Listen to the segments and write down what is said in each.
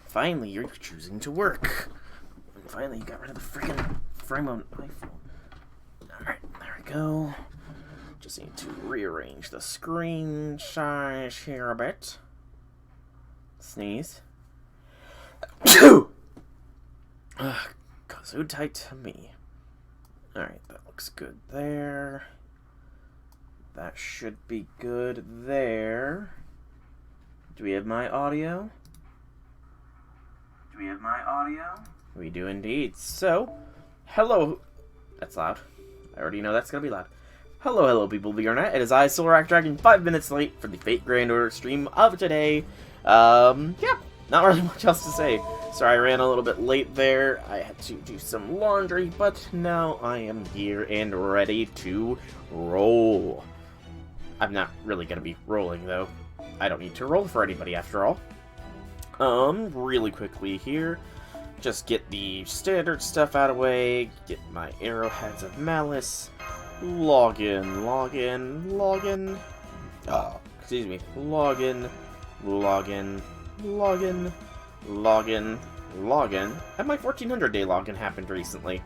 Finally, you're choosing to work. And finally, you got rid of the freaking frame on my phone. Alright, there we go. Just need to rearrange the screen size here a bit. Sneeze. Got so tight to me. Alright, that looks good there. That should be good there. Do we have my audio? We do indeed. So, hello. That's loud. I already know that's gonna be loud. Hello, people of the internet. It is I, Silverack Dragon, 5 minutes late for the Fate Grand Order stream of today. Yeah, not really much else to say. Sorry, I ran a little bit late there. I had to do some laundry, but now I am here and ready to roll. I'm not really gonna be rolling, though. I don't need to roll for anybody, after all. Really quickly here. Just get the standard stuff out of the way. Get my arrowheads of malice. Login. Excuse me. Login. And my 1400-day login happened recently.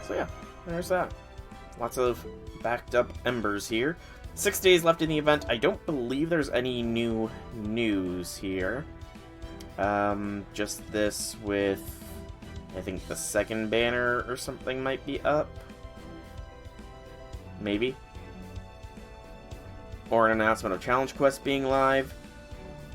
So yeah, there's that. Lots of backed up embers here. 6 days left in the event. I don't believe there's any new news here. Just this with, I think the second banner or something might be up. Maybe. Or an announcement of challenge quests being live.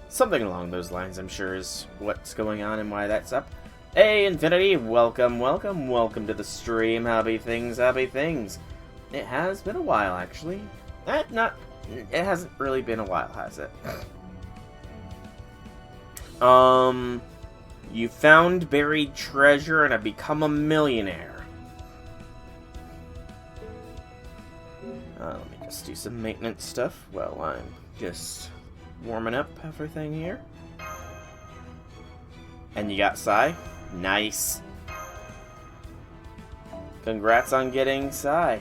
Something along those lines, I'm sure, is what's going on and why that's up. Hey, Infinity, welcome to the stream. Happy things. It has been a while, actually. It hasn't really been a while, has it? You found buried treasure and have become a millionaire. Let me just do some maintenance stuff while I'm just warming up everything here. And you got Sai? Nice. Congrats on getting Sai.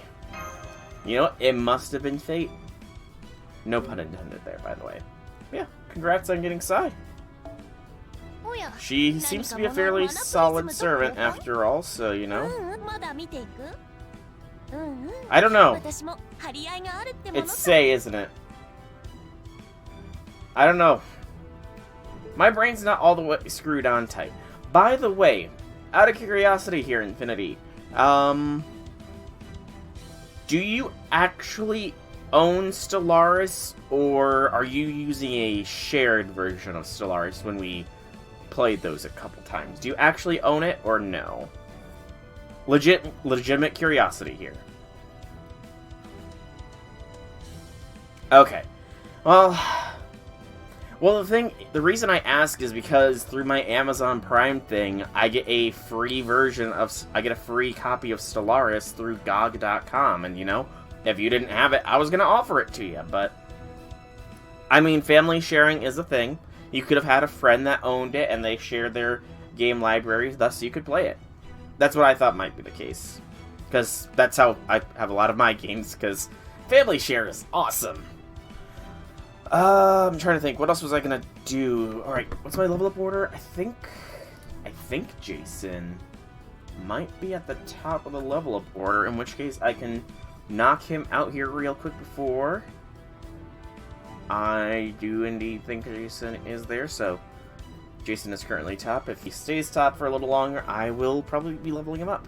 You know what? It must have been fate. No pun intended there, by the way. Yeah, congrats on getting Sai. She seems to be a fairly solid servant after all, so, you know. I don't know. It's Sei, isn't it? I don't know. My brain's not all the way screwed on tight. By the way, out of curiosity here, Infinity, do you actually own Stellaris, or are you using a shared version of Stellaris when we played those a couple times? Do you actually own it, or no? Legitimate curiosity here. Okay. Well, the reason I ask is because through my Amazon Prime thing, I get a free copy of Stellaris through GOG.com, and you know, if you didn't have it, I was gonna offer it to you, but I mean, family sharing is a thing. You could have had a friend that owned it, and they shared their game library, thus you could play it. That's what I thought might be the case, because that's how I have a lot of my games, because family share is awesome. I'm trying to think, what else was I gonna do? Alright, what's my level up order? I think Jason might be at the top of the level up order, in which case I can knock him out here real quick before. I do indeed think Jason is there, so Jason is currently top. If he stays top for a little longer, I will probably be leveling him up.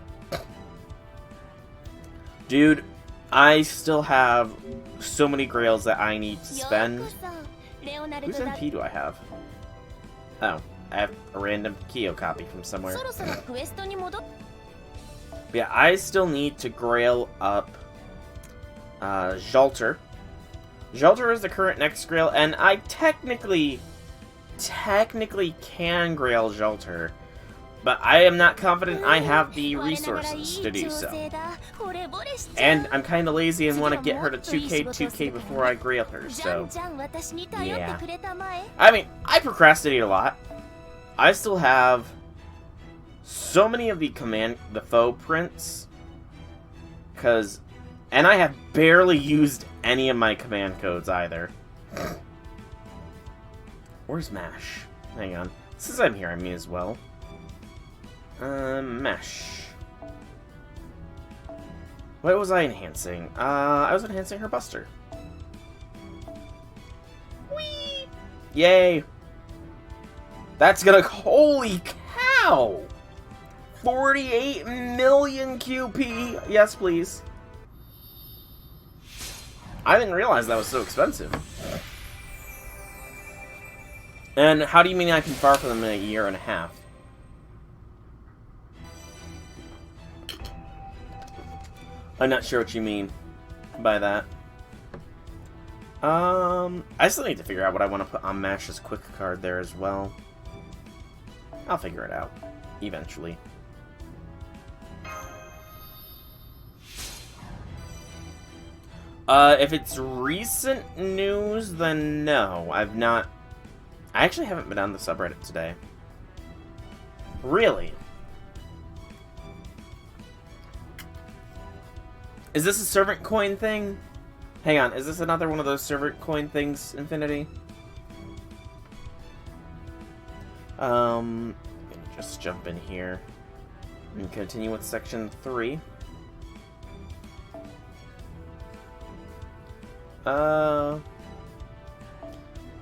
Dude, I still have so many grails that I need to spend. Whose MP do I have? Oh, I have a random Kyo copy from somewhere. But yeah, I still need to grail up Jalter. Jalter is the current next grail, and I technically can grail Jalter, but I am not confident I have the resources to do so. And I'm kind of lazy and want to get her to 2k before I grail her, so yeah. I mean, I procrastinate a lot. I still have so many of the foe prints, and I have barely used any of my command codes either. Where's MASH? Hang on. Since I'm here, I may as well. Mesh. What was I enhancing? I was enhancing her Buster. Whee! Yay! That's gonna... Holy cow! 48 million QP! Yes, please. I didn't realize that was so expensive. And how do you mean I can far from them in a year and a half? I'm not sure what you mean by that. I still need to figure out what I want to put on Mash's quick card there as well. I'll figure it out eventually. If it's recent news, then no. I've not... I actually haven't been on the subreddit today. Really? Is this a servant coin thing? Hang on, is this another one of those servant coin things, Infinity? Let me just jump in here and continue with section 3.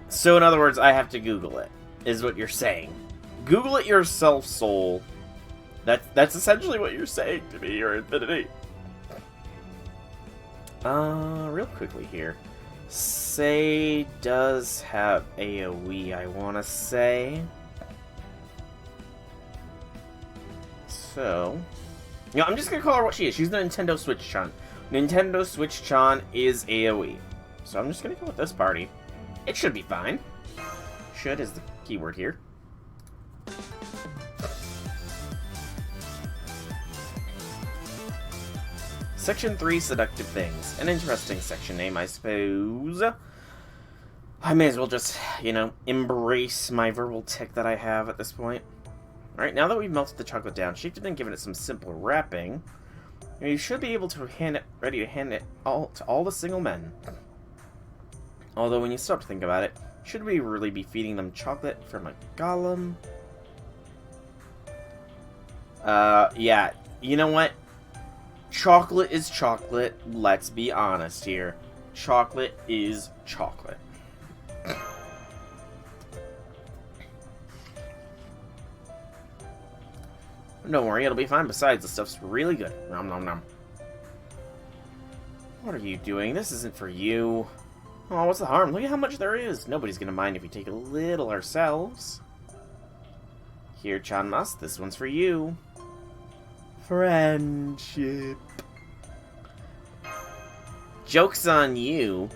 So in other words, I have to Google it, is what you're saying. Google it yourself, Soul. That's essentially what you're saying to me, your Infinity. Real quickly here. Say does have AoE, I wanna say. So, you know, I'm just gonna call her what she is. She's the Nintendo Switch-chan. Nintendo Switch-chan is AoE. So I'm just gonna go with this party. It should be fine. Should is the keyword here. Section 3, Seductive Things. An interesting section name, I suppose. I may as well just, you know, embrace my verbal tick that I have at this point. Alright, now that we've melted the chocolate down, shaped it and given it some simple wrapping, you should be able to ready to hand it all to all the single men. Although when you stop to think about it, should we really be feeding them chocolate from a golem? Yeah, you know what? Chocolate is chocolate, let's be honest here. Chocolate is chocolate. Don't worry, it'll be fine. Besides, the stuff's really good. Nom nom nom. What are you doing? This isn't for you. Oh, what's the harm? Look at how much there is. Nobody's gonna mind if we take a little ourselves. Here, Chanmas, this one's for you. Friendship. Joke's on you.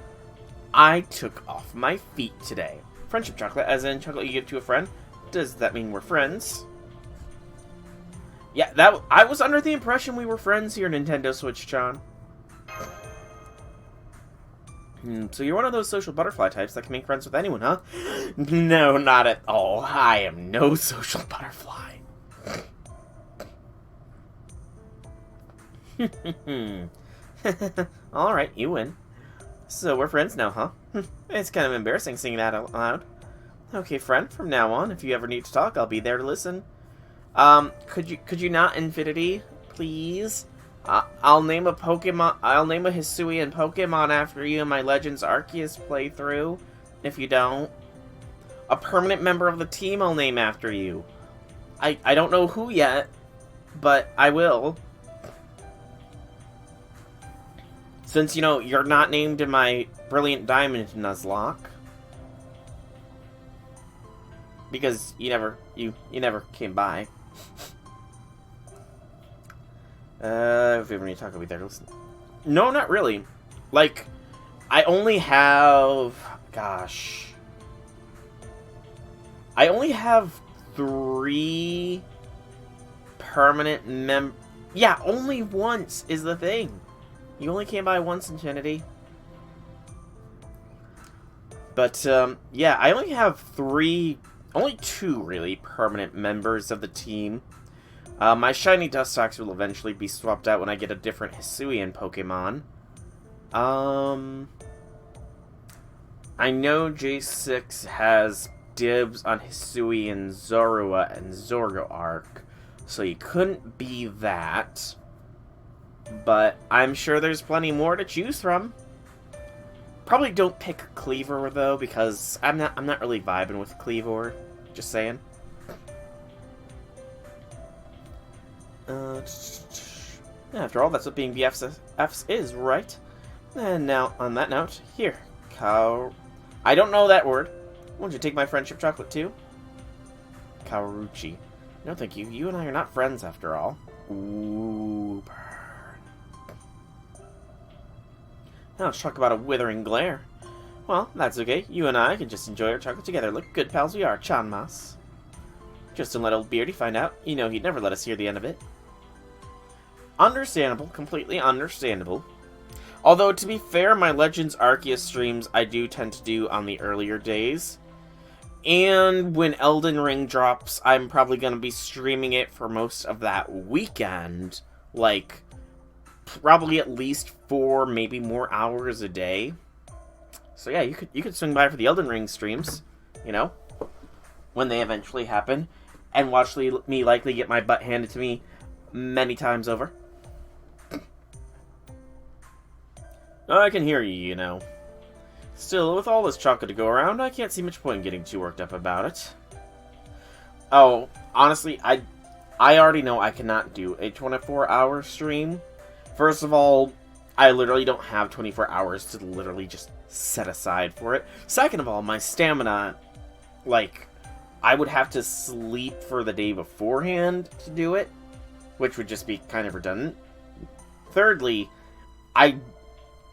I took off my feet today. Friendship chocolate, as in chocolate you give to a friend. Does that mean we're friends? Yeah, I was under the impression we were friends here, Nintendo Switch-chan. So you're one of those social butterfly types that can make friends with anyone, huh? No, not at all. I am no social butterfly. Alright, you win. So we're friends now, huh? It's kind of embarrassing saying that out loud. Okay, friend, from now on, if you ever need to talk, I'll be there to listen. Could you not, Infinity, please? I'll name a Pokemon. I'll name a Hisuian Pokemon after you in my Legends Arceus playthrough. If you don't, a permanent member of the team I'll name after you. I don't know who yet, but I will. Since, you know, you're not named in my Brilliant Diamond Nuzlocke. Because you never came by. If we ever need to talk, I'll be there to listen. No, not really. Like, I only have... Gosh. I only have 3 permanent Yeah, only once is the thing. You only came by once, Infinity. But, yeah, I only have 3... Only 2, really, permanent members of the team. My shiny Dustox will eventually be swapped out when I get a different Hisuian Pokemon. I know J6 has dibs on Hisui and Zorua and Zorgo arc, so you couldn't be that. But I'm sure there's plenty more to choose from. Probably don't pick Cleaver though, because I'm not really vibing with Cleaver. Just saying. After all, that's what being BFFs is, right? And now, on that note, here, I don't know that word. Won't you take my friendship chocolate too? Kawaruchi. No, thank you. You and I are not friends after all. Ooh, burn. Now let's talk about a withering glare. Well, that's okay. You and I can just enjoy our chocolate together. Look, good pals we are, Chanmas. Just don't let old Beardy find out. You know he'd never let us hear the end of it. Understandable. Completely understandable. Although, to be fair, my Legends Arceus streams I do tend to do on the earlier days. And when Elden Ring drops, I'm probably going to be streaming it for most of that weekend. Like, probably at least 4, maybe more hours a day. So yeah, you could swing by for the Elden Ring streams, you know, when they eventually happen, and watch me likely get my butt handed to me many times over. I can hear you, you know. Still, with all this chocolate to go around, I can't see much point in getting too worked up about it. Oh, honestly, I already know I cannot do a 24-hour stream. First of all, I literally don't have 24 hours to literally just set aside for it. Second of all, my stamina, like, I would have to sleep for the day beforehand to do it, which would just be kind of redundant. Thirdly,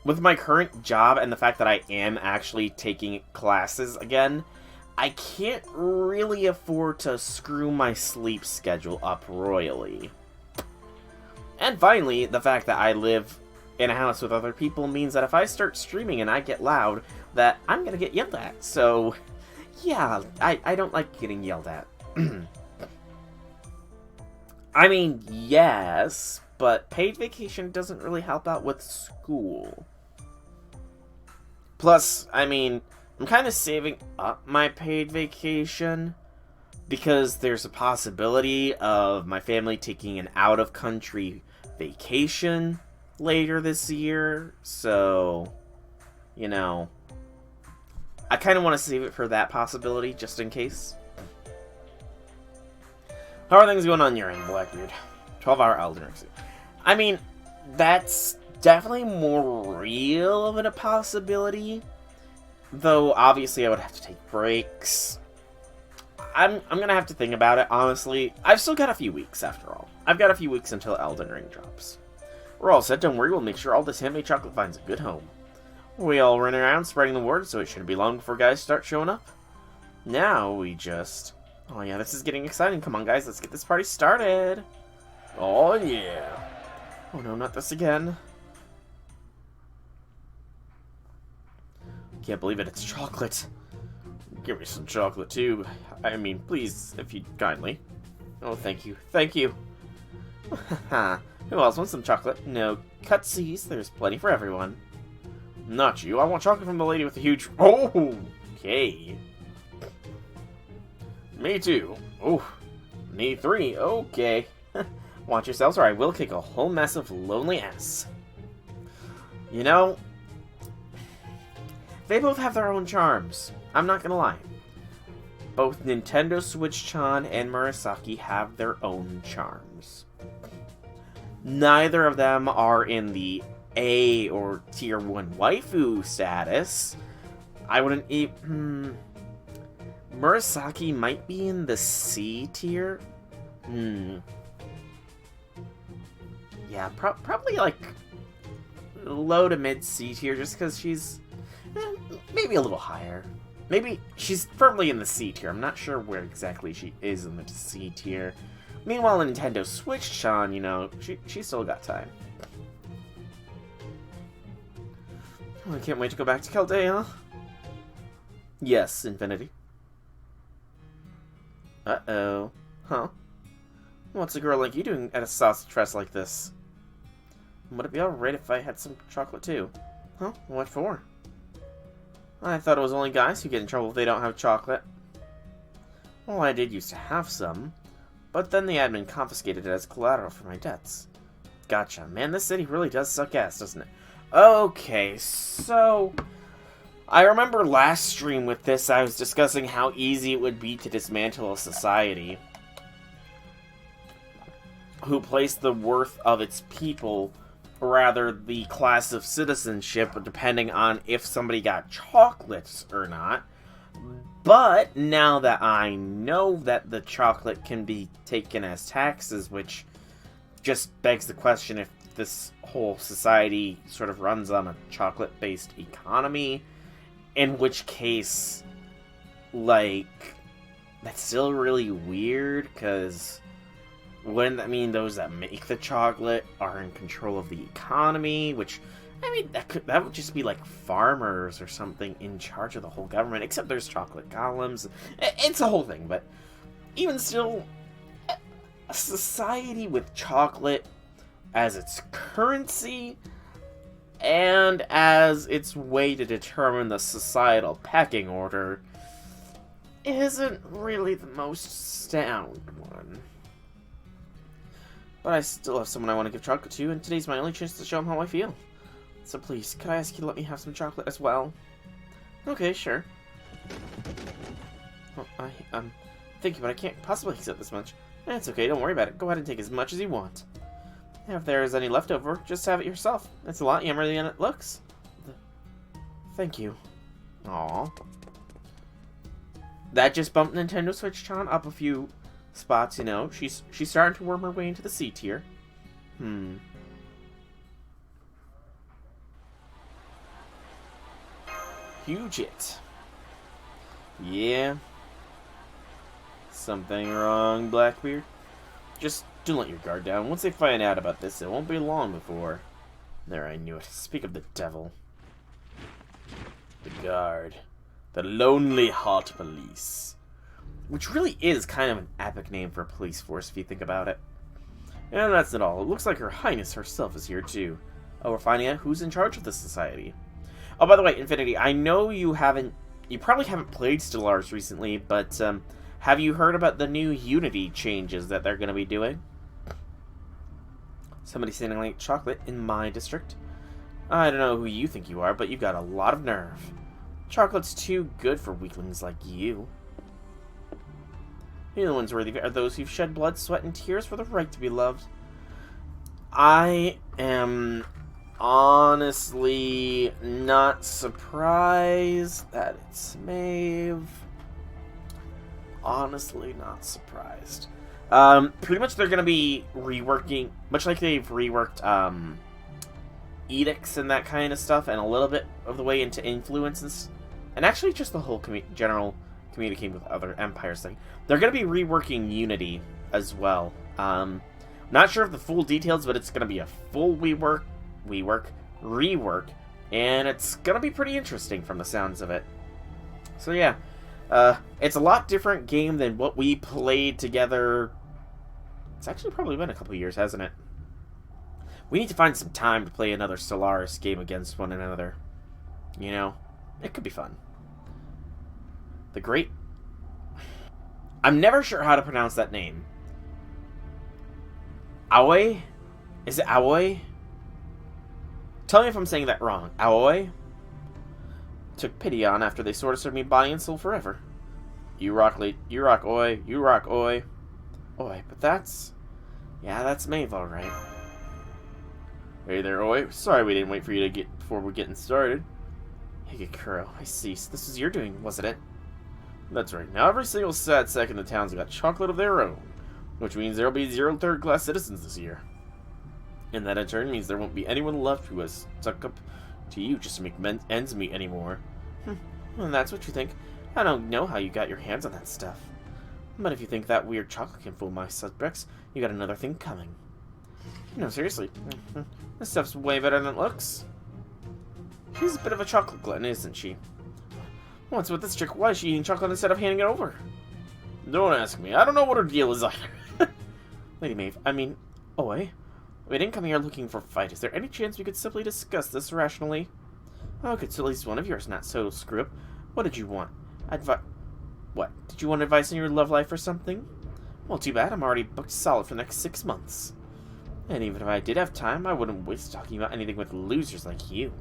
with my current job and the fact that I am actually taking classes again, I can't really afford to screw my sleep schedule up royally. And finally, the fact that I live in a house with other people means that if I start streaming and I get loud, that I'm gonna get yelled at. So, yeah, I don't like getting yelled at. I mean, yes, but paid vacation doesn't really help out with school. Plus, I mean, I'm kind of saving up my paid vacation because there's a possibility of my family taking an out-of-country vacation later this year. So, you know, I kind of want to save it for that possibility just in case. How are things going on your end, Blackbeard? 12-hour Elden Ring. I mean, that's definitely more real of a possibility. Though, obviously, I would have to take breaks. I'm gonna have to think about it, honestly. I've still got a few weeks, after all. I've got a few weeks until Elden Ring drops. We're all set, don't worry, we'll make sure all this handmade chocolate finds a good home. We all run around spreading the word, so it shouldn't be long before guys start showing up. Now we just... Oh yeah, this is getting exciting. Come on, guys, let's get this party started. Oh yeah. Oh no, not this again. Can't believe it, it's chocolate. Give me some chocolate too. I mean, please, if you'd kindly. Oh, thank you. Thank you. Who else wants some chocolate? No cutsies, there's plenty for everyone. Not you. I want chocolate from the lady with the huge... Oh, okay. Me too. Oh, me 3. Okay. Watch yourselves or I will kick a whole mess of lonely ass. You know, they both have their own charms. I'm not gonna lie. Both Nintendo Switch-chan and Murasaki have their own charms. Neither of them are in the A or Tier 1 waifu status. I wouldn't even... Murasaki might be in the C tier. Yeah, probably like low to mid C tier, just because she's maybe a little higher. Maybe she's firmly in the C tier. I'm not sure where exactly she is in the C tier. Meanwhile, Nintendo Switch-chan, you know, she's still got time. Oh, I can't wait to go back to Chaldea. Yes, Infinity. Uh-oh. Huh? What's a girl like you doing at a sausage fest like this? Would it be alright if I had some chocolate too? Huh? What for? I thought it was only guys who get in trouble if they don't have chocolate. Well, I did used to have some, but then the admin confiscated it as collateral for my debts. Gotcha. Man, this city really does suck ass, doesn't it? Okay, so I remember last stream with this, I was discussing how easy it would be to dismantle a society who placed the worth of its people, or rather the class of citizenship, depending on if somebody got chocolates or not. But now that I know that the chocolate can be taken as taxes, which just begs the question if this whole society sort of runs on a chocolate-based economy, in which case, like, that's still really weird, because wouldn't that mean those that make the chocolate are in control of the economy? Which, I mean, that would just be like farmers or something in charge of the whole government, except there's chocolate golems. It's a whole thing, but even still, a society with chocolate as its currency and as its way to determine the societal pecking order isn't really the most sound one. But I still have someone I want to give chocolate to, and today's my only chance to show him how I feel. So please, could I ask you to let me have some chocolate as well? Okay, sure. Well, thank you, but I can't possibly accept this much. It's okay, don't worry about it. Go ahead and take as much as you want. If there is any left over, just have it yourself. It's a lot yummier than it looks. Thank you. Aww. That just bumped Nintendo Switch-chan up a few spots, you know. She's starting to worm her way into the C tier. Huge hit. Yeah. Something wrong, Blackbeard? Just don't let your guard down. Once they find out about this, it won't be long before... There, I knew it. Speak of the devil. The guard. The Lonely Heart Police. Which really is kind of an epic name for a police force, if you think about it. And that's not all. It looks like Her Highness herself is here, too. Oh, we're finding out who's in charge of this society. Oh, by the way, Infinity, I know you probably haven't played Stellaris recently, but, have you heard about the new Unity changes that they're going to be doing? Somebody standing like chocolate in my district? I don't know who you think you are, but you've got a lot of nerve. Chocolate's too good for weaklings like you. The only ones worthy are those who've shed blood, sweat, and tears for the right to be loved. I am honestly not surprised that it's Maeve. Honestly not surprised. Pretty much they're going to be reworking, much like they've reworked edicts and that kind of stuff, and a little bit of the way into influences, and actually just the whole general communicating with other empires thing. They're going to be reworking Unity as well. Not sure of the full details, but it's going to be a full rework, and it's going to be pretty interesting from the sounds of it. So yeah, it's a lot different game than what we played together. It's actually probably been a couple years, hasn't it? We need to find some time to play another Stellaris game against one another. You know, it could be fun. The Great... I'm never sure how to pronounce that name. Aoi? Is it Aoi? Tell me if I'm saying that wrong. Aoi? Took pity on after they sort of served me body and soul forever. You rock, you rock, oi. You rock, oi. Oi, but that's... Yeah, that's Maeve, alright. Hey there, oi. Sorry we didn't wait for you to get before we're getting started. Higekuro, I see. So this was your doing, wasn't it? That's right. Now every single sad sack in the town's got chocolate of their own, which means there'll be 0 third-class citizens this year. And that in turn means there won't be anyone left who has stuck up to you just to make ends meet anymore. Well, that's what you think. I don't know how you got your hands on that stuff. But if you think that weird chocolate can fool my subjects, you got another thing coming. No, seriously. This stuff's way better than it looks. She's a bit of a chocolate glutton, isn't she? What's with this chick? Why is she eating chocolate instead of handing it over? Don't ask me. I don't know what her deal is either. Lady Maeve, I mean, oi. We didn't come here looking for a fight. Is there any chance we could simply discuss this rationally? Oh, could at least one of yours not so screw up. What did you want? What, did you want advice on your love life or something? Well, too bad, I'm already booked solid for the next 6 months. And even if I did have time, I wouldn't waste talking about anything with losers like you.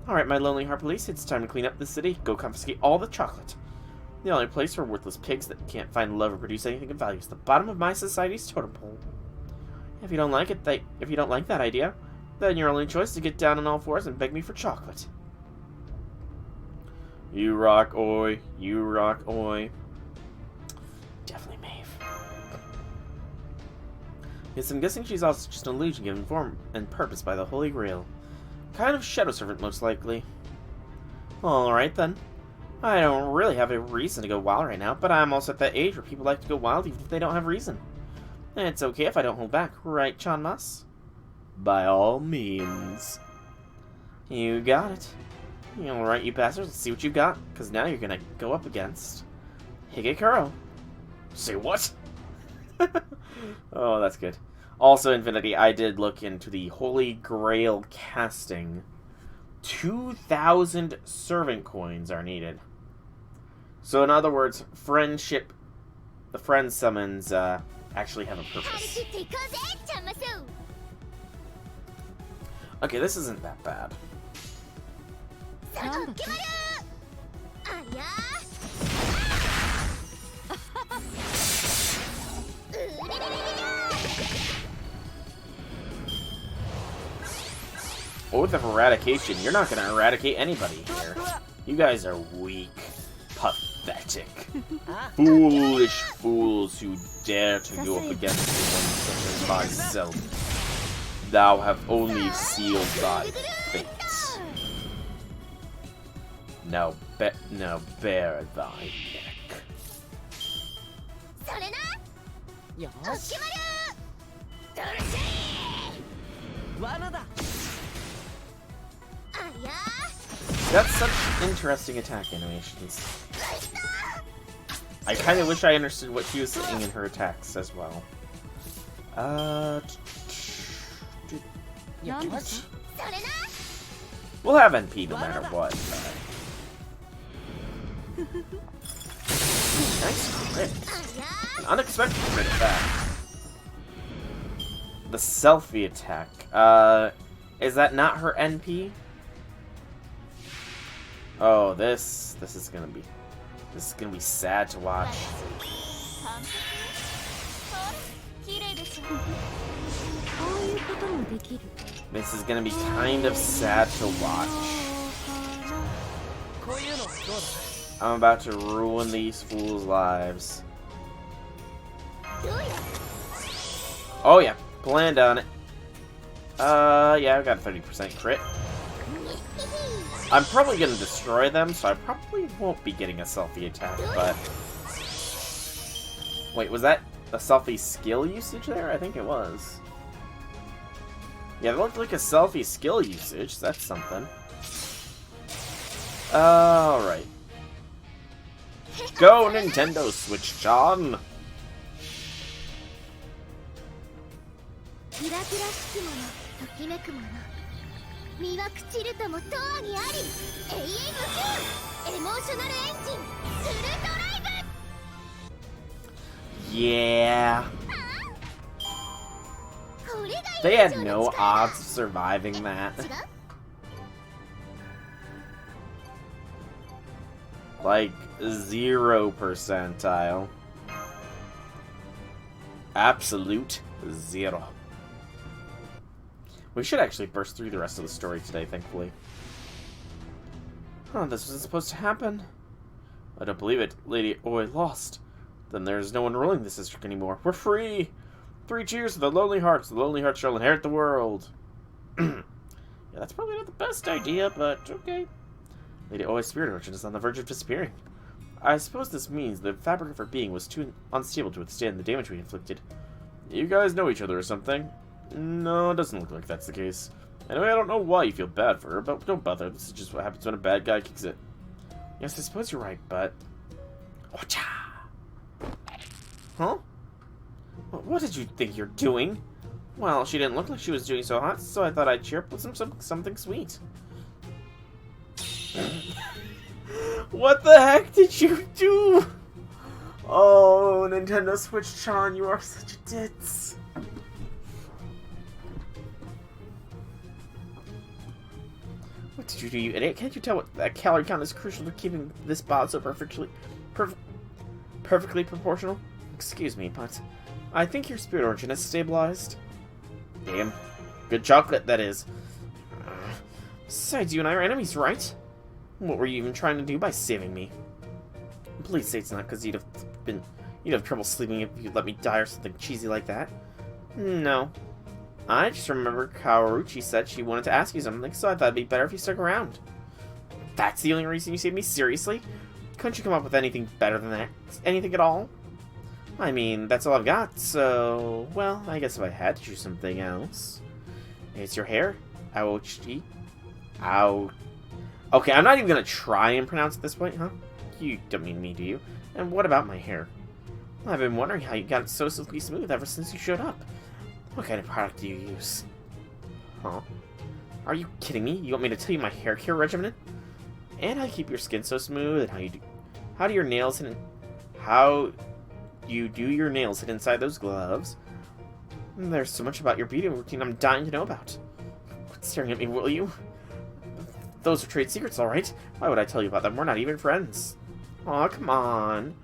Alright, my lonely heart police, it's time to clean up the city, go confiscate all the chocolate. The only place for worthless pigs that can't find love or produce anything of value is the bottom of my society's totem pole. If you don't like that idea, then your only choice is to get down on all fours and beg me for chocolate. You rock, oi. You rock, oi. Definitely Maeve. Yes, I'm guessing she's also just an illusion given form and purpose by the Holy Grail. Kind of shadow servant, most likely. Alright then. I don't really have a reason to go wild right now, but I'm also at that age where people like to go wild even if they don't have reason. And it's okay if I don't hold back, right, Chanmas? By all means. You got it. Alright, you bastards, let's see what you got, because now you're gonna go up against Higekuro. Say what? Oh, that's good. Also, Infinity, I did look into the Holy Grail casting. 2,000 servant coins are needed. So in other words, the friend summons, actually have a purpose. Okay, this isn't that bad. Oath of Eradication. You're not gonna eradicate anybody here. You guys are weak. Pathetic. Foolish fools who dare to go up against one such as myself. Thou have only sealed thy fate. Now bear thy neck. That's such interesting attack animations. I kind of wish I understood what she was saying in her attacks as well. We'll have NP no matter what. Nice crit. An unexpected crit at that. The selfie attack. Is that not her NP? Oh, this is gonna be sad to watch. This is gonna be kind of sad to watch. I'm about to ruin these fools' lives. Oh yeah, planned on it. Yeah, I got a 30% crit. I'm probably gonna destroy them, so I probably won't be getting a selfie attack, but... Wait, was that a selfie skill usage there? I think it was. Yeah, it looked like a selfie skill usage. That's something. Alright. Go, Nintendo Switch-chan! Yeah. They had no odds of surviving that. Like, 0 percentile. Absolute 0. We should actually burst through the rest of the story today, thankfully. Huh, this wasn't supposed to happen. I don't believe it. Lady Oi lost. Then there's no one ruling this district anymore. We're free! 3 cheers to the Lonely Hearts. The Lonely Hearts shall inherit the world. Yeah, that's probably not the best idea, but okay. Lady Oi's spirit origin is on the verge of disappearing. I suppose this means the fabric of her being was too unstable to withstand the damage we inflicted. You guys know each other or something? No, it doesn't look like that's the case. Anyway, I don't know why you feel bad for her, but don't bother. This is just what happens when a bad guy kicks it. Yes, I suppose you're right, but... Huh? What did you think you're doing? Well, she didn't look like she was doing so hot, so I thought I'd cheer up with something sweet. What the heck did you do? Oh, Nintendo Switch Chan, you are such a ditz. What did you do, you idiot? Can't you tell what that calorie count is crucial to keeping this bod so perfectly proportional? Excuse me, but I think your spirit origin has stabilized. Damn. Good chocolate, that is. Besides, you and I are enemies, right? What were you even trying to do by saving me? Please say it's not because you'd have trouble sleeping if you'd let me die or something cheesy like that. No. I just remember Kaoruchi said she wanted to ask you something, so I thought it'd be better if you stuck around. That's the only reason you saved me? Seriously? Couldn't you come up with anything better than that? Anything at all? I mean, that's all I've got, so... Well, I guess if I had to choose something else... It's your hair. Aochi. Ow. Okay, I'm not even gonna try and pronounce it at this point, huh? You don't mean me, do you? And what about my hair? Well, I've been wondering how you got it so silky smooth ever since you showed up. What kind of product do you use? Huh? Are you kidding me? You want me to tell you my hair care regimen? And how you keep your skin so smooth, and how do your nails hit how you do your nails hit inside those gloves? There's so much about your beauty routine I'm dying to know about. Quit staring at me, will you? Those are trade secrets, alright. Why would I tell you about them? We're not even friends. Aw, come on.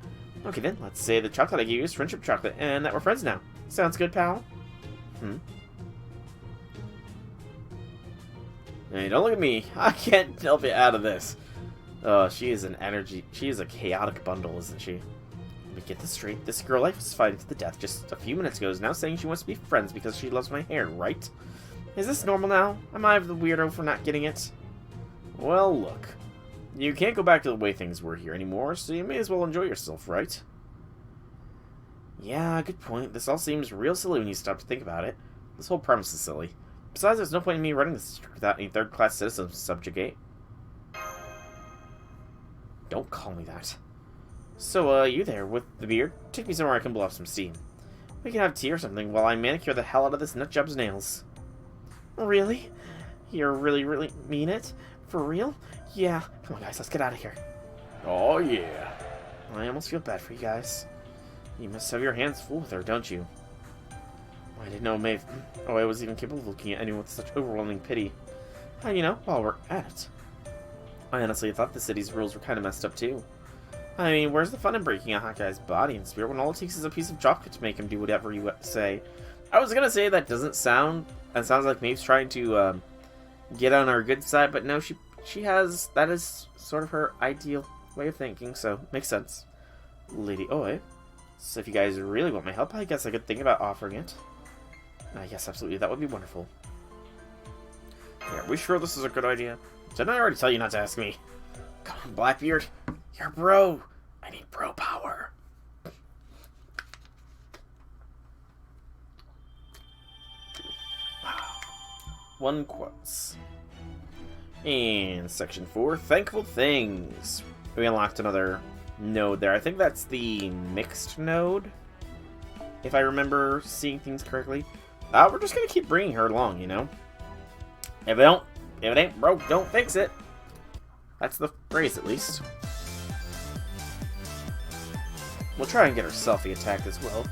Okay then, let's say the chocolate I gave you is friendship chocolate, and that we're friends now. Sounds good, pal? Hey, don't look at me. I can't help you out of this. Oh, she is a chaotic bundle, isn't she? Let me get this straight. This girl I was fighting to the death just a few minutes ago is now saying she wants to be friends because she loves my hair, right? Is this normal now? Am I the weirdo for not getting it? Well, look. You can't go back to the way things were here anymore, so you may as well enjoy yourself, right? Yeah, good point. This all seems real silly when you stop to think about it. This whole premise is silly. Besides, there's no point in me running this district without any third-class citizens to subjugate. Don't call me that. So, you there, with the beard? Take me somewhere I can blow off some steam. We can have tea or something while I manicure the hell out of this nutjob's nails. Really? You really mean it? For real? Yeah. Come on, guys, let's get out of here. Oh, yeah. I almost feel bad for you guys. You must have your hands full with her, don't you? I didn't know Maeve... Oh, I was even capable of looking at anyone with such overwhelming pity. And you know, while we're at it... I honestly thought the city's rules were kind of messed up, too. I mean, where's the fun in breaking a hot guy's body and spirit when all it takes is a piece of chocolate to make him do whatever you say? I was gonna say that doesn't sound... That sounds like Maeve's trying to, get on our good side, but no, she has... That is sort of her ideal way of thinking, so makes sense. Lady Oi. So if you guys really want my help, I guess I could think about offering it. Yes, absolutely. That would be wonderful. Yeah, are we sure this is a good idea? Didn't I already tell you not to ask me? Come on, Blackbeard. You're bro. I need bro power. One quotes. And section 4, thankful things. We unlocked another node there. I think that's the mixed node, if I remember seeing things correctly. We're just gonna keep bringing her along, you know. If it ain't broke, don't fix it. That's the phrase, at least. We'll try and get her selfie attack as well.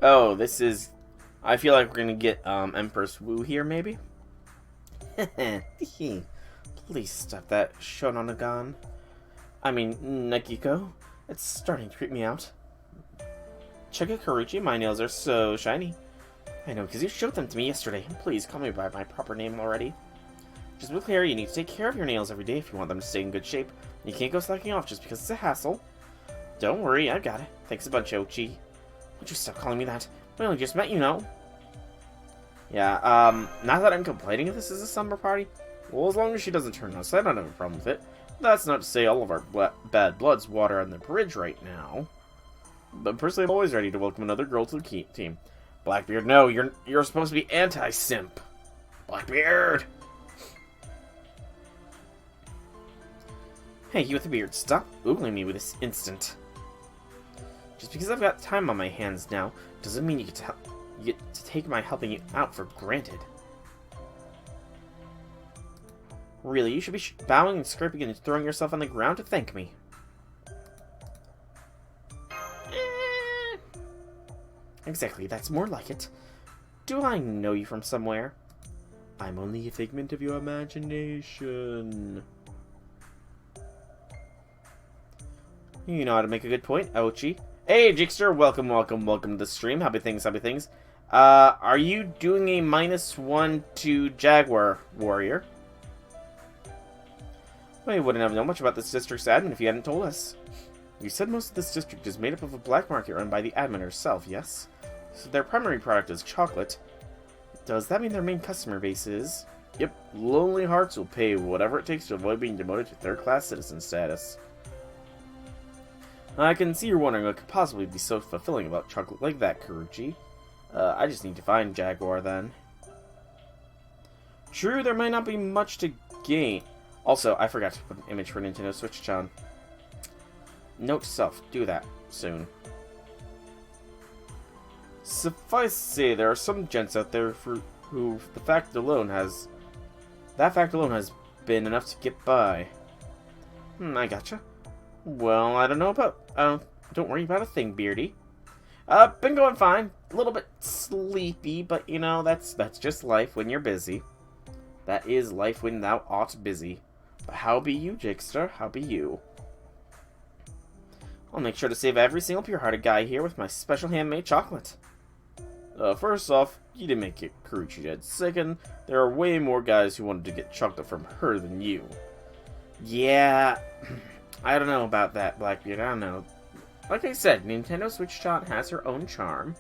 Oh, this is... I feel like we're gonna get Empress Wu here, maybe? Please stop that, Shononagan. I mean, Nagiko. It's starting to creep me out. Check out Karuchi, my nails are so shiny. I know, because you showed them to me yesterday. Please call me by my proper name already. Just be clear, you need to take care of your nails every day if you want them to stay in good shape. You can't go slacking off just because it's a hassle. Don't worry, I've got it. Thanks a bunch, Ochi. Would you stop calling me that? We only just met, you know. Yeah, not that I'm complaining if this is a slumber party. Well, as long as she doesn't turn us, I don't have a problem with it. That's not to say all of our bad blood's water on the bridge right now. But personally, I'm always ready to welcome another girl to the team. Blackbeard, no, you're supposed to be anti-simp. Blackbeard! Hey, you with the beard, stop oogling me with this instant. Just because I've got time on my hands now, doesn't mean you get to take my helping you out for granted. Really, you should be bowing and scraping and throwing yourself on the ground to thank me. Exactly, that's more like it. Do I know you from somewhere? I'm only a figment of your imagination. You know how to make a good point, Ouchie. Hey, Jigster, welcome to the stream. Happy things, happy things. Are you doing a -1 to Jaguar Warrior? Well, you wouldn't have known much about this district's admin if you hadn't told us. You said most of this district is made up of a black market run by the admin herself, yes? So their primary product is chocolate. Does that mean their main customer base is? Yep, Lonely Hearts will pay whatever it takes to avoid being demoted to third-class citizen status. I can see you're wondering what could possibly be so fulfilling about chocolate like that, Karuchi. I just need to find Jaguar, then. True, there might not be much to gain. Also, I forgot to put an image for Nintendo Switch on. Note to self, do that soon. Suffice to say, there are some gents out there who that fact alone has been enough to get by. I gotcha. Well, I don't know about. Don't worry about a thing, Beardy. Been going fine. A little bit sleepy, but you know that's just life when you're busy. That is life when thou art busy. But how be you, Jigster? How be you? I'll make sure to save every single pure-hearted guy here with my special handmade chocolate. First off, you didn't make it Karuchi dead. Second, there are way more guys who wanted to get chocolate from her than you. Yeah, I don't know about that, Blackbeard. I don't know. Like I said, Nintendo Switch Chat has her own charm.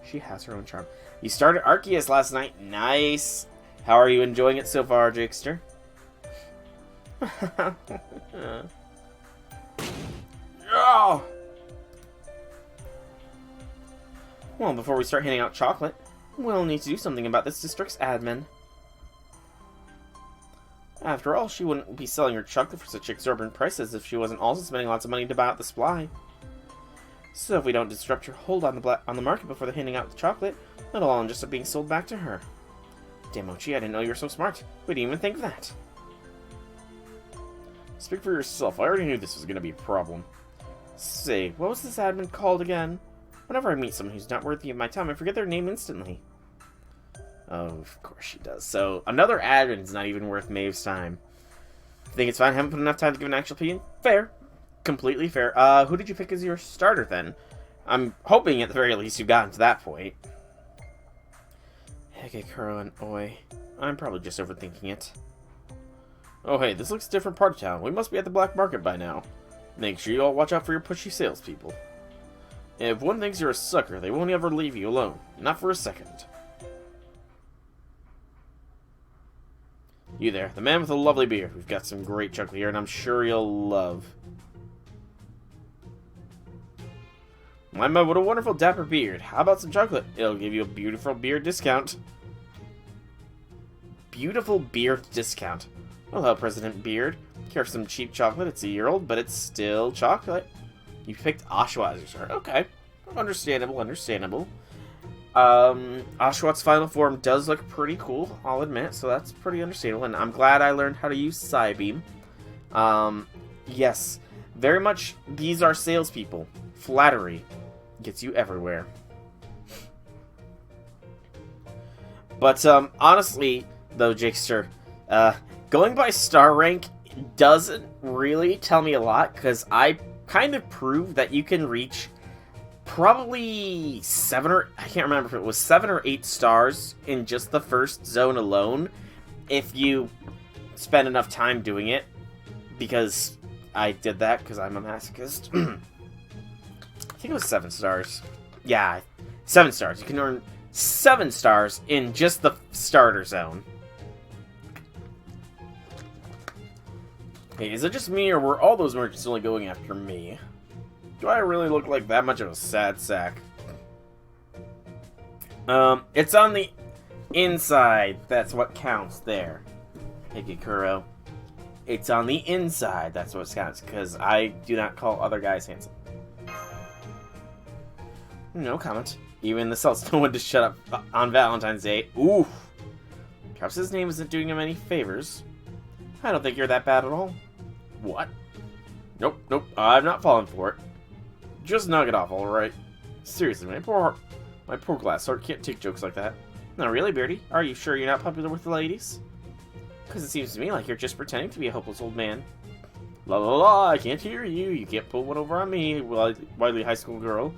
She has her own charm. You started Arceus last night. Nice. How are you enjoying it so far, Jigster? Oh! Well, before we start handing out chocolate, we'll need to do something about this district's admin. After all, she wouldn't be selling her chocolate for such exorbitant prices if she wasn't also spending lots of money to buy out the supply. So if we don't disrupt her hold on the market before they're handing out the chocolate, it'll all just up being sold back to her. Damn, Mochi, I didn't know you were so smart. We didn't even think of that. Speak for yourself. I already knew this was going to be a problem. Say, what was this admin called again? Whenever I meet someone who's not worthy of my time, I forget their name instantly. Oh, of course she does. So, another admin's not even worth Maeve's time. Think it's fine? Haven't put enough time to give an actual opinion? Fair. Completely fair. Who did you pick as your starter, then? I'm hoping, at the very least, you've gotten to that point. Hegekuro and Oi. I'm probably just overthinking it. Oh, hey, this looks a different part of town. We must be at the black market by now. Make sure you all watch out for your pushy salespeople. If one thinks you're a sucker, they won't ever leave you alone. Not for a second. You there, the man with the lovely beard. We've got some great chocolate here, and I'm sure you'll love. My, what a wonderful dapper beard. How about some chocolate? It'll give you a beautiful beard discount. Beautiful beard discount. Well, hello, President Beard. Care for some cheap chocolate? It's a year old, but it's still chocolate. You picked Oshawott as your starter. Okay. Understandable, understandable. Oshawott's final form does look pretty cool, I'll admit, so that's pretty understandable, and I'm glad I learned how to use Psybeam. Yes, very much, these are salespeople. Flattery gets you everywhere. But, honestly, though, Jigster, going by star rank doesn't really tell me a lot, because I kind of proved that you can reach probably I can't remember if it was 7 or 8 stars in just the first zone alone, if you spend enough time doing it, because I did that because I'm a masochist. I think it was 7 stars. Yeah, 7 stars. You can earn 7 stars in just the starter zone. Hey, is it just me, or were all those merchants only going after me? Do I really look like that much of a sad sack? It's on the inside. That's what counts there. Higekuro. It's on the inside. That's what counts, because I do not call other guys handsome. No comment. Even the cells know when to shut up on Valentine's Day. Oof. Perhaps his name isn't doing him any favors. I don't think you're that bad at all. What? Nope, nope, I'm not falling for it. Just knock it off, alright? Seriously, my poor glass heart can't take jokes like that. No, really, Beardy? Are you sure you're not popular with the ladies? Because it seems to me like you're just pretending to be a hopeless old man. La la la, I can't hear you. You can't pull one over on me, wily high school girl.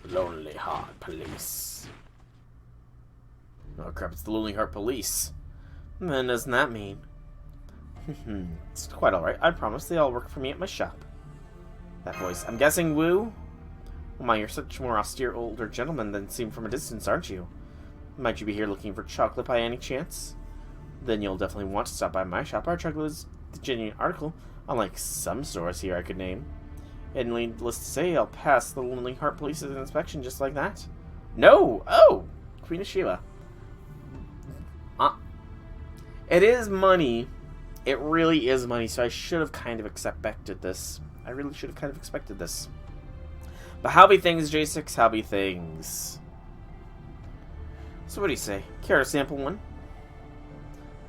Lonely Heart Police. Oh crap, it's the Lonely Heart Police. Then doesn't that mean? It's quite alright. I promise they all work for me at my shop. That voice. I'm guessing Woo? Oh my, you're such a more austere older gentleman than seen from a distance, aren't you? Might you be here looking for chocolate by any chance? Then you'll definitely want to stop by my shop. Our chocolate is the genuine article, unlike some stores here I could name. And needless to say, I'll pass the Lonely Heart Police's inspection just like that. No! Oh! Queen of Sheba. It is money. It really is money, so I should have kind of expected this. I really should have kind of expected this. But how be things, J6? How be things? So what do you say? Care to sample one?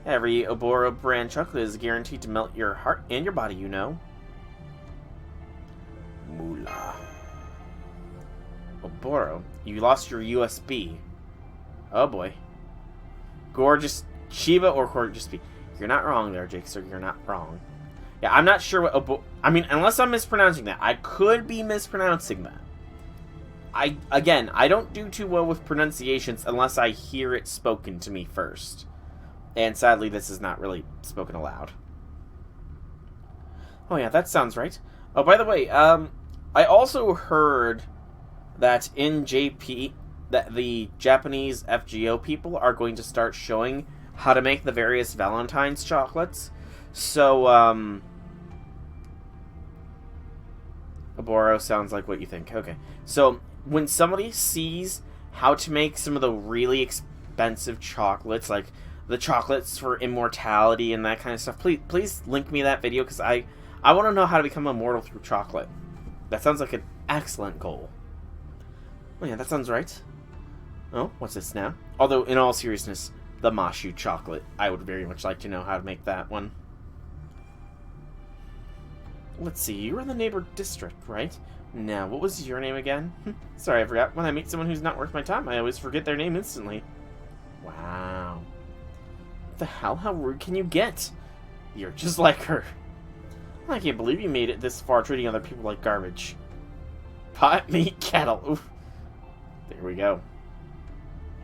Every Oboro brand chocolate is guaranteed to melt your heart and your body, you know. Moolah. Oboro, you lost your USB. Oh boy. Gorgeous Shiba or Gorgeous P. You're not wrong there, Jake, sir. You're not wrong. Yeah, I'm not sure what I mean, unless I'm mispronouncing that. I could be mispronouncing that. Again, I don't do too well with pronunciations unless I hear it spoken to me first. And sadly, this is not really spoken aloud. Oh yeah, that sounds right. Oh, by the way, I also heard that in JP, that the Japanese FGO people are going to start showing how to make the various Valentines chocolates. So, Oboro sounds like what you think. Okay. So, when somebody sees how to make some of the really expensive chocolates, like the chocolates for immortality and that kind of stuff, please link me that video, because I want to know how to become immortal through chocolate. That sounds like an excellent goal. Oh yeah, that sounds right. Oh, what's this now? Although, in all seriousness, the Mashu chocolate. I would very much like to know how to make that one. Let's see, you were in the neighbor district, right? Now, what was your name again? Sorry, I forgot. When I meet someone who's not worth my time, I always forget their name instantly. Wow. What the hell? How rude can you get? You're just like her. I can't believe you made it this far treating other people like garbage. Pot, meat, cattle. Oof. There we go.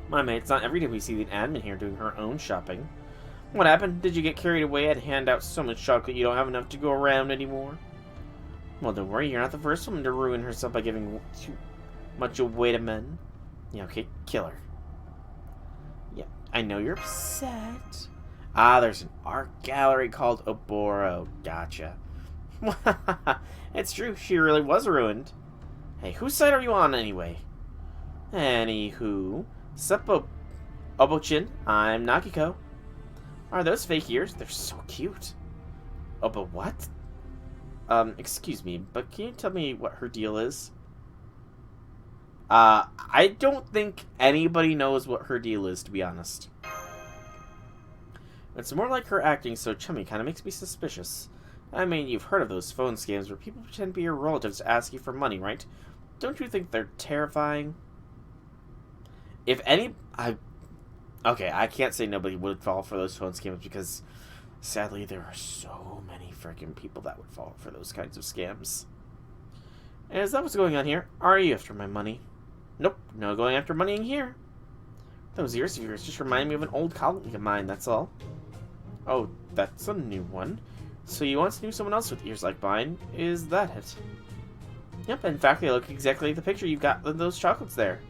My mate, it's not every day we see the admin here doing her own shopping. What happened? Did you get carried away and hand out so much chocolate you don't have enough to go around anymore? Well, don't worry, you're not the first woman to ruin herself by giving too much away to men. Yeah, okay, kill her. Yeah, I know you're upset. Ah, there's an art gallery called Oboro. Gotcha. It's true, she really was ruined. Hey, whose side are you on anyway? Anywho, sup, Obochin, I'm Nakiko. Are those fake ears? They're so cute. Oh, but what? Excuse me, but can you tell me what her deal is? I don't think anybody knows what her deal is, to be honest. It's more like her acting so chummy kind of makes me suspicious. I mean, you've heard of those phone scams where people pretend to be your relatives to ask you for money, right? Don't you think they're terrifying? If any... Okay, I can't say nobody would fall for those phone scams because, sadly, there are so many freaking people that would fall for those kinds of scams. And is that what's going on here? Are you after my money? Nope, no going after money in here. Those ears of yours just remind me of an old colleague of mine, that's all. Oh, that's a new one. So you once knew someone else with ears like mine, is that it? Yep, in fact, they look exactly like the picture you've got of those chocolates there.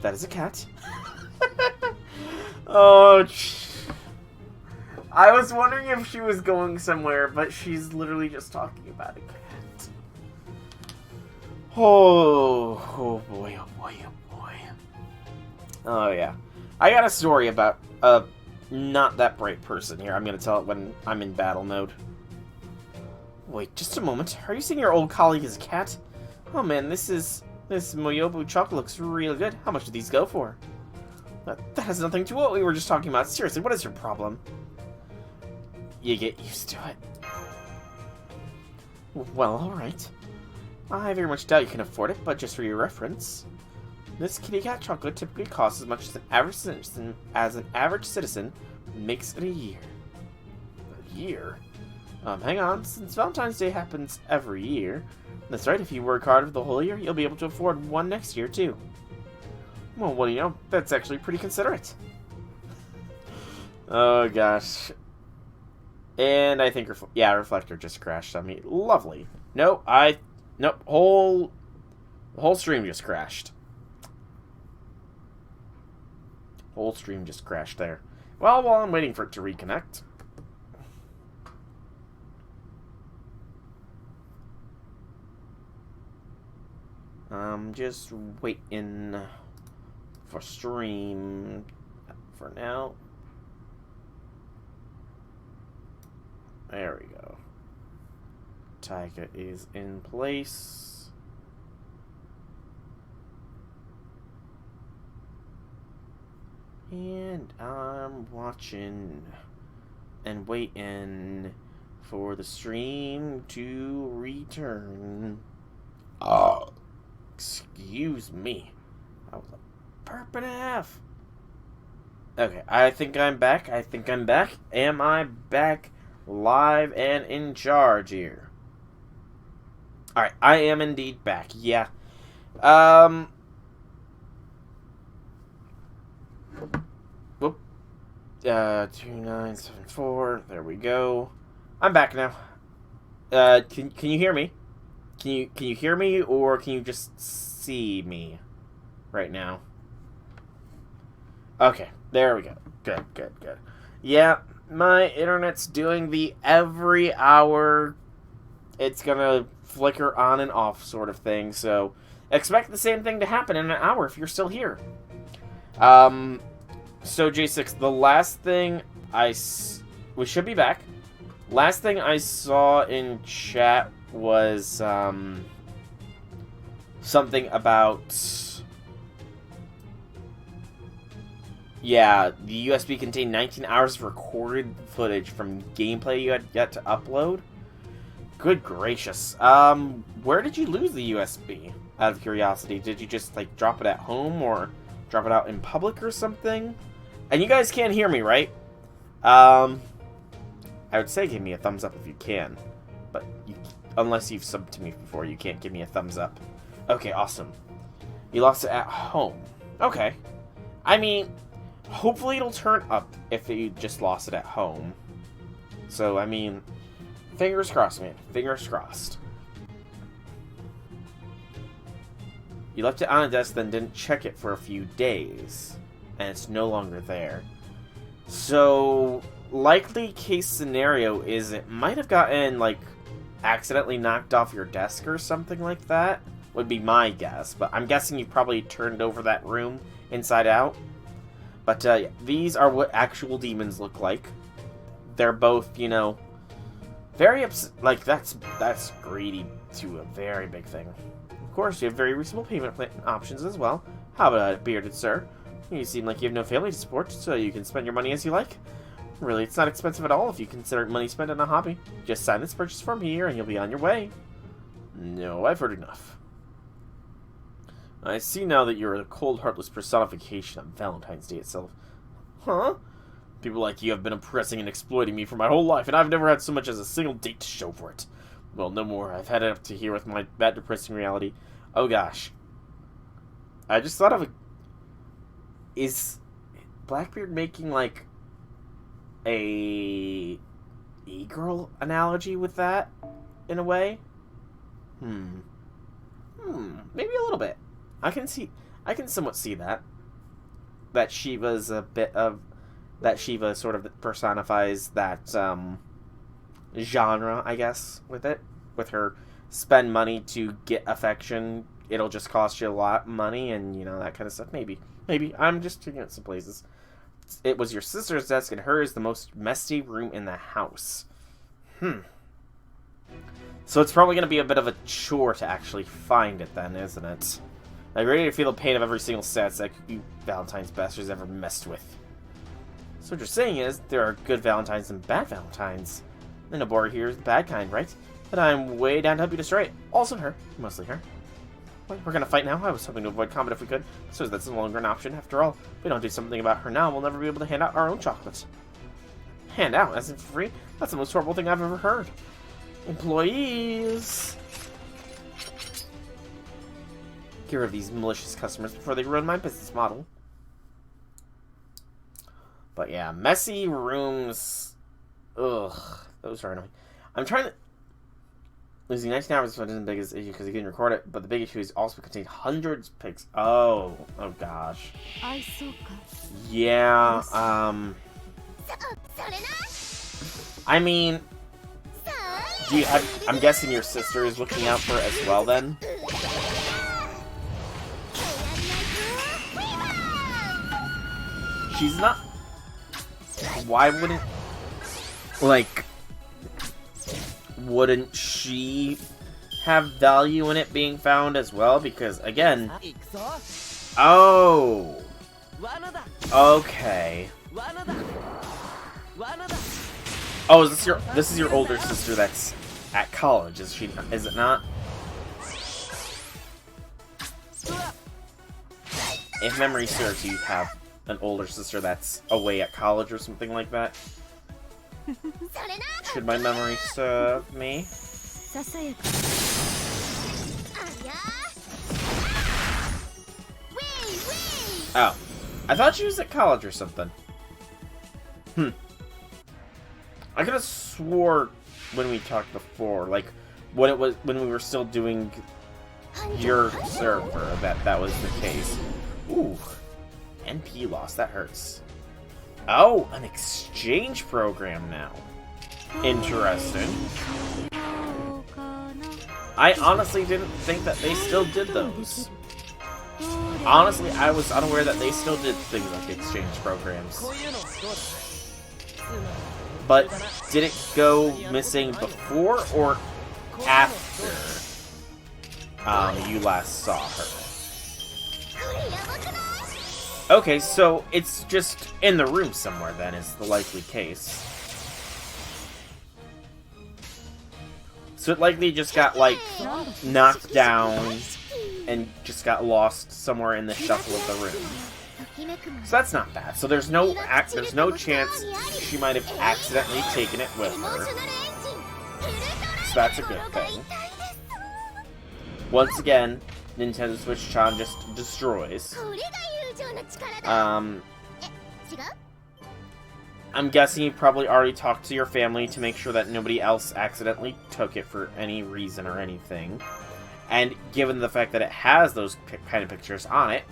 That is a cat. Oh, I was wondering if she was going somewhere, but she's literally just talking about a cat. Oh boy, oh boy, oh boy. Oh yeah. I got a story about a not that bright person here. I'm gonna tell it when I'm in battle mode. Wait, just a moment. Are you saying your old colleague is a cat? Oh man, this Moyobu chocolate looks really good. How much do these go for? That has nothing to do with what we were just talking about. Seriously, what is your problem? You get used to it. Well, alright. I very much doubt you can afford it, but just for your reference, this kitty cat chocolate typically costs as much as an average citizen makes in a year. A year? Hang on, since Valentine's Day happens every year, that's right, if you work hard for the whole year, you'll be able to afford one next year, too. Well, what do you know? That's actually pretty considerate. Oh, gosh. And I think, Reflector just crashed on me. Lovely. Nope, the whole stream just crashed. Whole stream just crashed there. Well, while I'm waiting for it to reconnect. I'm just waiting for stream for now. There we go. Tyga is in place. And I'm watching and waiting for the stream to return. Oh, excuse me. I was a burp and a half. Okay, I think I'm back. Am I back live and in charge here? Alright, I am indeed back. Yeah. 2974. There we go. I'm back now. Can you hear me? Can you hear me, or can you just see me right now? Okay, there we go. Good. Yeah, my internet's doing the every hour it's gonna flicker on and off sort of thing, so expect the same thing to happen in an hour if you're still here. So J6, the last thing we should be back. Last thing I saw in chat was something about, yeah, the USB contained 19 hours of recorded footage from gameplay you had yet to upload. Good gracious. Where did you lose the USB? Out of curiosity, did you just like drop it at home or drop it out in public or something? And you guys can't hear me, right? I would say give me a thumbs up if you can, but unless you've subbed to me before, you can't give me a thumbs up. Okay, awesome. You lost it at home. Okay. I mean, hopefully it'll turn up if you just lost it at home. So, I mean, fingers crossed, man. Fingers crossed. You left it on a desk, then didn't check it for a few days, and it's no longer there. So, likely case scenario is it might have gotten, like, accidentally knocked off your desk or something like that, would be my guess. But I'm guessing you probably turned over that room inside out. But, yeah, these are what actual demons look like. They're both, you know, very like, that's greedy to a very big thing. Of course, you have very reasonable payment plan options as well. How about it, bearded sir? You seem like you have no family to support, so you can spend your money as you like. Really, it's not expensive at all if you consider money spent on a hobby. Just sign this purchase form here and you'll be on your way. No, I've heard enough. I see now that you're a cold, heartless personification of Valentine's Day itself. Huh? People like you have been oppressing and exploiting me for my whole life, and I've never had so much as a single date to show for it. Well, no more. I've had it up to here with that depressing reality. Oh gosh. I just thought of is Blackbeard making, like, a e-girl analogy with that, in a way? Maybe a little bit. I can somewhat see that. That Shiva sort of personifies that, genre, I guess, with it. With her spend money to get affection, it'll just cost you a lot of money, and, you know, that kind of stuff. Maybe. I'm just taking it some places. It was your sister's desk, and hers the most messy room in the house. So it's probably going to be a bit of a chore to actually find it then, isn't it? I'm ready to feel the pain of every single set that you Valentine's bastards ever messed with. So what you're saying is, there are good Valentines and bad Valentines. And Nobora here is the bad kind, right? But I'm way down to help you destroy it. Also her. Mostly her. What, we're gonna fight now? I was hoping to avoid combat if we could. So that's no longer an option. After all, if we don't do something about her now, we'll never be able to hand out our own chocolates. Hand out? As in free? That's the most horrible thing I've ever heard. Employees! Get rid of these malicious customers before they ruin my business model. But yeah, messy rooms. Ugh, those are annoying. I'm trying to... Losing 19 hours isn't the biggest issue because you can record it, but the big issue is also contained hundreds of pics. Oh gosh. Yeah, I mean... I'm guessing your sister is looking out for it as well then? She's not... Why wouldn't... Like... Wouldn't she have value in it being found as well? Because, again... Oh! Okay. Oh, this is your older sister that's at college, is it not? If memory serves, you have an older sister that's away at college or something like that. Should my memory serve me? Oh. I thought she was at college or something. I could have swore when we talked before, like, when we were still doing your server, that was the case. Ooh. NP loss, that hurts. Oh, an exchange program now. Interesting. I honestly didn't think that they still did those. Honestly, I was unaware that they still did things like exchange programs. But did it go missing before or after you last saw her? Okay, so it's just in the room somewhere then, is the likely case. So it likely just got, like, knocked down and just got lost somewhere in the shuffle of the room. So that's not bad. So there's no chance she might have accidentally taken it with her. So that's a good thing. Once again, Nintendo Switch-chan just destroys. I'm guessing you probably already talked to your family to make sure that nobody else accidentally took it for any reason or anything. And given the fact that it has those kind of pictures on it,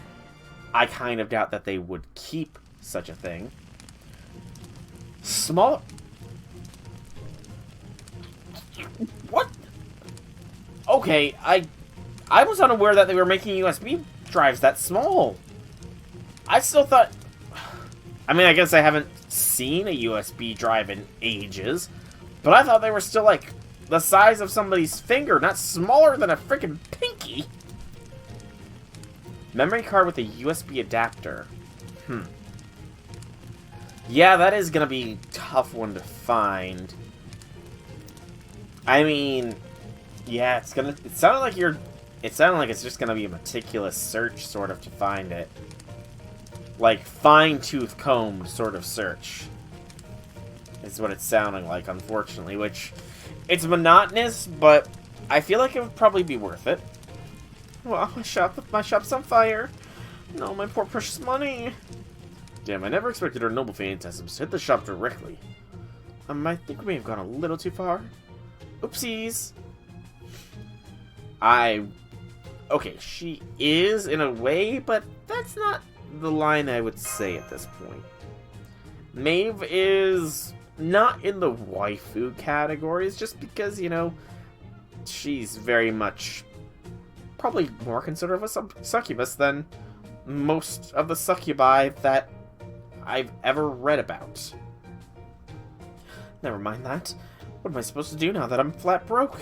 I kind of doubt that they would keep such a thing. Small... What? Okay, I was unaware that they were making USB drives that small. I still thought... I mean, I guess I haven't seen a USB drive in ages, but I thought they were still, like, the size of somebody's finger, not smaller than a freaking pinky. Memory card with a USB adapter. Yeah, that is gonna be a tough one to find. I mean, yeah, it sounded like it's just gonna be a meticulous search, sort of, to find it. Like, fine-tooth combed sort of search is what it's sounding like, unfortunately, which, it's monotonous, but I feel like it would probably be worth it. Well, my shop's on fire. No, my poor precious money. Damn, I never expected our noble phantasms to hit the shop directly. I think we may have gone a little too far. Oopsies. Okay, she is in a way, but that's not the line I would say at this point. Maeve is not in the waifu categories, just because, you know, she's very much probably more considered of a succubus than most of the succubi that I've ever read about. Never mind that. What am I supposed to do now that I'm flat broke?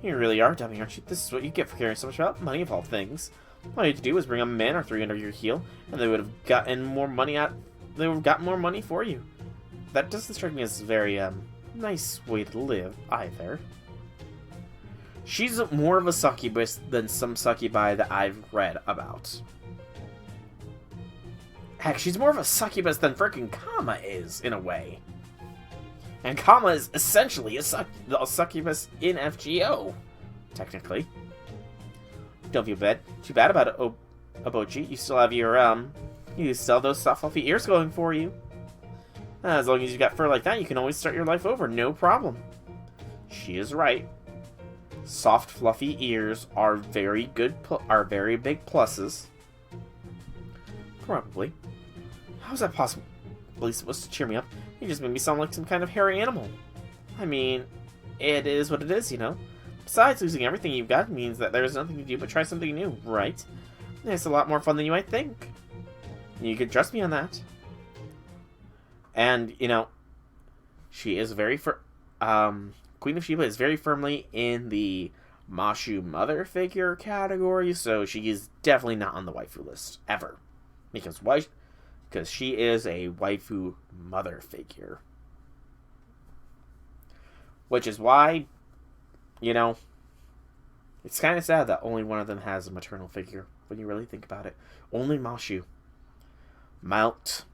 You really are dummy, aren't you? This is what you get for caring so much about money of all things. All you had to do was bring a man or three under your heel, and they would have gotten more money out. They would have gotten more money for you. That doesn't strike me as a very nice way to live either. She's more of a succubus than some succubi that I've read about. Heck, she's more of a succubus than frickin' Kama is, in a way. And Kama is essentially a succubus in FGO, technically. Don't feel too bad about it, Obochi. You still have your, you still have those soft, fluffy ears going for you. As long as you got fur like that, you can always start your life over, no problem. She is right. Soft, fluffy ears are very big pluses. Probably. How is that possible? Supposed to cheer me up? You just made me sound like some kind of hairy animal. I mean, it is what it is, you know. Besides, losing everything you've got means that there's nothing to do but try something new, right? It's a lot more fun than you might think. You could trust me on that. And, you know, she is Queen of Sheba is very firmly in the Mashu mother figure category, so she is definitely not on the waifu list, ever. Because she is a waifu mother figure. Which is why, you know, it's kind of sad that only one of them has a maternal figure, when you really think about it. Only Mashu. Mount,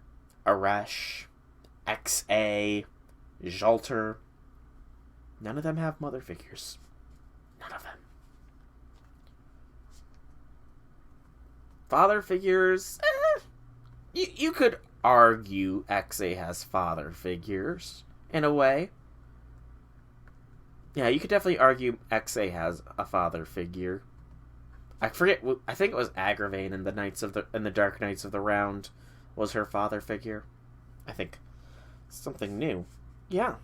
Arash, XA, Jalter. None of them have mother figures. None of them. Father figures, you could argue XA has father figures, in a way. Yeah, you could definitely argue XA has a father figure. I forget, I think it was Agravain in the Dark Knights of the Round was her father figure. I think. Something new. Yeah.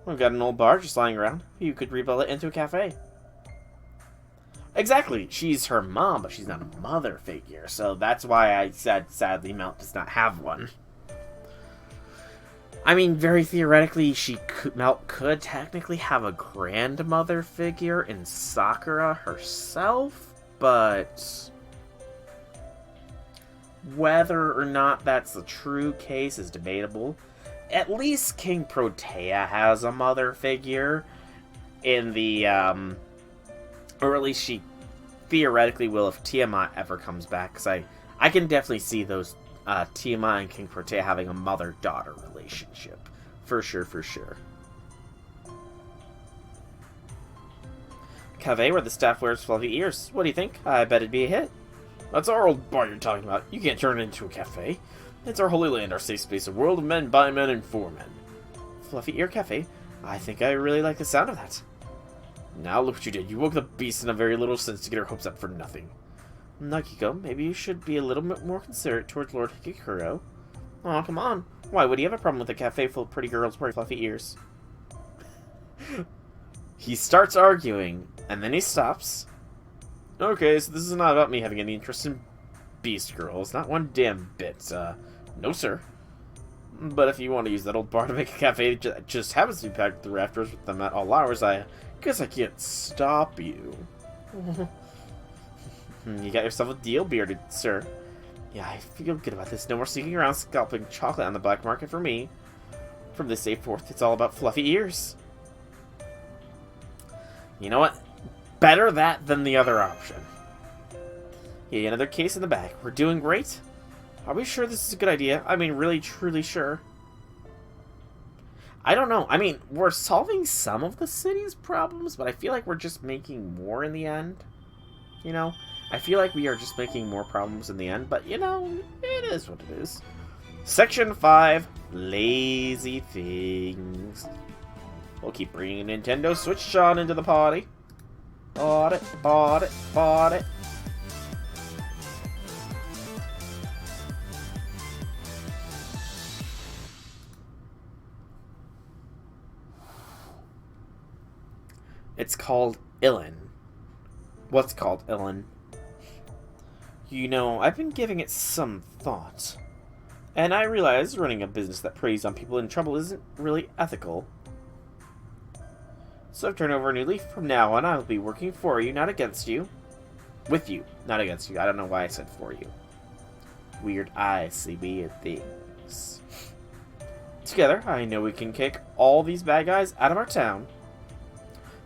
We've got an old bar just lying around. You could rebuild it into a cafe. Exactly. She's her mom, but she's not a mother figure. So that's why I said, sadly, Mount does not have one. I mean, very theoretically, Mount could technically have a grandmother figure in Sakura herself, but whether or not that's the true case is debatable. At least King Protea has a mother figure in the, or at least she theoretically will if Tiamat ever comes back, because I can definitely see those, Tiamat and King Protea having a mother-daughter relationship. For sure, for sure. Cave, where the staff wears fluffy ears. What do you think? I bet it'd be a hit. That's our old bar you're talking about. You can't turn it into a cafe. It's our holy land, our safe space, a world of men, by men, and for men. Fluffy Ear Cafe. I think I really like the sound of that. Now look what you did. You woke the beast in a very little sense to get her hopes up for nothing. Nakiko, maybe you should be a little bit more considerate towards Lord Hikikuro. Aw, come on. Why would he have a problem with a cafe full of pretty girls wearing fluffy ears? He starts arguing, and then he stops. Okay, so this is not about me having any interest in beast girls. Not one damn bit. No, sir. But if you want to use that old bar to make a cafe that just happens to be packed with the rafters with them at all hours, I guess I can't stop you. You got yourself a deal, bearded sir. Yeah, I feel good about this. No more sneaking around scalping chocolate on the black market for me. From this day forth, it's all about fluffy ears. You know what? Better that than the other option. Yeah, another case in the bag. We're doing great. Are we sure this is a good idea? I mean, really, truly sure. I don't know. I mean, we're solving some of the city's problems, but I feel like we're just making more in the end. You know? I feel like we are just making more problems in the end, but, you know, it is what it is. Section 5, Lazy Things. We'll keep bringing Nintendo Switch on into the party. Bought it, bought it, bought it. It's called Illin. What's called Illin? You know, I've been giving it some thought. And I realize running a business that preys on people in trouble isn't really ethical. So I've turned over a new leaf. From now on, I'll be working for you, not against you. With you, not against you. I don't know why I said for you. Weird eyes see weird things. Together, I know we can kick all these bad guys out of our town.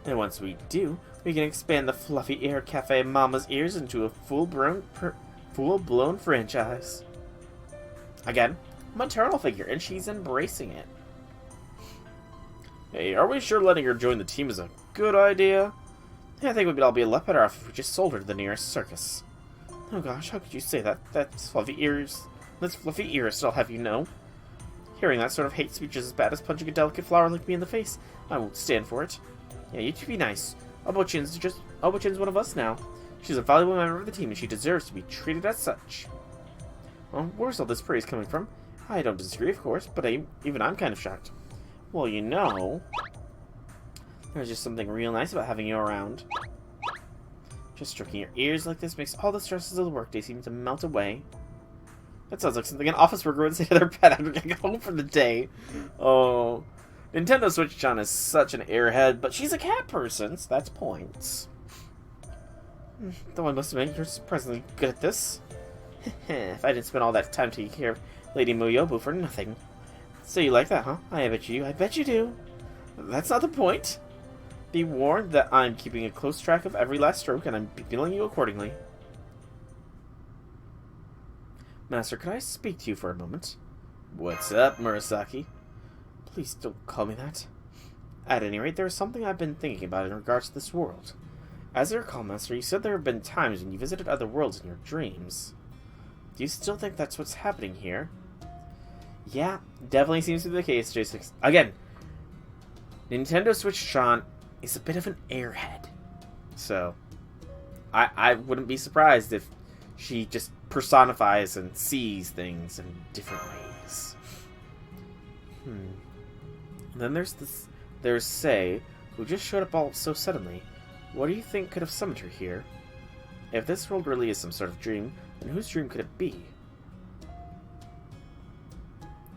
And once we do, we can expand the Fluffy Air Cafe Mama's Ears into a full-blown franchise. Again, a maternal figure, and she's embracing it. Hey, are we sure letting her join the team is a good idea? I think we'd all be a lot better off if we just sold her to the nearest circus. Oh gosh, how could you say that? That's Fluffy Ears. I'll have you know. Hearing that sort of hate speech is as bad as punching a delicate flower like me in the face. I won't stand for it. Yeah, you two be nice. Obo-chan's one of us now. She's a valuable member of the team, and she deserves to be treated as such. Well, where's all this praise coming from? I don't disagree, of course, but even I'm kind of shocked. Well, you know, there's just something real nice about having you around. Just stroking your ears like this makes all the stresses of the workday seem to melt away. That sounds like something an office worker would say to their pet after getting home for the day. Oh, Nintendo Switch-chan is such an airhead, but she's a cat person, so that's points. Though I must admit, you're surprisingly good at this. If I didn't spend all that time taking care of Lady Muyobu for nothing. So you like that, huh? I bet you do. That's not the point. Be warned that I'm keeping a close track of every last stroke, and I'm billing you accordingly. Master, could I speak to you for a moment? What's up, Murasaki? Please don't call me that. At any rate, there is something I've been thinking about in regards to this world. As I recall, Master, you said there have been times when you visited other worlds in your dreams. Do you still think that's what's happening here? Yeah, definitely seems to be the case, J6. Again, Nintendo Switch-chan is a bit of an airhead. So, I wouldn't be surprised if she just personifies and sees things in different ways. And then there's Sei, who just showed up all so suddenly. What do you think could have summoned her here? If this world really is some sort of dream, then whose dream could it be?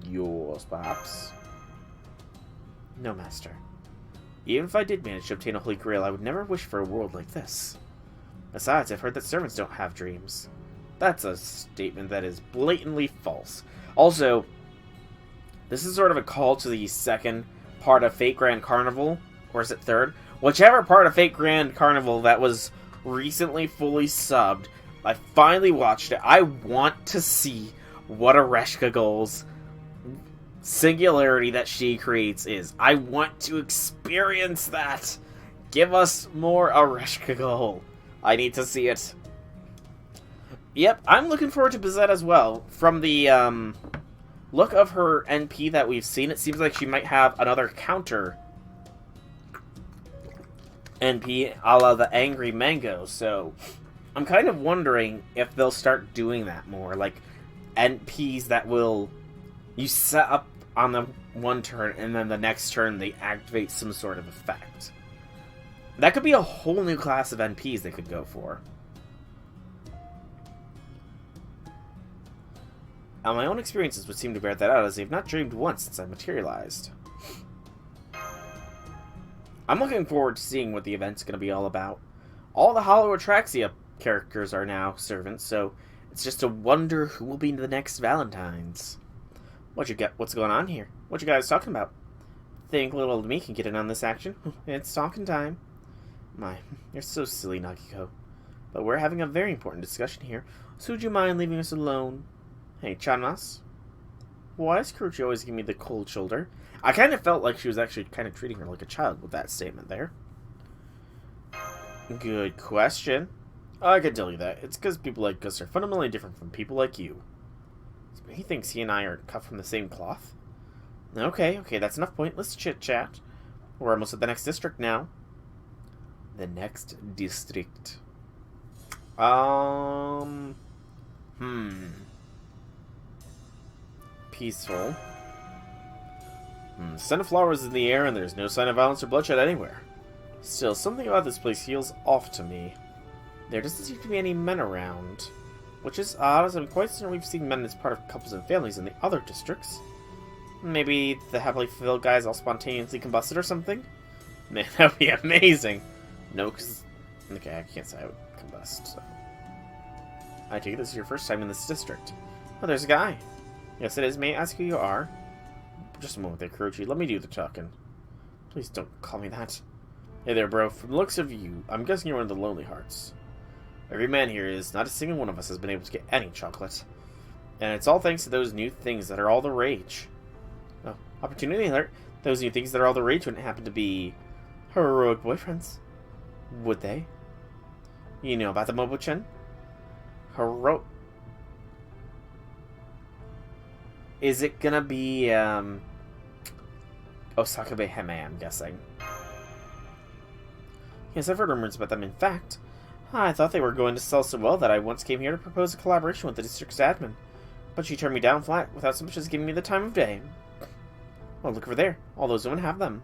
Yours, perhaps? No, Master. Even if I did manage to obtain a Holy Grail, I would never wish for a world like this. Besides, I've heard that servants don't have dreams. That's a statement that is blatantly false. Also, this is sort of a call to the second part of Fate Grand Carnival, or is it third? Whichever part of Fate Grand Carnival that was recently fully subbed. I finally watched it. I want to see what Ereshkigal Goal's singularity that she creates is. I want to experience that. Give us more Ereshkigal Goal. I need to see it. Yep, I'm looking forward to Bizette as well. From the look of her NP that we've seen, it seems like she might have another counter NP a la the Angry Mango, so I'm kind of wondering if they'll start doing that more. Like, NPs that will... You set up on the one turn, and then the next turn they activate some sort of effect. That could be a whole new class of NPs they could go for. Now, my own experiences would seem to bear that out, as they've not dreamed once since I materialized. I'm looking forward to seeing what the event's going to be all about. All the Hollow Atraxia characters are now servants, so it's just a wonder who will be the next Valentines. What's going on here? What you guys talking about? Think little old me can get in on this action? It's talking time. My, you're so silly, Nagiko. But we're having a very important discussion here, so would you mind leaving us alone? Hey, Chanmas? Why is Kuruchi always giving me the cold shoulder? I kind of felt like she was actually kind of treating her like a child with that statement there. Good question. I can tell you that. It's because people like us are fundamentally different from people like you. He thinks he and I are cut from the same cloth. Okay, that's enough pointless chit-chat. We're almost at the next district now. The next district. Peaceful. The scent of flowers in the air, and there's no sign of violence or bloodshed anywhere. Still, something about this place feels off to me. There doesn't seem to be any men around. Which is odd, as I'm quite certain we've seen men as part of couples and families in the other districts. Maybe the happily fulfilled guys all spontaneously combusted or something? Man, that would be amazing. No, because... Okay, I can't say I would combust, so... I take it this is your first time in this district. Oh, there's a guy. Yes, it is. May I ask who you are? Just a moment there, Kurochi. Let me do the talking. Please don't call me that. Hey there, bro. From the looks of you, I'm guessing you're one of the Lonely Hearts. Every man here is. Not a single one of us has been able to get any chocolate. And it's all thanks to those new things that are all the rage. Oh, opportunity alert. Those new things that are all the rage wouldn't happen to be heroic boyfriends. Would they? You know about the Mobo-chan? Is it gonna be, Osakabe Hime, I'm guessing. Yes, I've heard rumors about them. In fact, I thought they were going to sell so well that I once came here to propose a collaboration with the district's admin. But she turned me down flat, without so much as giving me the time of day. Oh, look over there. All those women have them.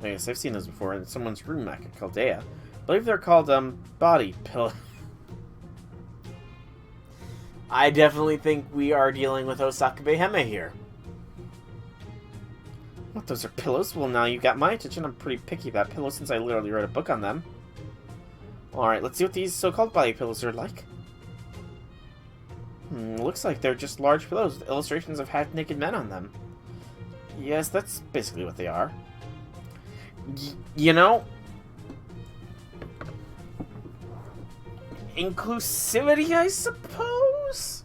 Yes, I've seen those before in someone's room back at Caldea. I believe they're called, body pillow. I definitely think we are dealing with Osakabe Hime here. What, those are pillows? Well, now you got my attention. I'm pretty picky about pillows since I literally wrote a book on them. Alright, let's see what these so-called body pillows are like. Looks like they're just large pillows with illustrations of half-naked men on them. Yes, that's basically what they are. You know, inclusivity, I suppose?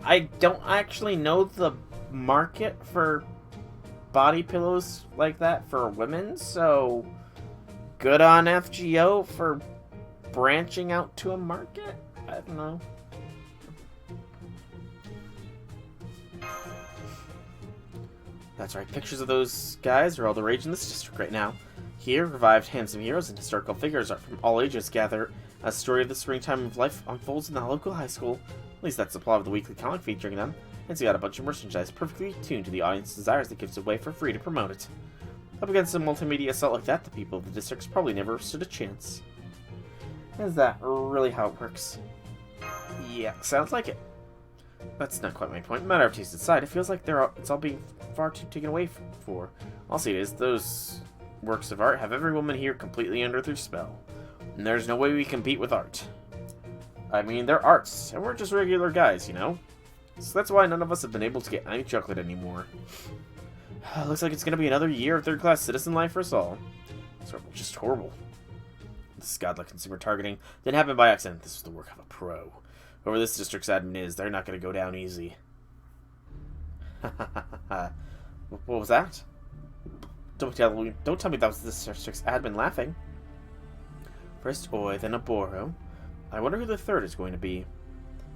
I don't actually know the market for body pillows like that for women, so good on FGO for branching out to a market? I don't know. That's right, pictures of those guys are all the rage in this district right now. Here, revived handsome heroes and historical figures are from all ages gather. A story of the springtime of life unfolds in the local high school. At least that's the plot of the weekly comic featuring them. And it's got a bunch of merchandise perfectly tuned to the audience's desires that gives away for free to promote it. Up against a multimedia assault like that, the people of the district's probably never stood a chance. Is that really how it works? Yeah, sounds like it. That's not quite my point. Matter of taste aside, it feels like it's all being far too taken away for. I'll say it is, those works of art have every woman here completely under their spell. And there's no way we compete with art. I mean, they're arts, and we're just regular guys, you know? So that's why none of us have been able to get any chocolate anymore. Looks like it's gonna be another year of third-class citizen life for us all. It's just horrible. This godlike consumer targeting didn't happen by accident. This was the work of a pro. Whoever this district's admin is, they're not gonna go down easy. What was that? Don't tell me that was this district's admin laughing. First Oi, then a Boro. I wonder who the third is going to be.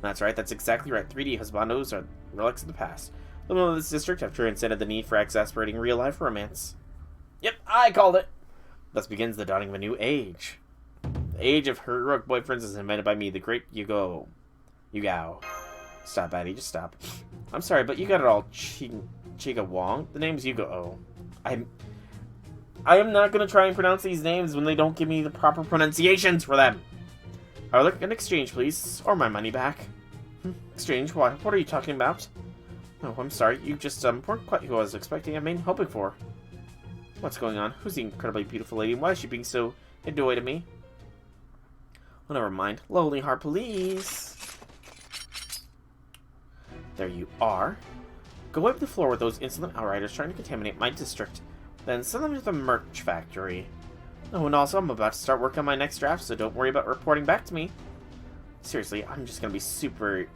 That's right, that's exactly right. 3D husbandos are relics of the past. The women of this district have transcended the need for exasperating real-life romance. Yep, I called it! Thus begins the dawning of a new age. The age of heroic boyfriends is invented by me, the great Yugao. Stop, Addie, just stop. I'm sorry, but you got it all Chiga Wong. The name's Yugao. I am not going to try and pronounce these names when they don't give me the proper pronunciations for them. I would like an exchange, please, or my money back. Exchange? Why? What are you talking about? Oh, I'm sorry. You just weren't quite who I was expecting. Hoping for. What's going on? Who's the incredibly beautiful lady? Why is she being so annoyed at me? Oh, never mind. Lonely Heart, please. There you are. Go wipe the floor with those insolent outriders trying to contaminate my district. Then send them to the merch factory. Oh, and also, I'm about to start work on my next draft, so don't worry about reporting back to me. Seriously, I'm just gonna be super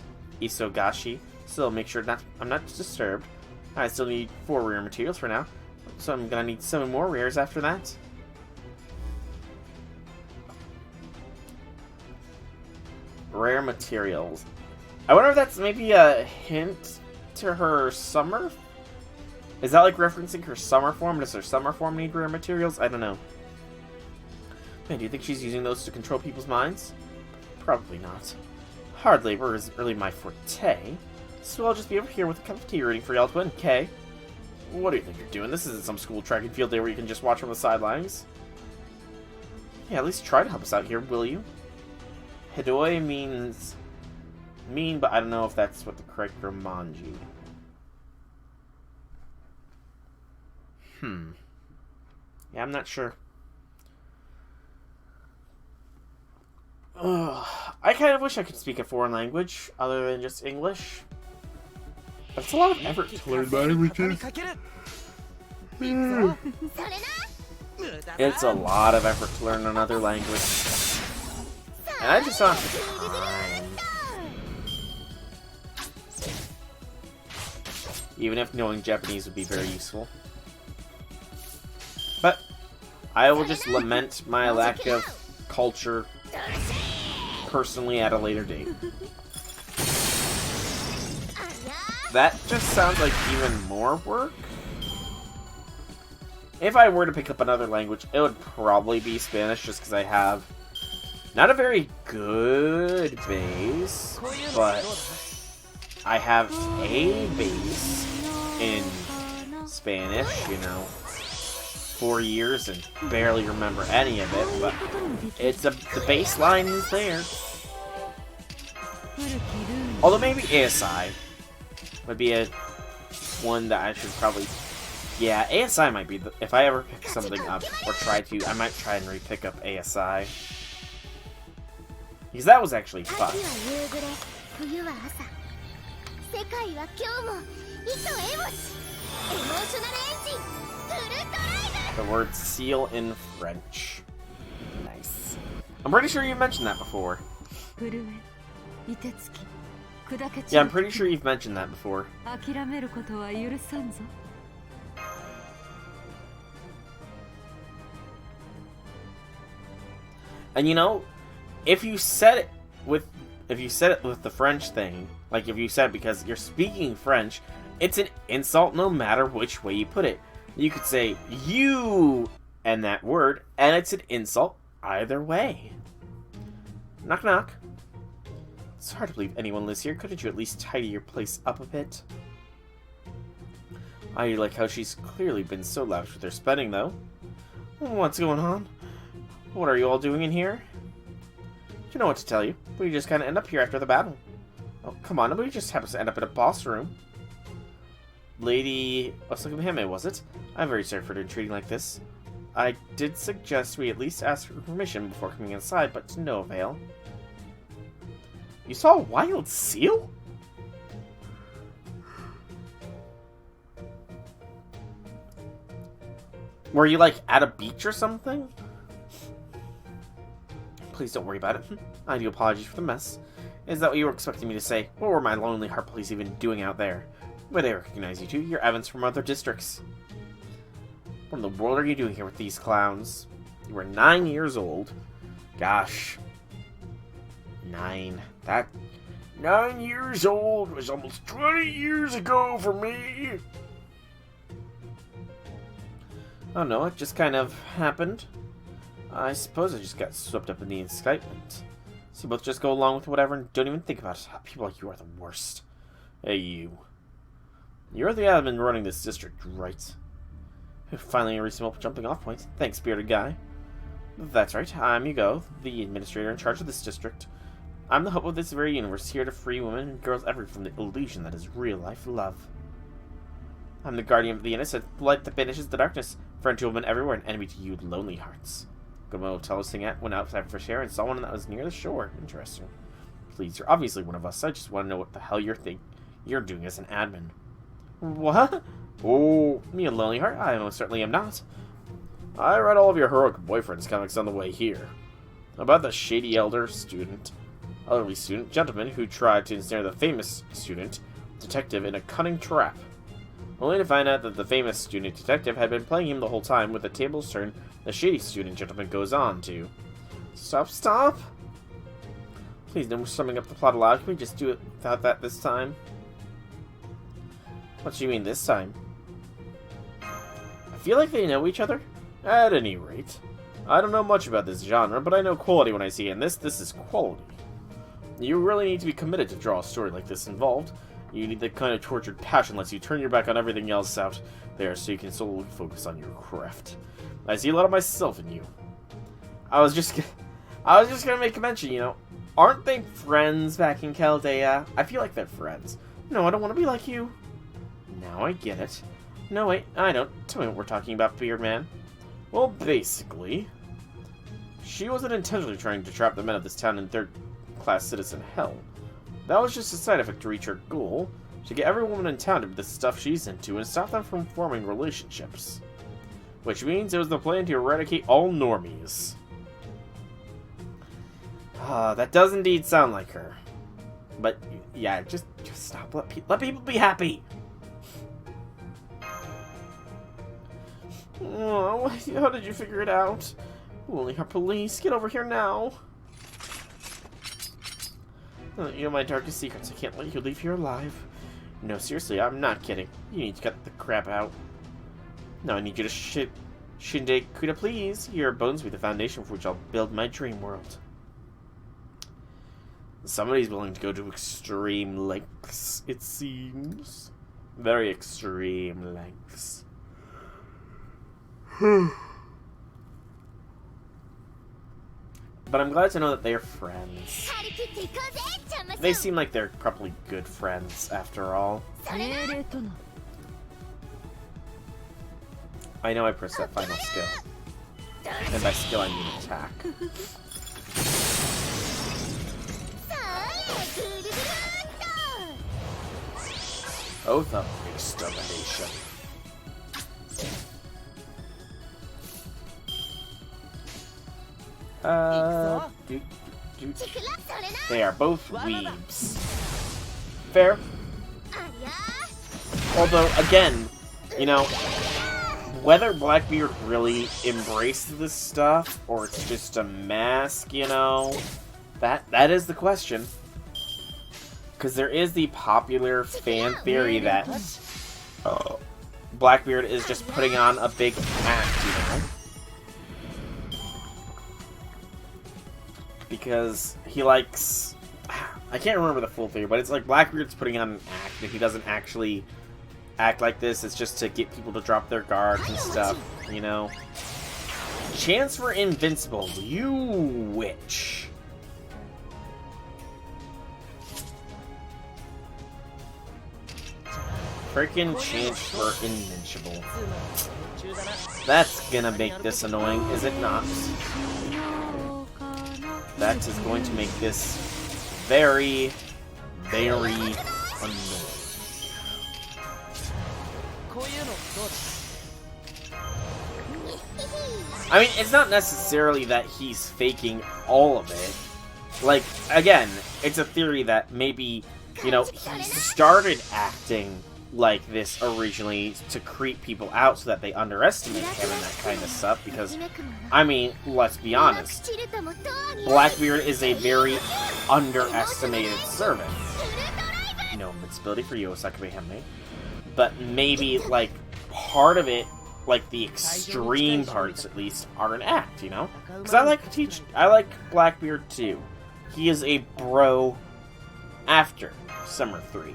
isogashi, so make sure I'm not disturbed. I still need 4 rare materials for now, so I'm gonna need 7 more rares after that. Rare materials. I wonder if that's maybe a hint to her summer? Is that like referencing her summer form? Does her summer form need rare materials? I don't know. Man, do you think she's using those to control people's minds? Probably not. Hard labor isn't really my forte, so I'll just be over here with a cup of tea rooting for y'all to win, okay? What do you think you're doing? This isn't some school track and field day where you can just watch from the sidelines. Yeah, at least try to help us out here, will you? Hidoi means mean, but I don't know if that's what the correct Romanji. Yeah, I'm not sure. I kind of wish I could speak a foreign language other than just English. But it's a lot of effort to learn languages. It's a lot of effort to learn another language. And I just don't have the time. Even if knowing Japanese would be very useful. But I will just lament my lack of culture personally at a later date. That just sounds like even more work. If I were to pick up another language, it would probably be Spanish, just because I have not a very good base, but I have a base in Spanish, you know, 4 years and barely remember any of it, but the baseline is there. Although maybe ASI would be a one that I should probably... Yeah, ASI might be if I ever pick something up, or try to, I might try and re-pick up ASI. Because that was actually fun. The word seal in French. Nice. I'm pretty sure you mentioned that before. Yeah, I'm pretty sure you've mentioned that before. And you know, if you said it with the French thing, like if you said it because you're speaking French, it's an insult no matter which way you put it. You could say you and that word, and it's an insult either way. Knock knock. It's hard to believe anyone lives here. Couldn't you at least tidy your place up a bit? I like how she's clearly been so lavish with her spending, though. What's going on? What are you all doing in here? You know what to tell you. We just kind of end up here after the battle. Oh, come on. Nobody just happens to end up in a boss room. Lady Osakahime, was it? I'm very sorry for intruding like this. I did suggest we at least ask for permission before coming inside, but to no avail. You saw a wild seal? Were you, like, at a beach or something? Please don't worry about it. I do apologize for the mess. Is that what you were expecting me to say? What were my lonely heart police even doing out there? Where they recognize you two, you're Evans from other districts. What in the world are you doing here with these clowns? You were 9 years old. Gosh. 9. That 9 years old was almost 20 years ago for me. Oh no, it just kind of happened. I suppose I just got swept up in the excitement. So you both just go along with whatever and don't even think about it. People like you are the worst. Hey, you. You're the admin running this district, right? Finally a reasonable jumping off point. Thanks, bearded guy. That's right, I'm Hugo, the administrator in charge of this district. I'm the hope of this very universe, here to free women and girls everywhere from the illusion that is real-life love. I'm the guardian of the innocent, light that banishes the darkness, friend to women everywhere, and enemy to you lonely hearts. Gomo Telesingette went out for fresh air and saw one that was near the shore. Interesting. Please, you're obviously one of us. I just want to know what the hell you're doing as an admin. What? Oh, me a lonely heart? I most certainly am not. I read all of your heroic boyfriend's comics on the way here. About the shady elderly student, gentleman who tried to ensnare the famous student detective in a cunning trap. Only to find out that the famous student detective had been playing him the whole time. With the tables turned, the shady student gentleman goes on to... Stop! Please, no more summing up the plot aloud. Can we just do it without that this time? What do you mean this time? I feel like they know each other. At any rate, I don't know much about this genre, but I know quality when I see it, and this is quality. You really need to be committed to draw a story like this involved. You need the kind of tortured passion lets you turn your back on everything else out there so you can solely focus on your craft. I see a lot of myself in you. I was just gonna make a mention, you know. Aren't they friends back in Chaldea? I feel like they're friends. No, I don't want to be like you. Now I get it. No, wait, I don't. Tell me what we're talking about, Beard Man. Well, basically, she wasn't intentionally trying to trap the men of this town in third-class citizen hell. That was just a side effect to reach her goal, to get every woman in town to do the stuff she's into and stop them from forming relationships. Which means it was the plan to eradicate all normies. That does indeed sound like her. But, yeah, just stop. Let people be happy! Oh, how did you figure it out? We only have police. Get over here now. You know my darkest secrets. I can't let you leave here alive. No, seriously, I'm not kidding. You need to cut the crap out. No, I need you to shindig Kuda, please. Your bones will be the foundation for which I'll build my dream world. Somebody's willing to go to extreme lengths, it seems. Very extreme lengths. But I'm glad to know that they're friends. They seem like they're probably good friends, after all. I know I pressed that final skill. And by skill I mean attack. Oath of Extermination. They are both weebs. Fair. Although, again, you know, whether Blackbeard really embraced this stuff, or it's just a mask, you know, that is the question. Because there is the popular fan theory that Blackbeard is just putting on a big act, you know? Because he likes... I can't remember the full theory, but it's like Blackbeard's putting on an act, and he doesn't actually act like this. It's just to get people to drop their guards and stuff, you know? Chance for invincible. You witch. Freaking chance for invincible. That's gonna make this annoying, is it not? That is going to make this very, very annoying. I mean, it's not necessarily that he's faking all of it. Like, again, it's a theory that maybe, you know, he started acting like this originally to creep people out so that they underestimate him and that kind of stuff, because, I mean, let's be honest, Blackbeard is a very underestimated servant. No invincibility for you, Osaka Hime. But maybe, like, part of it, like the extreme parts at least, are an act, you know? Because I like Blackbeard too. He is a bro after Summer 3.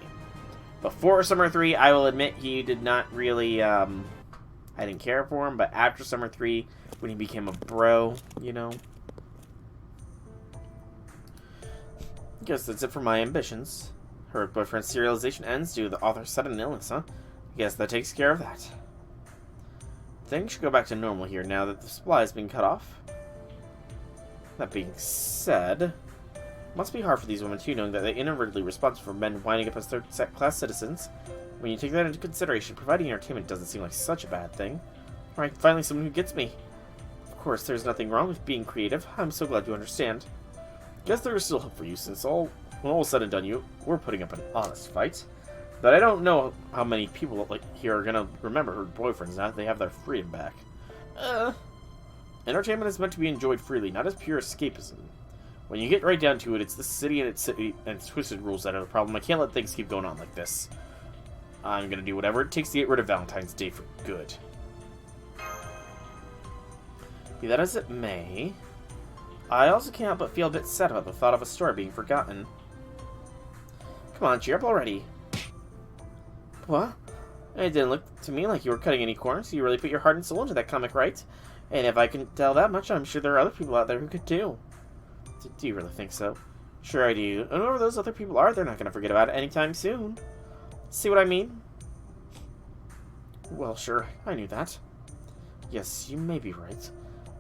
Before Summer 3, I will admit he did not really, I didn't care for him, but after Summer 3, when he became a bro, you know. Guess that's it for my ambitions. Her boyfriend's serialization ends due to the author's sudden illness, huh? Guess that takes care of that. Things should go back to normal here now that the supply has been cut off. That being said... must be hard for these women too, knowing that they're inadvertently responsible for men winding up as third-class citizens. When you take that into consideration, providing entertainment doesn't seem like such a bad thing. Alright, finally someone who gets me. Of course, there's nothing wrong with being creative. I'm so glad you understand. Guess there is still hope for you, since when all is said and done, we're putting up an honest fight. But I don't know how many people here are gonna remember her boyfriends now that they have their freedom back. Entertainment is meant to be enjoyed freely, not as pure escapism. When you get right down to it, it's the city and its twisted rules that are the problem. I can't let things keep going on like this. I'm gonna do whatever it takes to get rid of Valentine's Day for good. Be that as it may, I also can't help but feel a bit sad about the thought of a story being forgotten. Come on, cheer up already. What? It didn't look to me like you were cutting any corners. You really put your heart and soul into that comic, right? And if I can tell that much, I'm sure there are other people out there who could too. Do you really think so? Sure I do. And whoever those other people are, they're not going to forget about it anytime soon. See what I mean? Well, sure, I knew that. Yes, you may be right.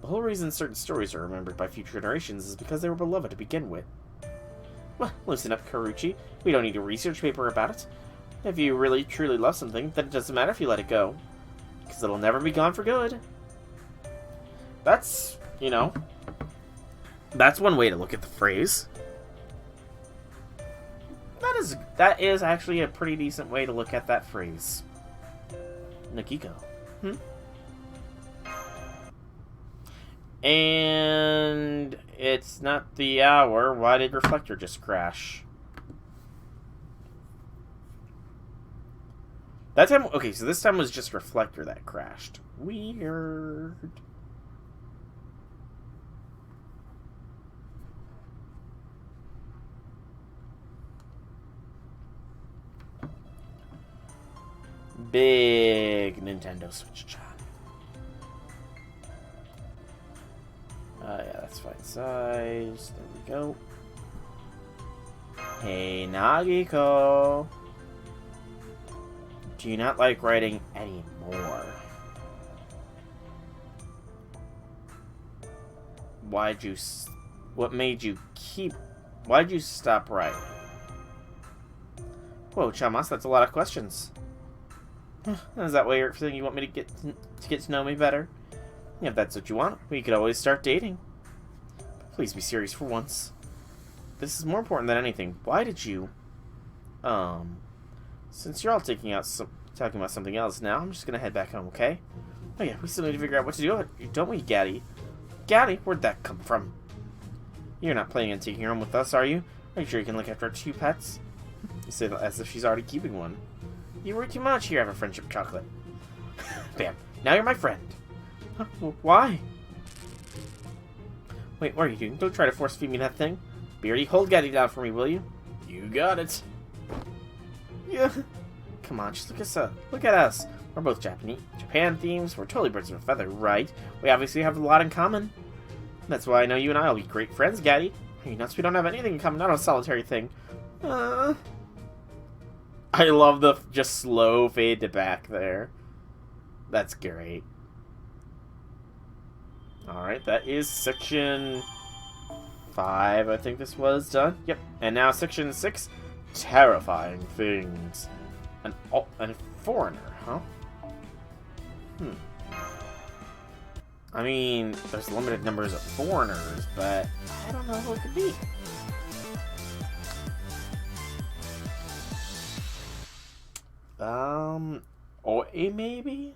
The whole reason certain stories are remembered by future generations is because they were beloved to begin with. Well, listen up, Karuchi. We don't need a research paper about it. If you really, truly love something, then it doesn't matter if you let it go. Because it'll never be gone for good. That's, you know, that's one way to look at the phrase. That is actually a pretty decent way to look at that phrase. Nakiko. And it's not the hour. Why did Reflector just crash? That time, okay, so this time was just Reflector that crashed. Weird. Big Nintendo Switch chat. Yeah, that's fine size. There we go. Hey, Nagiko. Do you not like writing anymore? Why'd you stop writing? Whoa, Chamas, that's a lot of questions. Is that why you're saying you want me to get to know me better? If that's what you want, we could always start dating. Please be serious for once. This is more important than anything. Why did you... Since you're all talking about something else now, I'm just gonna head back home, okay? Oh yeah, we still need to figure out what to do, don't we, Gaddy? Gaddy? Where'd that come from? You're not planning on taking her home with us, are you? Are you sure you can look after our 2 pets? You say that as if she's already keeping one. You worry too much. Here, have a friendship chocolate. Bam. Now you're my friend. Huh? Why? Wait, what are you doing? Don't try to force feed me that thing. Beardy, hold Gaddy down for me, will you? You got it. Yeah. Come on, just look at us. We're both Japan themes. We're totally birds of a feather, right? We obviously have a lot in common. That's why I know you and I will be great friends, Gaddy. Are you nuts? We don't have anything in common, not a solitary thing. I love the just slow fade to back there. That's great. Alright, that is section 5, I think this was done. Yep, and now section 6, terrifying things. A foreigner, huh? I mean, there's limited numbers of foreigners, but I don't know who it could be. Oi, maybe?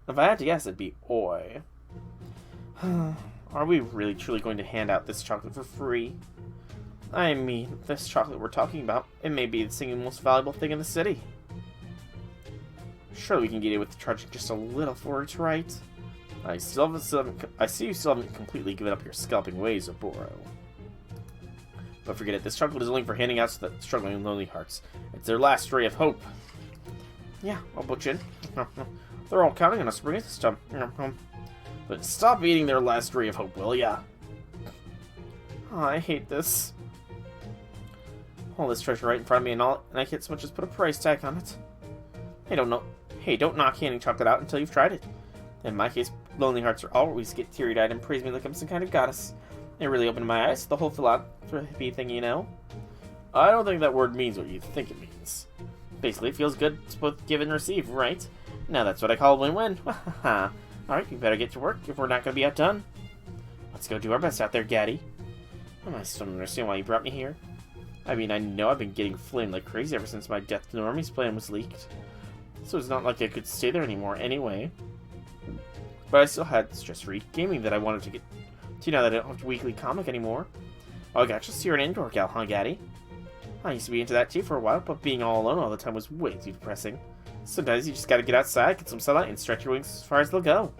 If I had to guess, it'd be Oi. Are we really truly going to hand out this chocolate for free? I mean, this chocolate we're talking about, it may be the single most valuable thing in the city. Surely we can get away with charging just a little for it, right? I see you still haven't completely given up your scalping ways, Oboro. But forget it, this chocolate is only for handing out to the struggling and lonely hearts. It's their last ray of hope. Yeah, I'll butch in. They're all counting on us to bring it this time. But stop eating their last ray of hope, will ya? Oh, I hate this. All this treasure right in front of me and I can't so much as put a price tag on it. Hey, don't knock handing chocolate out until you've tried it. In my case, lonely hearts are always get teary-eyed and praise me like I'm some kind of goddess. It really opened my eyes to the whole philanthropy thing, you know? I don't think that word means what you think it means. Basically, it feels good to both give and receive, right? Now that's what I call a win-win. Alright, we better get to work if we're not going to be outdone. Let's go do our best out there, Gaddy. I still don't understand why you brought me here. I mean, I know I've been getting flamed like crazy ever since my Death to Normie's plan was leaked. So it's not like I could stay there anymore anyway. But I still had stress-free gaming that I wanted to get to now that I don't have to weekly comic anymore. Oh, gotcha, so you're an indoor gal, huh, Gaddy? I used to be into that too for a while, but being all alone all the time was way too depressing. Sometimes you just gotta get outside, get some sunlight, and stretch your wings as far as they'll go.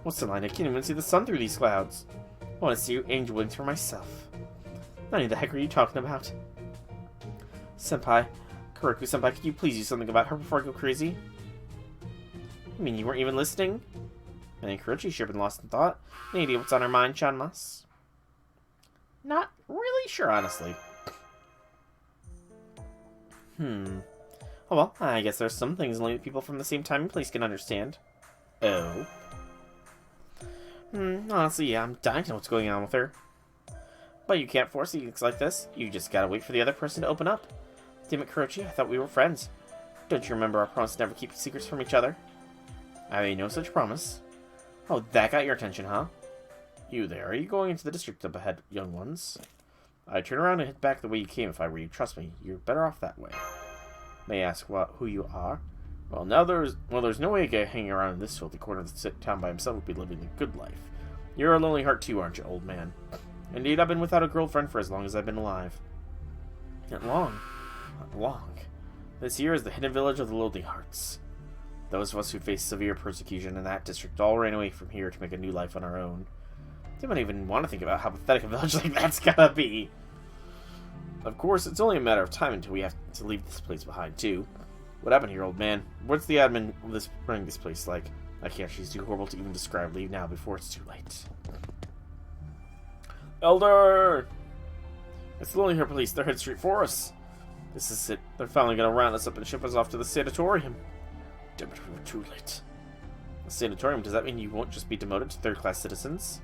What's the line? I can't even see the sun through these clouds. I want to see angel wings for myself. What the heck are you talking about? Senpai, Kuroku-senpai, could you please do something about her before I go crazy? I mean, you weren't even listening? I think Kurochi should have been lost in thought. Any idea what's on her mind, Chanmas? Not really sure, honestly. Oh well, I guess there's some things only people from the same time and place can understand. Oh. Honestly, yeah, I'm dying to know what's going on with her. But you can't force things like this. You just gotta wait for the other person to open up. Damn it, Kurochi, I thought we were friends. Don't you remember our promise to never keep secrets from each other? I made no such promise. Oh, that got your attention, huh? You there, are you going into the district up ahead, young ones? I'd turn around and head back the way you came if I were you. Trust me, you're better off that way. May I ask who you are? Well, there's no way a guy hanging around in this filthy corner of the town by himself would be living a good life. You're a lonely heart too, aren't you, old man? Indeed, I've been without a girlfriend for as long as I've been alive. Not long. Not long. This here is the hidden village of the Lonely Hearts. Those of us who faced severe persecution in that district all ran away from here to make a new life on our own. You don't even want to think about how pathetic a village like that's gotta be. Of course, it's only a matter of time until we have to leave this place behind, too. What happened here, old man? What's the admin running this place like? I can't. She's too horrible to even describe. Leave now before it's too late. Elder! It's the Lonely Heart Police. They're headed straight for us. This is it. They're finally going to round us up and ship us off to the sanatorium. Damn it, we were too late. The sanatorium, does that mean you won't just be demoted to third-class citizens?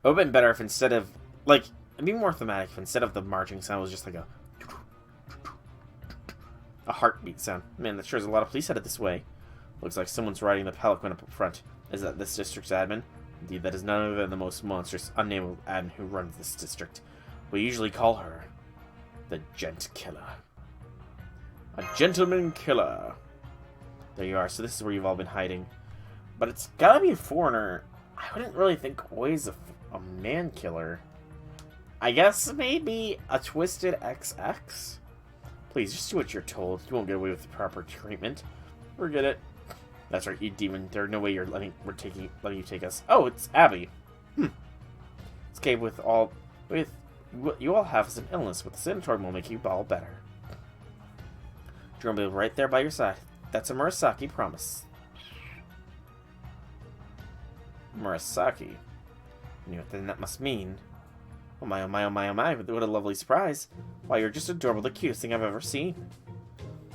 It would have been better if instead of, like, it'd be more thematic if instead of the marching sound was just like a heartbeat sound. Man, that sure is a lot of police headed this way. Looks like someone's riding the palanquin up front. Is that this district's admin? Indeed, that is none other than the most monstrous, unnameable admin who runs this district. We usually call her the Gent Killer. A gentleman killer. There you are. So this is where you've all been hiding. But it's gotta be a foreigner. I wouldn't really think Oi's a man killer. I guess maybe a twisted XX? Please, just do what you're told. You won't get away with the proper treatment. Forget it. That's right, you demon. There's no way you're letting you take us. Oh, it's Abby. It's okay with what you all have is an illness. With the sanatorium will make you all better. Jerome will be right there by your side. That's a Murasaki promise. Murasaki? You know what then that must mean. Oh my, oh my, oh my, oh my, what a lovely surprise. Why, you're just adorable, the cutest thing I've ever seen.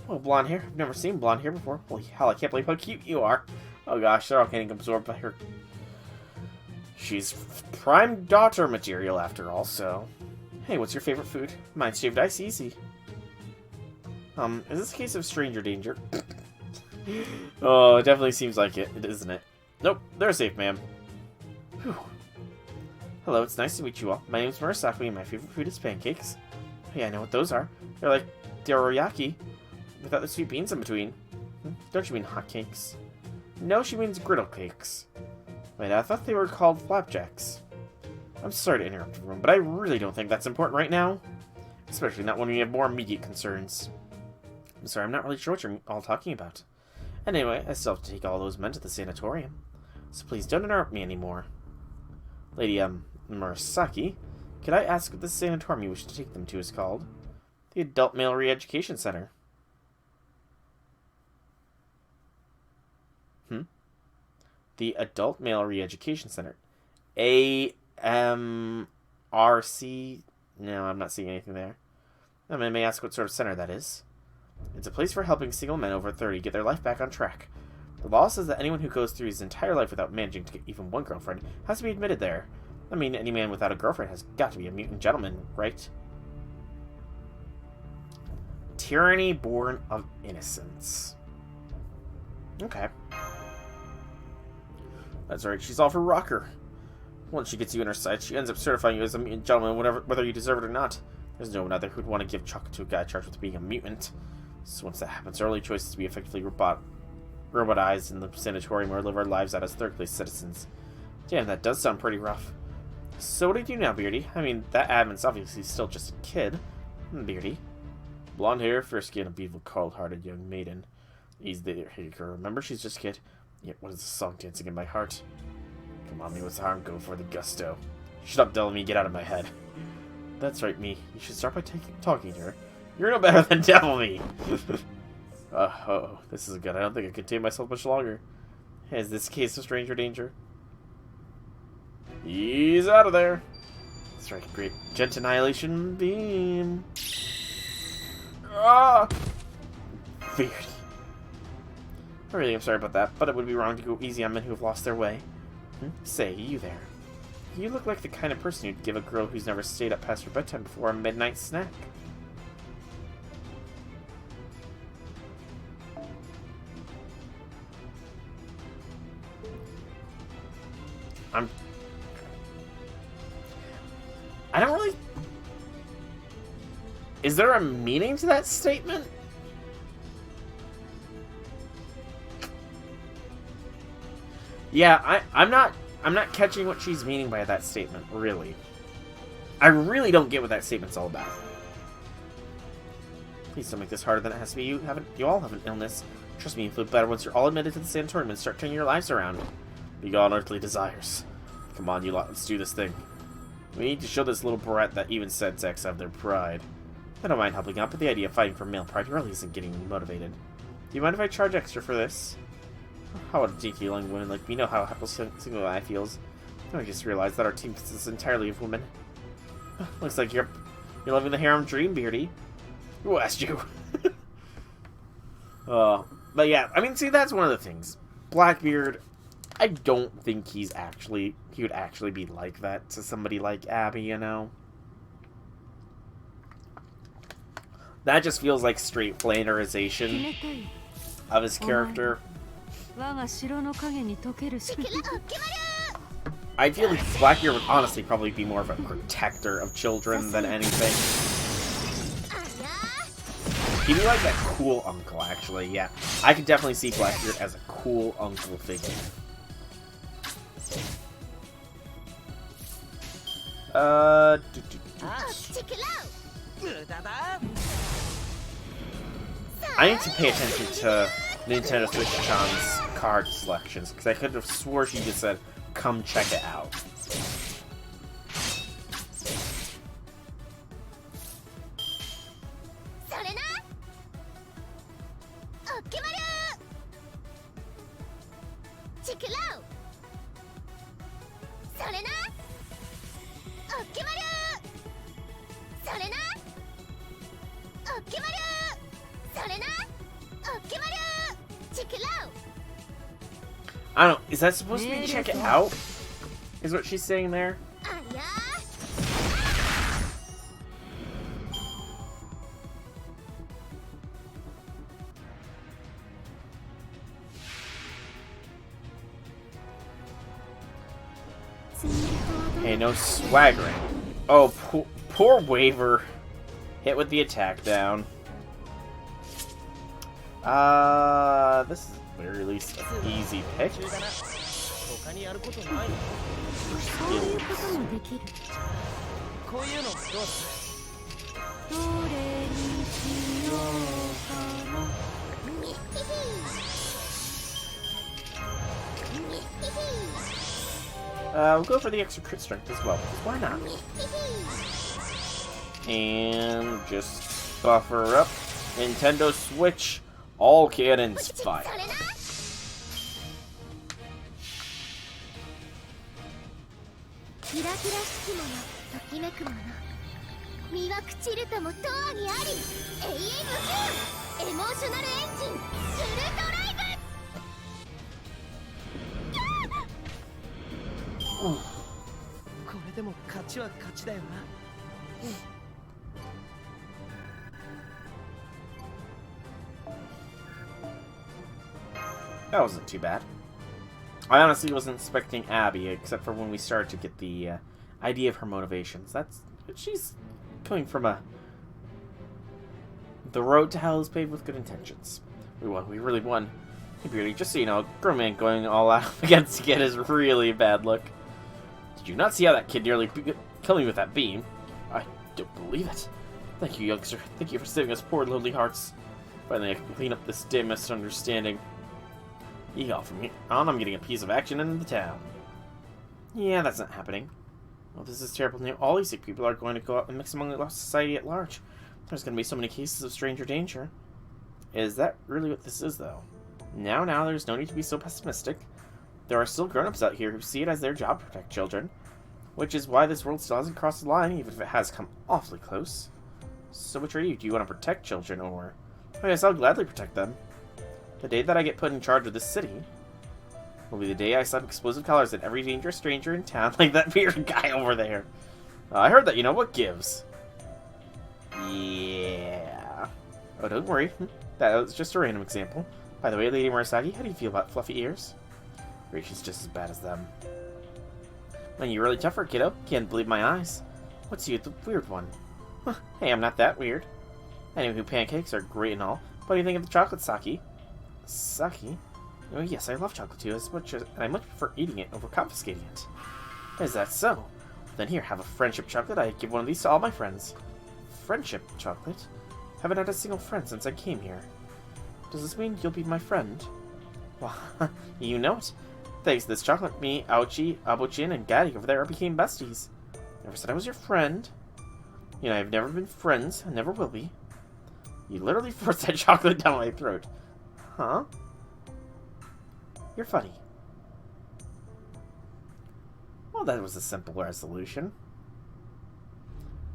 Oh, blonde hair. I've never seen blonde hair before. Holy hell, I can't believe how cute you are. Oh gosh, they're all getting absorbed by her. She's prime daughter material after all, so. Hey, what's your favorite food? Mine's shaved ice, easy. Is this a case of stranger danger? Oh, it definitely seems like it, isn't it? Nope, they're safe, ma'am. Whew. Hello, it's nice to meet you all. My name's Murasaki, and my favorite food is pancakes. Yeah, I know what those are. They're like teriyaki, without the sweet beans in between. Don't you mean hotcakes? No, she means griddle cakes. Wait, I thought they were called flapjacks. I'm sorry to interrupt everyone, but I really don't think that's important right now. Especially not when we have more immediate concerns. I'm sorry, I'm not really sure what you're all talking about. Anyway, I still have to take all those men to the sanatorium. So please don't interrupt me anymore. Lady, Murasaki, could I ask what the sanatorium you wish to take them to is called? The Adult Male Re-Education Center. The Adult Male Re-Education Center. AMRC? No, I'm not seeing anything there. I may ask what sort of center that is. It's a place for helping single men over 30 get their life back on track. The law says that anyone who goes through his entire life without managing to get even one girlfriend has to be admitted there. I mean, any man without a girlfriend has got to be a mutant gentleman, right? Tyranny born of innocence. Okay. That's right, she's all for rocker. Once she gets you in her sights, she ends up certifying you as a mutant gentleman, whether you deserve it or not. There's no one out there who'd want to give chocolate to a guy charged with being a mutant. So once that happens, our only choice is to be effectively robotized in the sanatorium or live our lives out as third-place citizens. Damn, that does sound pretty rough. So what do you do now, Beardy? I mean, that admin's obviously still just a kid. Beardy. Blonde hair, fair skin, a beautiful, cold-hearted young maiden. Easy there, girl. Remember, she's just a kid. Yet, what is the song dancing in my heart? Come on, me, what's the harm? Go for the gusto. Shut up, Devil Me, get out of my head. That's right, me. You should start by talking to her. You're no better than Devil Me. Oh, this is good. I don't think I can contain myself much longer. Is this case of stranger danger? He's out of there. Strike a great gent annihilation beam. Ah! Weird. Really, I'm sorry about that, but it would be wrong to go easy on men who have lost their way. Say, you there. You look like the kind of person who'd give a girl who's never stayed up past her bedtime before a midnight snack. I don't really... Is there a meaning to that statement? Yeah, I'm not catching what she's meaning by that statement, really. I really don't get what that statement's all about. Please don't make this harder than it has to be. You all have an illness. Trust me, you feel better once you're all admitted to the sanatorium and start turning your lives around. Be gone, earthly desires. Come on, you lot, let's do this thing. We need to show this little brat that even said sex have their pride. I don't mind helping out, but the idea of fighting for male pride really isn't getting me motivated. Do you mind if I charge extra for this? How would a dinky young woman like me know how a single eye feels? I just realized that our team consists entirely of women. Looks like you're living the harem dream, Beardy. Who asked you? But yeah, I mean, see, that's one of the things. Blackbeard, I don't think he would actually be like that to somebody like Abby, you know? That just feels like straight flanderization of his character. I feel like Blackbeard would honestly probably be more of a protector of children than anything. He'd be like that cool uncle, actually, yeah. I could definitely see Blackbeard as a cool uncle figure. I need to pay attention to Nintendo Switch-chan's card selections, because I could have swore she just said, come check it out. I don't know, is that supposed to be check it out? Is what she's saying there? Hey, no swaggering. Oh, poor Waver. Hit with the attack down. This is at the very least an easy pick. We'll go for the extra crit strength as well, because why not? And just buffer up. Nintendo Switch, all cannons fire. That wasn't too bad. I honestly wasn't expecting Abby, except for when we started to get the idea of her motivations. She's coming from the road to hell is paved with good intentions. We won. We really won. Hey, Beardy, just so you know, a grown man going all out against a kid is really a bad look. Did you not see how that kid nearly killed me with that beam? I don't believe it. Thank you, youngster. Thank you for saving us poor lonely hearts. Finally, I can clean up this dim misunderstanding. Yeehaw, from here on, I'm getting a piece of action in the town. Yeah, that's not happening. Well, this is terrible news. All these sick people are going to go out and mix among the lost society at large. There's going to be so many cases of stranger danger. Is that really what this is, though? Now, there's no need to be so pessimistic. There are still grown-ups out here who see it as their job to protect children, which is why this world still hasn't crossed the line, even if it has come awfully close. So which are you? Do you want to protect children, or... I guess I'll gladly protect them. The day that I get put in charge of this city will be the day I slap explosive colors at every dangerous stranger in town, like that weird guy over there. I heard that, you know, what gives? Yeah. Oh, don't worry. That was just a random example. By the way, Lady Murasaki, how do you feel about fluffy ears? Rachel's just as bad as them. Man, you're really tougher, kiddo. Can't believe my eyes. What's you, the weird one? Huh, hey, I'm not that weird. Anywho, pancakes are great and all. What do you think of the chocolate sake? Sake? Oh yes, I love chocolate too, and I much prefer eating it over confiscating it. Is that so? Then here, have a friendship chocolate. I give one of these to all my friends. Friendship chocolate? Haven't had a single friend since I came here. Does this mean you'll be my friend? Well, you know it. Thanks to this chocolate, me, Aochi, Abochin, and Gaddy over there became besties. Never said I was your friend. You know, I've never been friends, and never will be. You literally forced that chocolate down my throat. Huh? You're funny. Well, that was a simple resolution.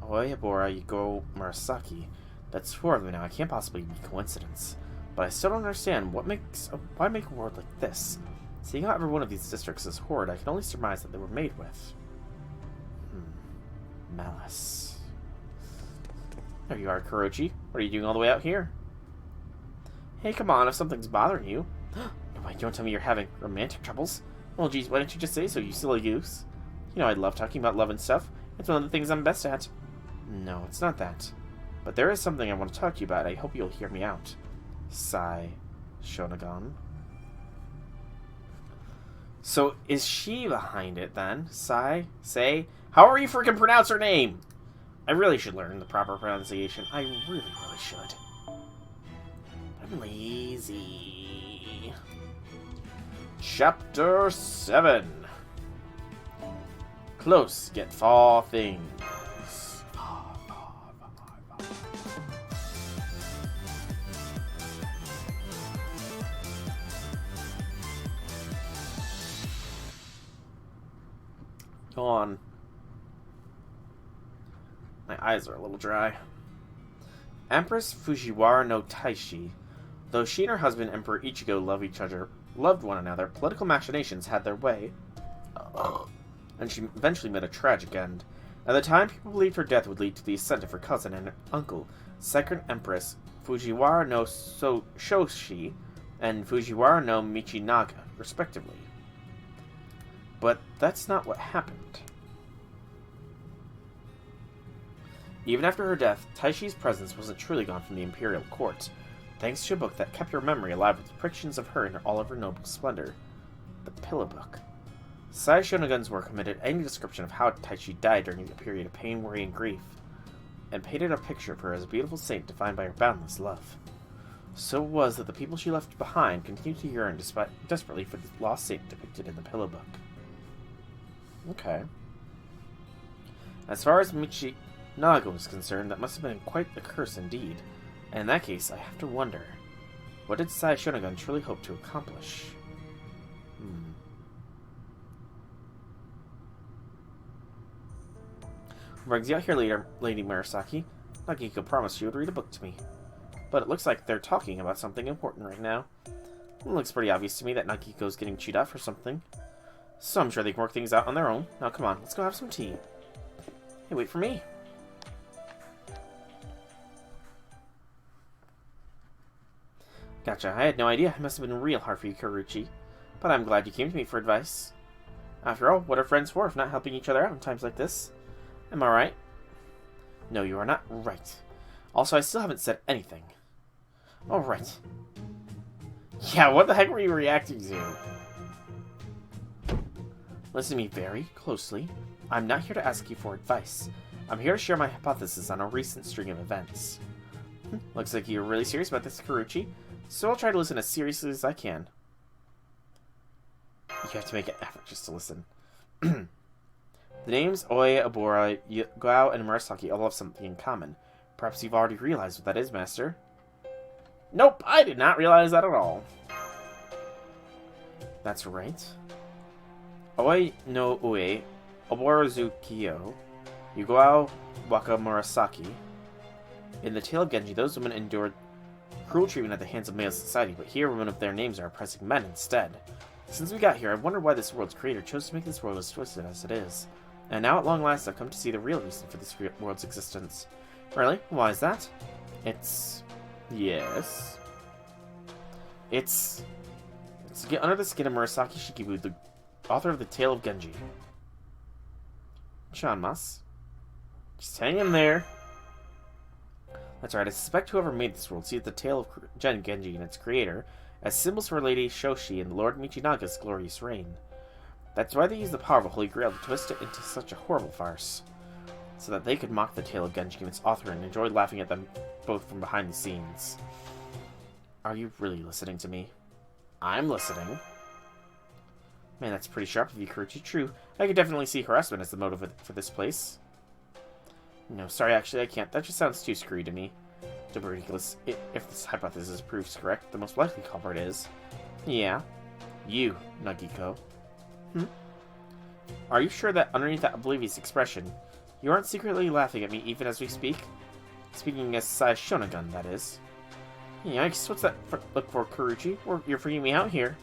Oyabora Yugo Murasaki. That's four of them now. It can't possibly be coincidence. But I still don't understand why make a world like this. Seeing how every one of these districts is horrid, I can only surmise that they were made with malice. There you are, Kurochi. What are you doing all the way out here? Hey, come on, if something's bothering you. No, wait, don't tell me you're having romantic troubles. Well, geez, why don't you just say so, you silly goose? You know I love talking about love and stuff. It's one of the things I'm best at. No, it's not that. But there is something I want to talk to you about. I hope you'll hear me out. Sigh, Shonagon. So, is she behind it, then? Sai? Say? However you freaking pronounce her name! I really should learn the proper pronunciation. I really should. I'm lazy. Chapter 7. Close, get far things. Go on. My eyes are a little dry. Empress Fujiwara no Taishi. Though she and her husband, Emperor Ichigo, loved one another, political machinations had their way, and she eventually met a tragic end. At the time, people believed her death would lead to the ascent of her cousin and uncle, second Empress Fujiwara no Shoshi and Fujiwara no Michinaga, respectively. But that's not what happened. Even after her death, Taishi's presence wasn't truly gone from the imperial court, thanks to a book that kept her memory alive with depictions of her in all of her noble splendor. The Pillow Book. Sai Shonagon's work omitted any description of how Taishi died during a period of pain, worry, and grief, and painted a picture of her as a beautiful saint defined by her boundless love. So it was that the people she left behind continued to yearn desperately for the lost saint depicted in the Pillow Book. Okay. As far as Michinaga was concerned, that must have been quite a curse indeed. And in that case, I have to wonder, what did Sai Shonagon truly hope to accomplish? What brings you out here, Lady Murasaki? Nagiko promised she would read a book to me. But it looks like they're talking about something important right now. It looks pretty obvious to me that Nagiko's getting chewed out for something. So I'm sure they can work things out on their own. Now come on, let's go have some tea. Hey, wait for me. Gotcha, I had no idea. It must have been real hard for you, Karuchi. But I'm glad you came to me for advice. After all, what are friends for if not helping each other out in times like this? Am I right? No, you are not right. Also, I still haven't said anything. Oh, right. Yeah, what the heck were you reacting to? Listen to me very closely. I'm not here to ask you for advice. I'm here to share my hypothesis on a recent string of events. Looks like you're really serious about this, Karuchi. So I'll try to listen as seriously as I can. You have to make an effort just to listen. The names Oi, Abora, Gao, and Murasaki all have something in common. Perhaps you've already realized what that is, Master. Nope, I did not realize that at all. That's right. Oi no ue, oboruzukiyo, Yugao Wakamurasaki. In the Tale of Genji, those women endured cruel treatment at the hands of male society, but here women of their names are oppressing men instead. Since we got here, I've wondered why this world's creator chose to make this world as twisted as it is. And now at long last I've come to see the real reason for this world's existence. Really? Why is that? Yes. It's to get under the skin of Murasaki Shikibu, the author of the Tale of Genji. Chanmas. Just hang in there. That's right, I suspect whoever made this world sees the tale of Genji and its creator as symbols for Lady Shoshi and Lord Michinaga's glorious reign. That's why they used the power of the Holy Grail to twist it into such a horrible farce, so that they could mock the tale of Genji and its author and enjoy laughing at them both from behind the scenes. Are you really listening to me? I'm listening. Man, that's pretty sharp of you, Kuruchi. True, I could definitely see harassment as the motive for this place. No, sorry, actually I can't. That just sounds too screwy to me. To be ridiculous. If this hypothesis proves correct, the most likely culprit is... Yeah. You, Nagiko. Are you sure that underneath that oblivious expression, you aren't secretly laughing at me even as we speak? Speaking as Sai Shonagun, that is. Yikes, what's that look for, Kuruchi? You're freaking me out here.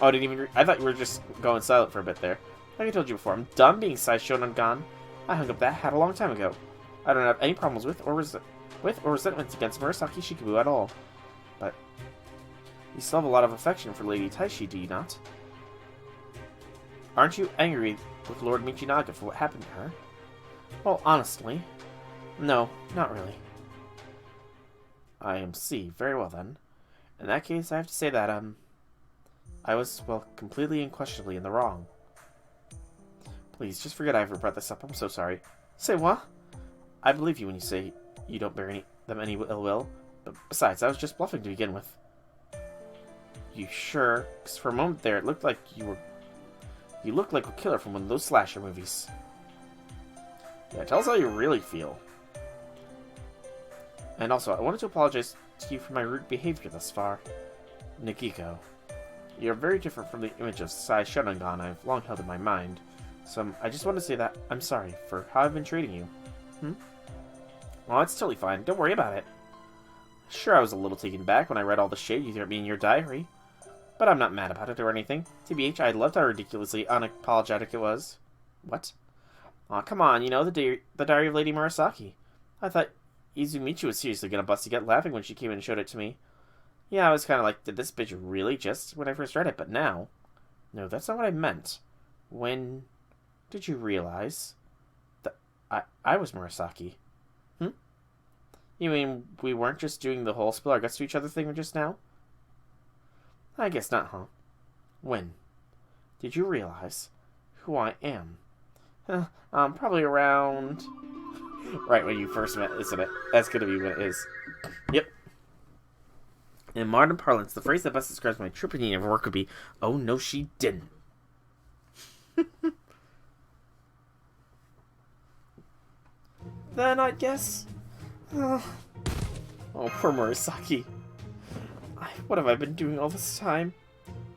Oh, I didn't even... I thought you were just going silent for a bit there. Like I told you before, I'm done being Sai Shonagun. I hung up that hat a long time ago. I don't have any problems with or resentments against Murasaki Shikibu at all. But you still have a lot of affection for Lady Taishi, do you not? Aren't you angry with Lord Michinaga for what happened to her? Well, honestly, no, not really. I see. Very well then. In that case, I have to say that, I was, well, completely and unquestionably in the wrong. Please, just forget I ever brought this up. I'm so sorry. Say what? I believe you when you say you don't bear them any ill will. But besides, I was just bluffing to begin with. You sure? Because for a moment there, it looked like you looked like a killer from one of those slasher movies. Yeah, tell us how you really feel. And also, I wanted to apologize to you for my rude behavior thus far. Nagiko, you're very different from the image of Sai Shonagon I've long held in my mind. So I just want to say that I'm sorry for how I've been treating you. Well, it's totally fine. Don't worry about it. Sure, I was a little taken back when I read all the shade you threw at me in your diary. But I'm not mad about it or anything. TBH, I loved how ridiculously unapologetic it was. What? Aw, come on, you know, the diary of Lady Murasaki. I thought Izumichi was seriously gonna bust a gut laughing when she came and showed it to me. Yeah, I was kinda like, did this bitch really just when I first read it, but now... No, that's not what I meant. When did you realize that I was Murasaki? You mean we weren't just doing the whole spill our guts to each other thing just now? I guess not, huh? When did you realize who I am? Probably around... right when you first met, isn't it? That's gonna be when it is. Yep. In modern parlance, the phrase that best describes my trip in of work would be, oh no she didn't. Then I guess... oh, poor Murasaki. What have I been doing all this time?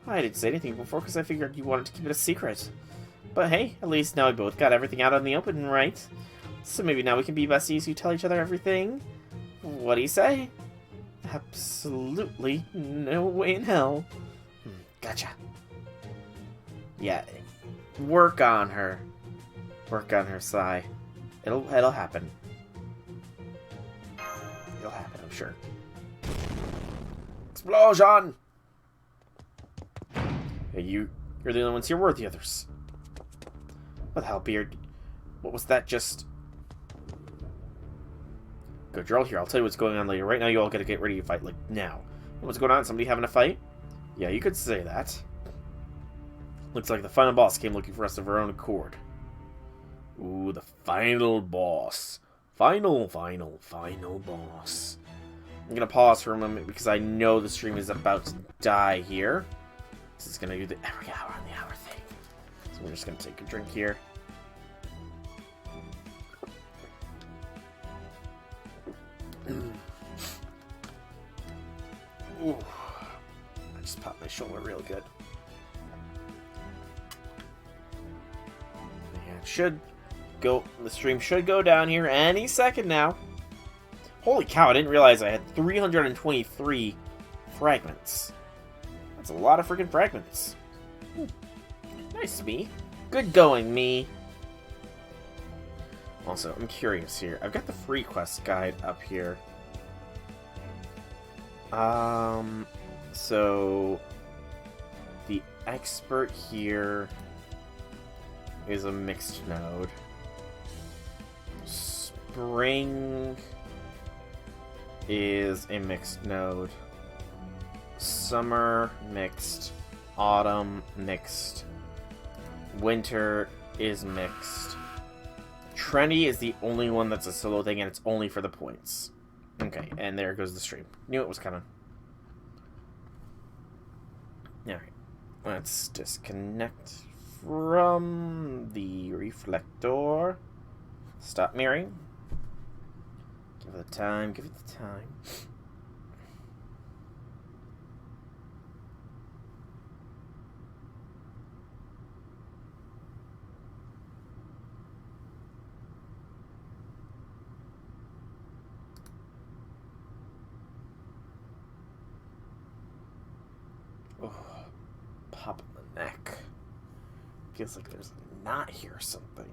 I didn't say anything before because I figured you wanted to keep it a secret. But hey, at least now we both got everything out in the open, right? So maybe now we can be besties who tell each other everything? What do you say? Absolutely no way in hell. Gotcha. Yeah, work on her. Work on her, Sai. It'll happen. It'll happen, I'm sure. Explosion! Hey, you're the only ones here. Where are the others? What the hell, Beard? What was that just... Good, you're all here. I'll tell you what's going on later. Right now, you all gotta get ready to fight, like, now. What's going on? Somebody having a fight? Yeah, you could say that. Looks like the final boss came looking for us of her own accord. Ooh, the final boss. Final boss. I'm gonna pause for a moment because I know the stream is about to die here. This is gonna do the every hour on the hour thing. So we're just gonna take a drink here. Ooh. I just popped my shoulder real good. Yeah, it should go. The stream should go down here any second now. Holy cow, I didn't realize I had 323 fragments. That's a lot of freaking fragments. Nice, me. Good going, me. Also, I'm curious here. I've got the free quest guide up here. So the expert here is a mixed node. Spring is a mixed node. Summer, mixed. Autumn, mixed. Winter is mixed. Trendy is the only one that's a solo thing, and it's only for the points. Okay, and there goes the stream. Knew it was coming. Alright, let's disconnect from the reflector. Stop mirroring. Give it the time, give it the time. Pop in the neck. Feels like there's a knot here or something.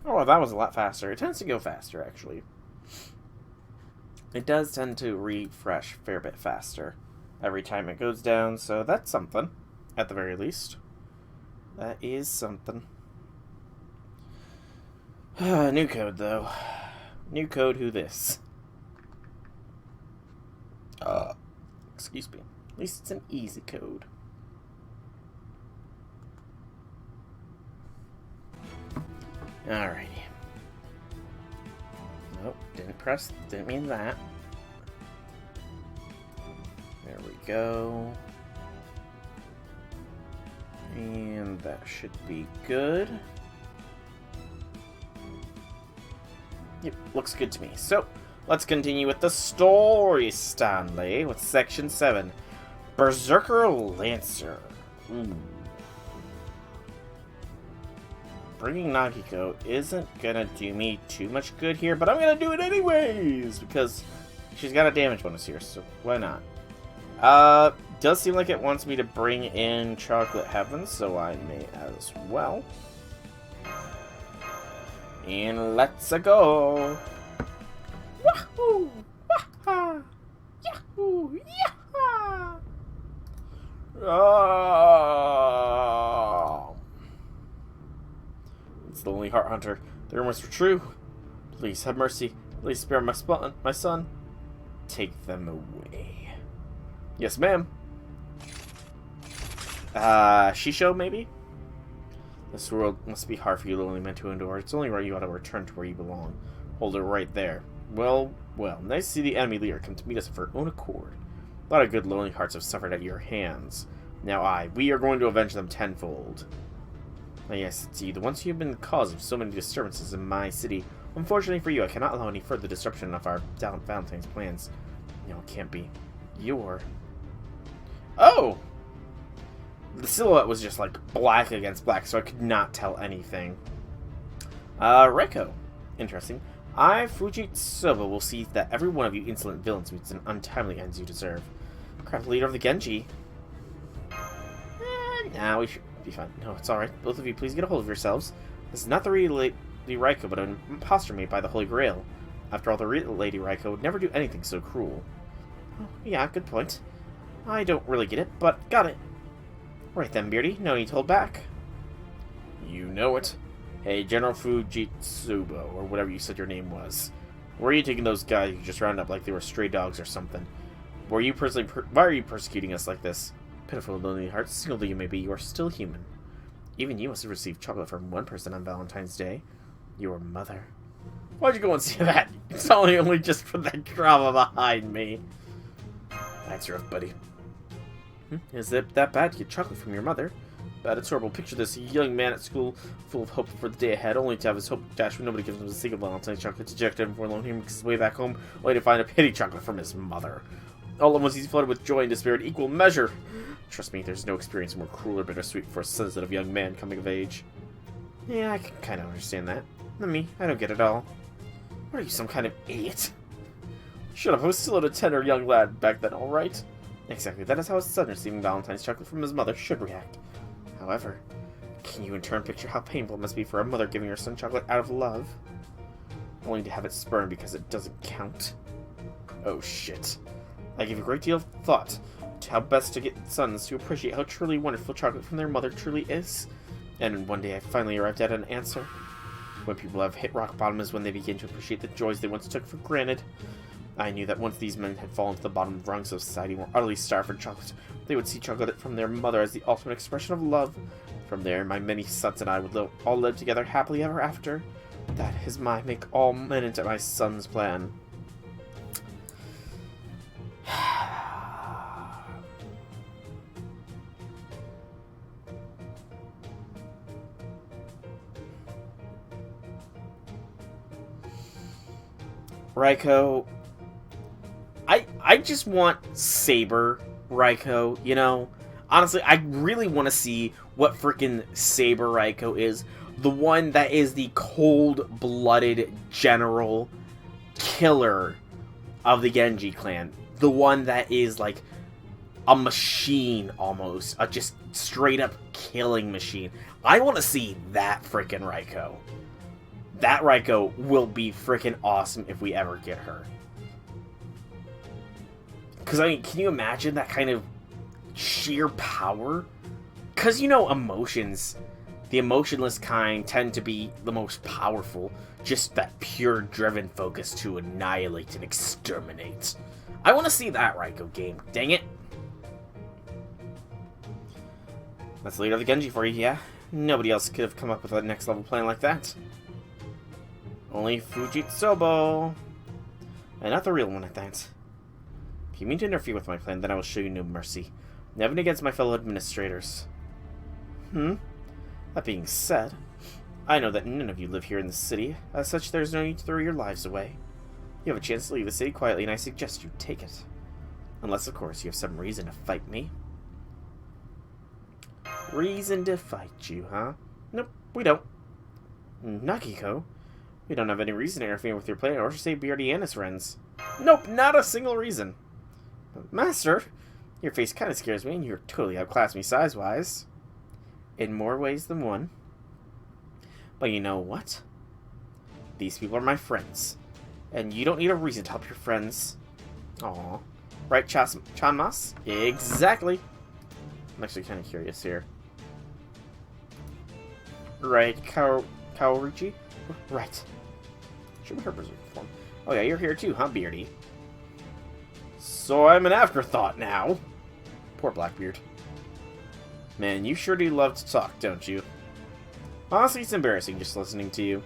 Oh, well, that was a lot faster. It tends to go faster, actually. It does tend to refresh a fair bit faster every time it goes down, so that's something. At the very least. That is something. New code, though. New code, who this? Excuse me. At least it's an easy code. Alrighty. Nope, didn't mean that. There we go. And that should be good. Yep, looks good to me. So, let's continue with the story, Stanley, with Section 7. Berserker Lancer. Ooh. Bringing Nagiko isn't gonna do me too much good here, but I'm gonna do it anyways, because she's got a damage bonus here, so why not? Does seem like it wants me to bring in Chocolate Heaven, so I may as well. And let's go! Wahoo! Waha! Yahoo! Yaha! Oh! It's the Lonely Heart Hunter. The rumors were true. Please have mercy. Please spare my son. Take them away. Yes, ma'am. Shisho, maybe? This world must be hard for you lonely men to endure. It's only right you ought to return to where you belong. Hold it right there. Well, nice to see the enemy leader come to meet us of her own accord. A lot of good lonely hearts have suffered at your hands. Now we are going to avenge them tenfold. Ah, yes, it's you, the ones who have been the cause of so many disturbances in my city. Unfortunately for you, I cannot allow any further disruption of our Valentine's plans. No, it can't be. You're... Oh! The silhouette was just like black against black, so I could not tell anything. Reiko. Interesting. I, Fujitsuba, will see that every one of you insolent villains meets an untimely end you deserve. Craft leader of the Genji. Nah, we should be fine. No, it's alright. Both of you, please get a hold of yourselves. This is not the real Lady Reiko, but an impostor made by the Holy Grail. After all, the real Lady Reiko would never do anything so cruel. Oh, yeah, good point. I don't really get it, but got it. Right then, Beardy. No need to hold back. You know it. Hey, General Fujitsuba, or whatever you said your name was. Where are you taking those guys you just rounded up like they were stray dogs or something? Why are you persecuting us like this? Pitiful, lonely hearts, single though you may be, you are still human. Even you must have received chocolate from one person on Valentine's Day. Your mother. Why'd you go and see that? It's only just for that drama behind me. That's rough, buddy. Is it that bad to get chocolate from your mother? But it's horrible. Picture this, a young man at school, full of hope for the day ahead, only to have his hope dashed when nobody gives him a single Valentine's chocolate. Dejected and forlorn, he makes his way back home, only to find a pity chocolate from his mother. All at once he's flooded with joy and despair in equal measure. Trust me, there's no experience more cruel or bittersweet for a sensitive young man coming of age. Yeah, I can kind of understand that. Not me, I don't get it all. What are you, some kind of idiot? Shut up, I was still a tender young lad back then, alright? Exactly, that is how a son receiving Valentine's chocolate from his mother should react. However, can you in turn picture how painful it must be for a mother giving her son chocolate out of love? Only to have it spurned because it doesn't count? Oh shit. I give a great deal of thought to how best to get sons to appreciate how truly wonderful chocolate from their mother truly is. And one day I finally arrived at an answer. When people have hit rock bottom is when they begin to appreciate the joys they once took for granted. I knew that once these men had fallen to the bottom rungs of society and were utterly starved for chocolate, they would see chocolate from their mother as the ultimate expression of love. From there, my many sons and I would all live together happily ever after. That is my make all men into my son's plan. Raiko, I just want Saber Raiko, you know? Honestly, I really want to see what freaking Saber Raiko is. The one that is the cold-blooded general killer of the Genji clan. The one that is like a machine almost. A just straight-up killing machine. I want to see that freaking Raiko. That Raiko will be freaking awesome if we ever get her. Because, I mean, can you imagine that kind of sheer power? Because, you know, emotions, the emotionless kind tend to be the most powerful. Just that pure driven focus to annihilate and exterminate. I want to see that Raiko game. Dang it. That's the leader of the Genji for you, yeah? Nobody else could have come up with a next level plan like that. Only Fujitsubo. And not the real one at that. If you mean to interfere with my plan, then I will show you no mercy. Nothing against my fellow administrators. That being said, I know that none of you live here in the city. As such, there's no need to throw your lives away. You have a chance to leave the city quietly, and I suggest you take it. Unless, of course, you have some reason to fight me. Reason to fight you, huh? Nope, we don't. Nakiko? We don't have any reason to interfere with your plan or to save BRD and his friends. Nope, not a single reason. Master, your face kind of scares me and you're totally outclassed me size-wise. In more ways than one. But you know what? These people are my friends. And you don't need a reason to help your friends. Aw. Right, Chanmas? Exactly. I'm actually kind of curious here. Right, Kaorichi? Right. Should be her berserker form. Oh yeah, you're here too, huh, Beardy? So I'm an afterthought now. Poor Blackbeard. Man, you sure do love to talk, don't you? Honestly, it's embarrassing just listening to you.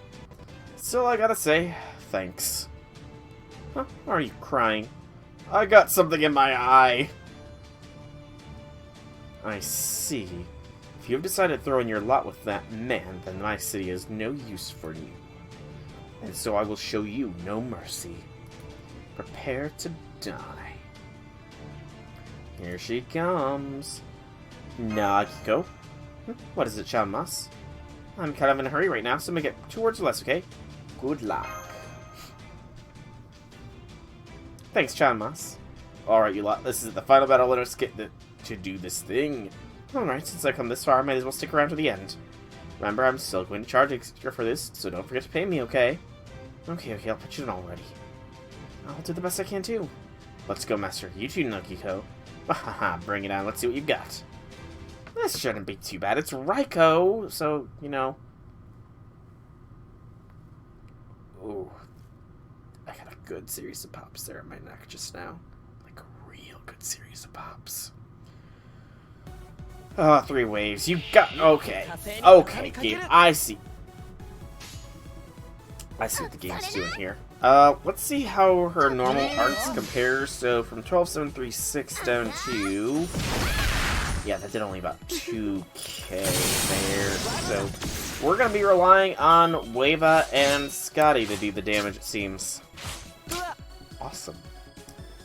Still, I gotta say, thanks. Huh? Are you crying? I got something in my eye. I see. If you have decided to throw in your lot with that man, then my city has no use for you. And so I will show you no mercy. Prepare to die. Here she comes. Nagiko. What is it, Chanmas? I'm kind of in a hurry right now, so make it 2 words or less, okay? Good luck. Thanks, Chanmas. Alright, you lot. This is the final battle. Let us get to do this thing. Alright, since I come this far, I might as well stick around to the end. Remember, I'm still going to charge extra for this, so don't forget to pay me, okay? Okay, I'll put you in already. I'll do the best I can, too. Let's go, Master. You too, Nagiko. Haha, bring it on. Let's see what you've got. This shouldn't be too bad. It's Raiko, so, you know. Ooh. I got a good series of pops there in my neck just now. Like a real good series of pops. Oh, 3 waves. You got... Okay. Okay, game. I see. I see what the game's doing here. Let's see how her normal arts compare. So from 12736 down to... Yeah, that did only about 2k there. So we're gonna be relying on Weva and Scotty to do the damage, it seems. Awesome.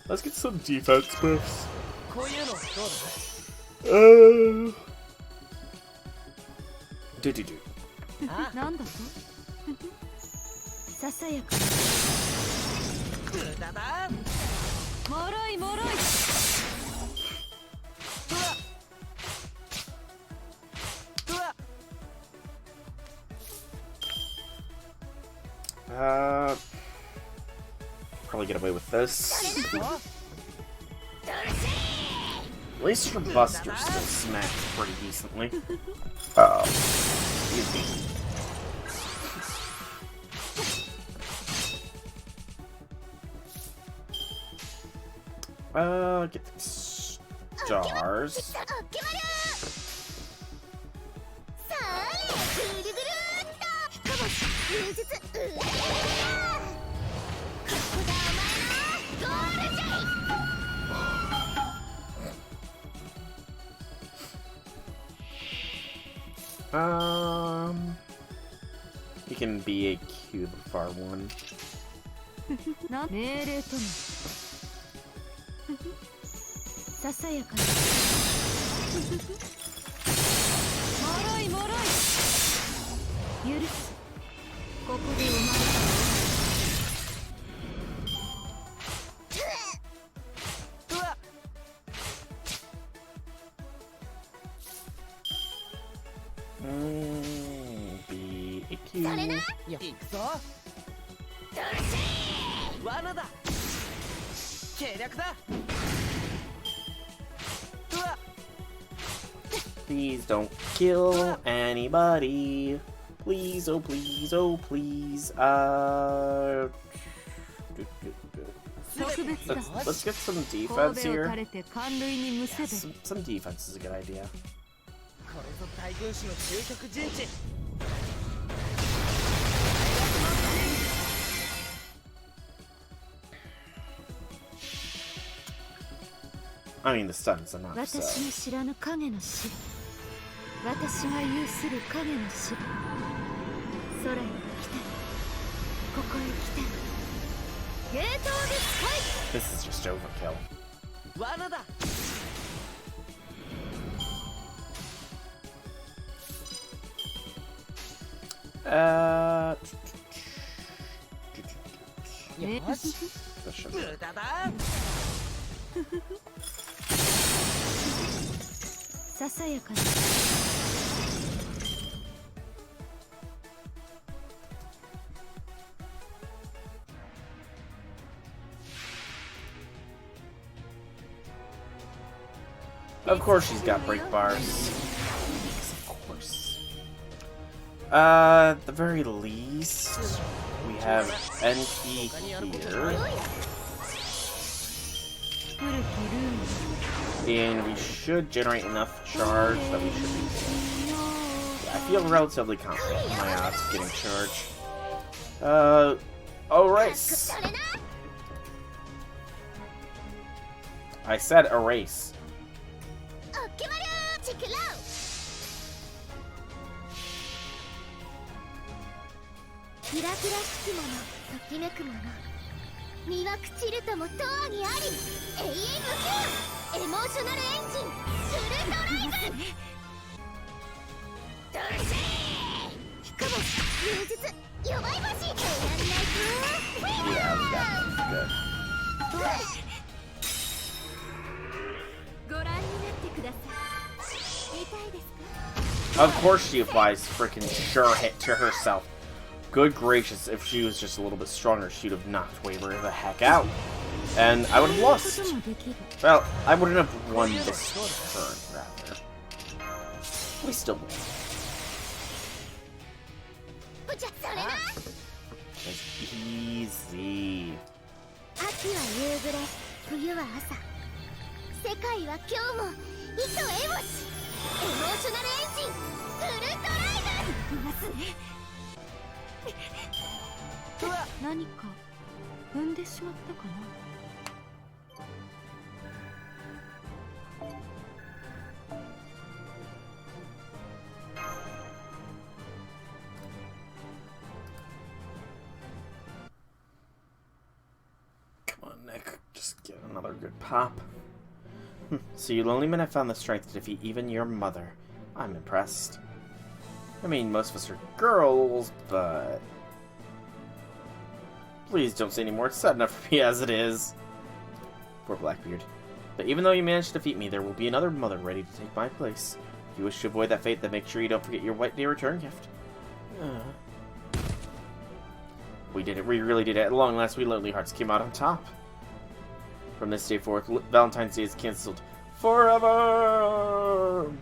Let's get some defense buffs. Do. Probably get away with this. At least her Buster still smacks pretty decently. Uh-oh. Excuse me. Get the stars. You can BAQ the far one. Please don't kill anybody. Please, oh please, oh please. Let's get some defense here. Yeah, some defense is a good idea. I mean, the stun's enough, so... This is just overkill. This should be... Of course she's got break bars. Of course. At the very least, we have Enki here. And we should generate enough charge that we should be... Yeah, I feel relatively confident in my odds of getting charge. Erase! I said erase. Yeah, we got that. Good. Of course she applies freaking sure hit to herself. Good gracious, if she was just a little bit stronger, she'd have knocked Waver the heck out. And I would have lost. Well, I wouldn't have won this turn, rather. We still win. It's easy. 産んでしまったかな。Come on, Nick. Just get another good pop. So you lonely men have found the strength to defeat even your mother. I'm impressed. I mean, most of us are girls, but... Please don't say any more. It's sad enough for me as it is. Poor Blackbeard. But even though you managed to defeat me, there will be another mother ready to take my place. If you wish to avoid that fate, then make sure you don't forget your White Day return gift. We did it. We really did it. At long last, we lonely hearts came out on top. From this day forth, Valentine's Day is cancelled forever!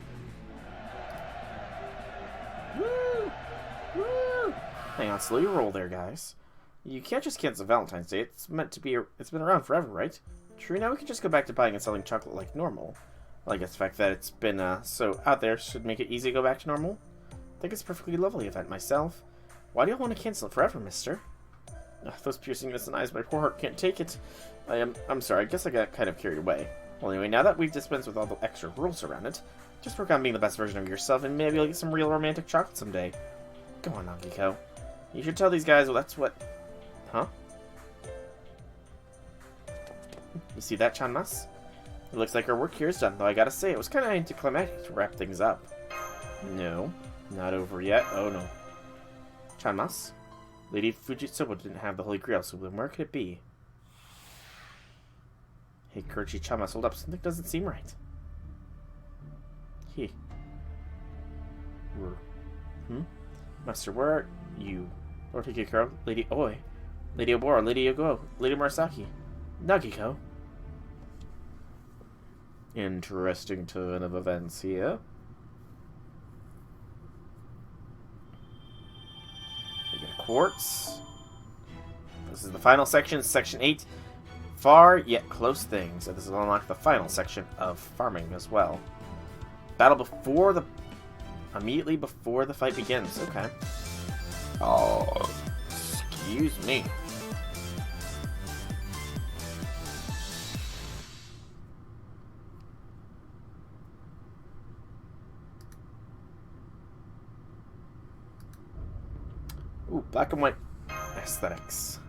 Woo! Woo! Hang on, slow your roll there, guys. You can't just cancel Valentine's Day. It's meant to be... It's been around forever, right? True, now we can just go back to buying and selling chocolate like normal. Well, I guess the fact that it's been so out there should make it easy to go back to normal. I think it's a perfectly lovely event myself. Why do you want to cancel it forever, mister? Ugh, those piercing innocent eyes, my poor heart can't take it. I'm sorry, I guess I got kind of carried away. Well, anyway, now that we've dispensed with all the extra rules around it, just work on being the best version of yourself, and maybe you'll get some real romantic chocolate someday. Come on, Nagiko. You should tell these guys, well, that's what... Huh? You see that, Chanmas? It looks like our work here is done, though I gotta say, it was kind of anticlimactic to wrap things up. No, not over yet. Oh, no. Chanmas? Lady Fujitsubo didn't have the Holy Grail, so then where could it be? Hey, Kurchi Chanmas, hold up. Something doesn't seem right. Master, where are you? Lord Hikikuro, Lady Oi, Lady Obora, Lady Yogo, Lady Murasaki, Nagiko. Interesting turn of events here. We get a quartz. This is the final section, section 8. Far yet close things. And this will unlock the final section of farming as well. Battle before the... Immediately before the fight begins. Okay. Oh, excuse me. Ooh, black and white aesthetics.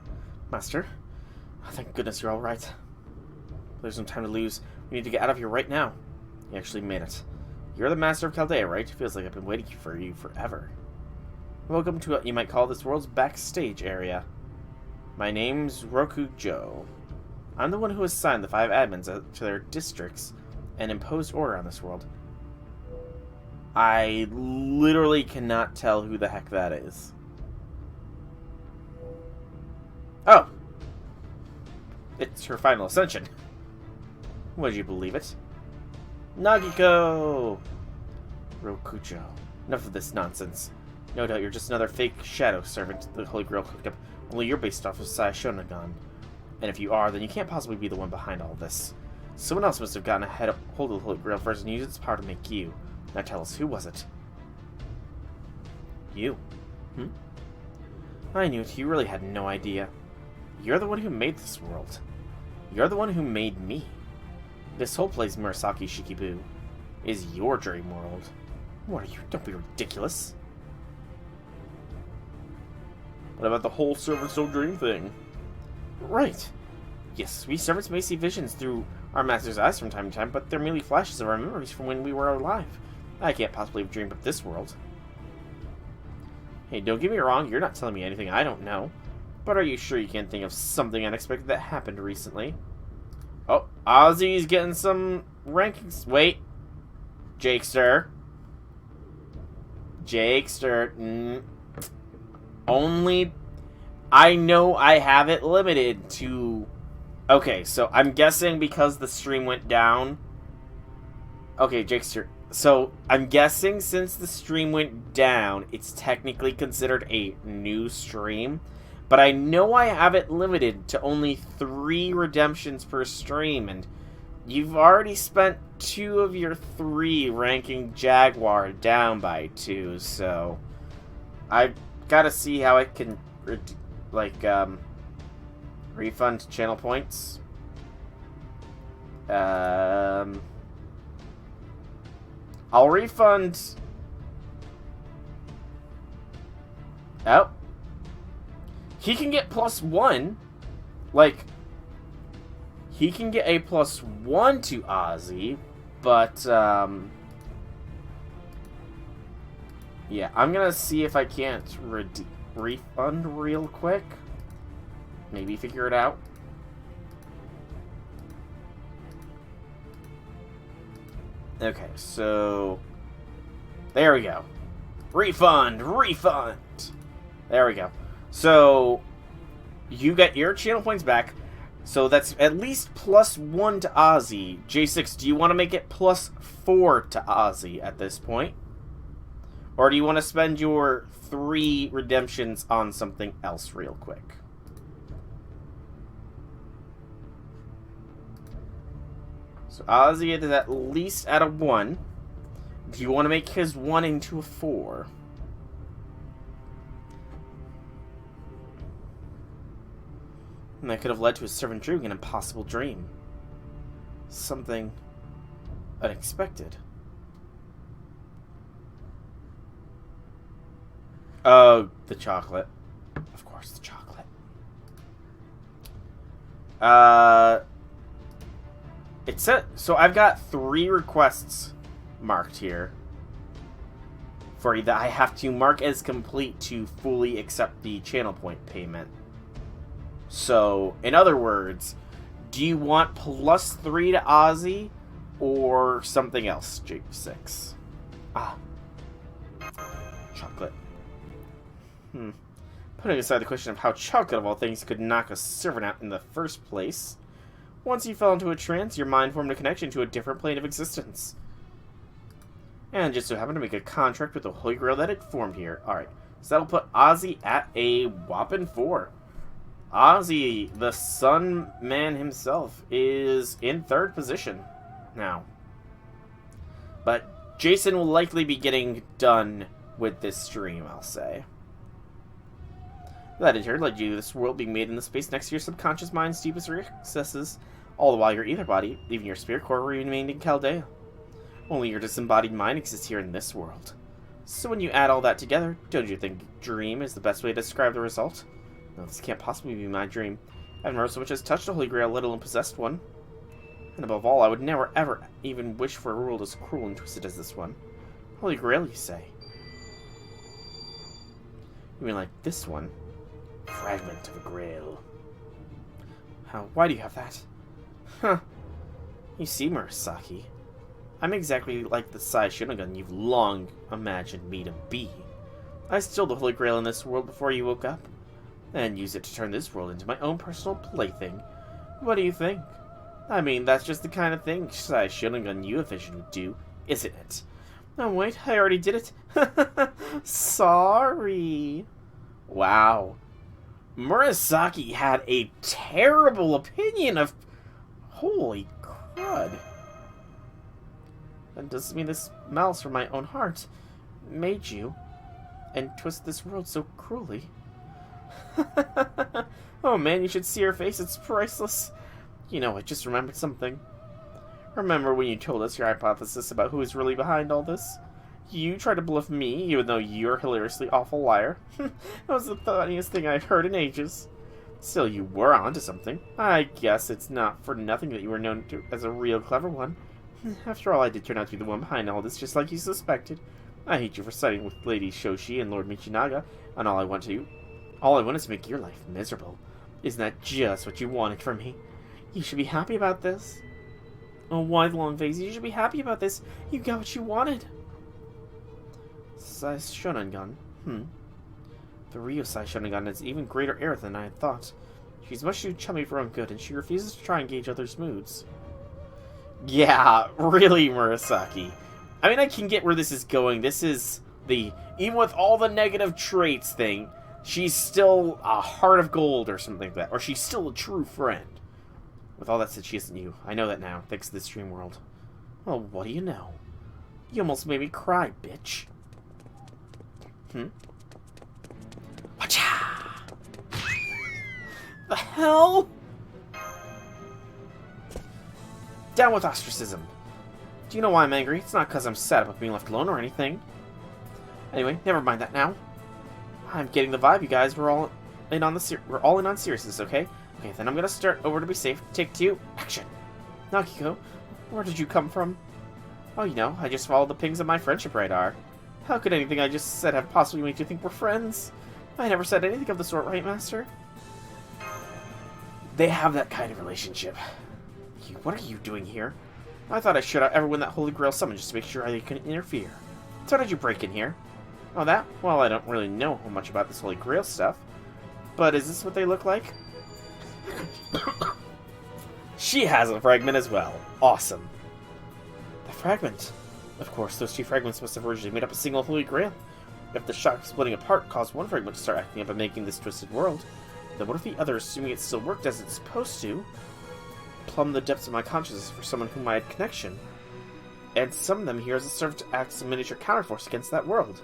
Master, oh, thank goodness you're alright. There's no time to lose. We need to get out of here right now. You actually made it. You're the Master of Chaldea, right? Feels like I've been waiting for you forever. Welcome to what you might call this world's backstage area. My name's Rokujo. I'm the one who assigned the 5 admins to their districts and imposed order on this world. I literally cannot tell who the heck that is. Oh! It's her final ascension. Would you believe it? Nagiko! Rokujo. Enough of this nonsense. No doubt you're just another fake shadow servant the Holy Grail cooked up, only you're based off of Sai Shonagon. And if you are, then you can't possibly be the one behind all this. Someone else must have gotten hold of the Holy Grail first and used its power to make you. Now tell us, who was it? You. I knew it. You really had no idea. You're the one who made this world. You're the one who made me. This whole place, Murasaki Shikibu, is your dream world. What are you? Don't be ridiculous. What about the whole servants don't dream thing? Right. Yes, we servants may see visions through our master's eyes from time to time, but they're merely flashes of our memories from when we were alive. I can't possibly have dreamed of this world. Hey, don't get me wrong, you're not telling me anything I don't know. But are you sure you can't think of something unexpected that happened recently? Oh, Ozzy's getting some rankings. Wait. Jakester. Only... I know I have it limited to... Okay, so I'm guessing because the stream went down... Okay, Jakester. So, I'm guessing since the stream went down, it's technically considered a new stream. But I know I have it limited to only 3 redemptions per stream, and you've already spent 2 of your 3 ranking Jaguar down by 2, so I've got to see how I can, Refund channel points. I'll refund... Oh. He can get +1. Like, he can get a +1 to Ozzy, but, yeah, I'm gonna see if I can't refund real quick. Maybe figure it out. Okay, so... There we go. Refund! Refund! There we go. So, you get your channel points back. So that's at least +1 to Ozzy. J6, do you want to make it +4 to Ozzy at this point? Or do you want to spend your 3 redemptions on something else real quick? So Ozzy is at least at a 1. Do you want to make his 1 into a 4? And that could have led to a servant dreaming an impossible dream. Something unexpected. Oh, the chocolate. Of course, the chocolate. It said... So I've got 3 requests marked here for you that I have to mark as complete to fully accept the channel point payment. So, in other words, do you want +3 to Ozzy or something else, J6? Ah. Chocolate. Putting aside the question of how chocolate of all things could knock a servant out in the first place, once you fell into a trance, your mind formed a connection to a different plane of existence. And just so happened to make a contract with the Holy Grail that it formed here. Alright, so that'll put Ozzy at a whopping 4. Ozzy, the Sun Man himself, is in 3rd position now. But Jason will likely be getting done with this stream, I'll say. That in turn led you to this world being made in the space next to your subconscious mind's deepest recesses, all the while your ether body, even your spirit core, remained in Chaldea. Only your disembodied mind exists here in this world. So when you add all that together, don't you think dream is the best way to describe the result? No, this can't possibly be my dream. I've never so much as touched a Holy Grail, let alone possessed one. And above all, I would never, ever even wish for a world as cruel and twisted as this one. Holy Grail, you say? You mean like this one? Fragment of a Grail. How? Why do you have that? Huh. You see, Murasaki, I'm exactly like the Sai Shonagun you've long imagined me to be. I stole the Holy Grail in this world before you woke up, and used it to turn this world into my own personal plaything. What do you think? I mean, that's just the kind of thing Sai Shonagun you envisioned would do, isn't it? Oh wait, I already did it. Sorry. Wow. Murasaki had a terrible opinion of... Holy crud. That doesn't mean this malice from my own heart made you and twist this world so cruelly. Oh man, you should see her face, it's priceless. You know, I just remembered something. Remember when you told us your hypothesis about who is really behind all this? You tried to bluff me, even though you're a hilariously awful liar. That was the funniest thing I've heard in ages. Still, you were onto something. I guess it's not for nothing that you were known to as a real clever one. After all, I did turn out to be the one behind all this, just like you suspected. I hate you for siding with Lady Shoshi and Lord Michinaga, and all I want is to make your life miserable. Isn't that just what you wanted from me? You should be happy about this. Oh, why the long face? You should be happy about this. You got what you wanted. Sai Shonagun. The real Sai Shonagun has even greater error than I had thought. She's much too chummy for her own good, and she refuses to try and gauge others' moods. Yeah, really, Murasaki. I mean, I can get where this is going. This is the... Even with all the negative traits thing, she's still a heart of gold or something like that. Or she's still a true friend. With all that said, she isn't you. I know that now, thanks to this dream world. Well, what do you know? You almost made me cry, bitch. Whatcha! The hell? Down with ostracism. Do you know why I'm angry? It's not because I'm sad about being left alone or anything. Anyway, never mind that now. I'm getting the vibe, you guys. We're all in on seriousness, okay? Okay, then I'm gonna start over to be safe. Take 2, action. Nagiko, where did you come from? Oh, you know, I just followed the pings of my friendship radar. How could anything I just said have possibly made you think we're friends? I never said anything of the sort, right, Master? They have that kind of relationship. What are you doing here? I thought I should ever win that Holy Grail summon just to make sure I couldn't interfere. So how did you break in here? Oh, that? Well, I don't really know much about this Holy Grail stuff. But is this what they look like? She has a fragment as well. Awesome. The fragment. Of course, those 2 fragments must have originally made up a single Holy Grail. If the shock splitting apart caused one fragment to start acting up and making this twisted world, then what if the other, assuming it still worked as it's supposed to, plumb the depths of my consciousness for someone whom I had connection, and summon them here as a servant to act as a miniature counterforce against that world?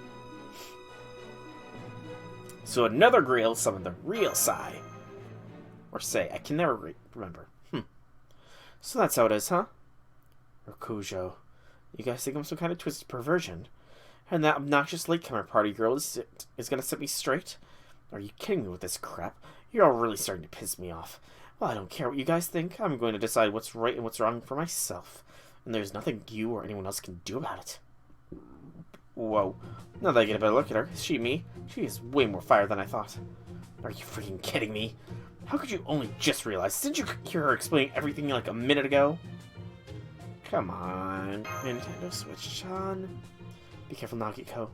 So another Grail summoned the real Sai. Or Sei, I can never remember. So that's how it is, huh? Rokujo, you guys think I'm some kind of twisted perversion? And that obnoxious latecomer party girl is gonna set me straight? Are you kidding me with this crap? You're all really starting to piss me off. Well, I don't care what you guys think. I'm going to decide what's right and what's wrong for myself. And there's nothing you or anyone else can do about it. Whoa. Now that I get a better look at her, is she me? She is way more fire than I thought. Are you freaking kidding me? How could you only just realize? Didn't you hear her explaining everything like a minute ago? Come on, Nintendo Switch-chan. Be careful, Nagiko.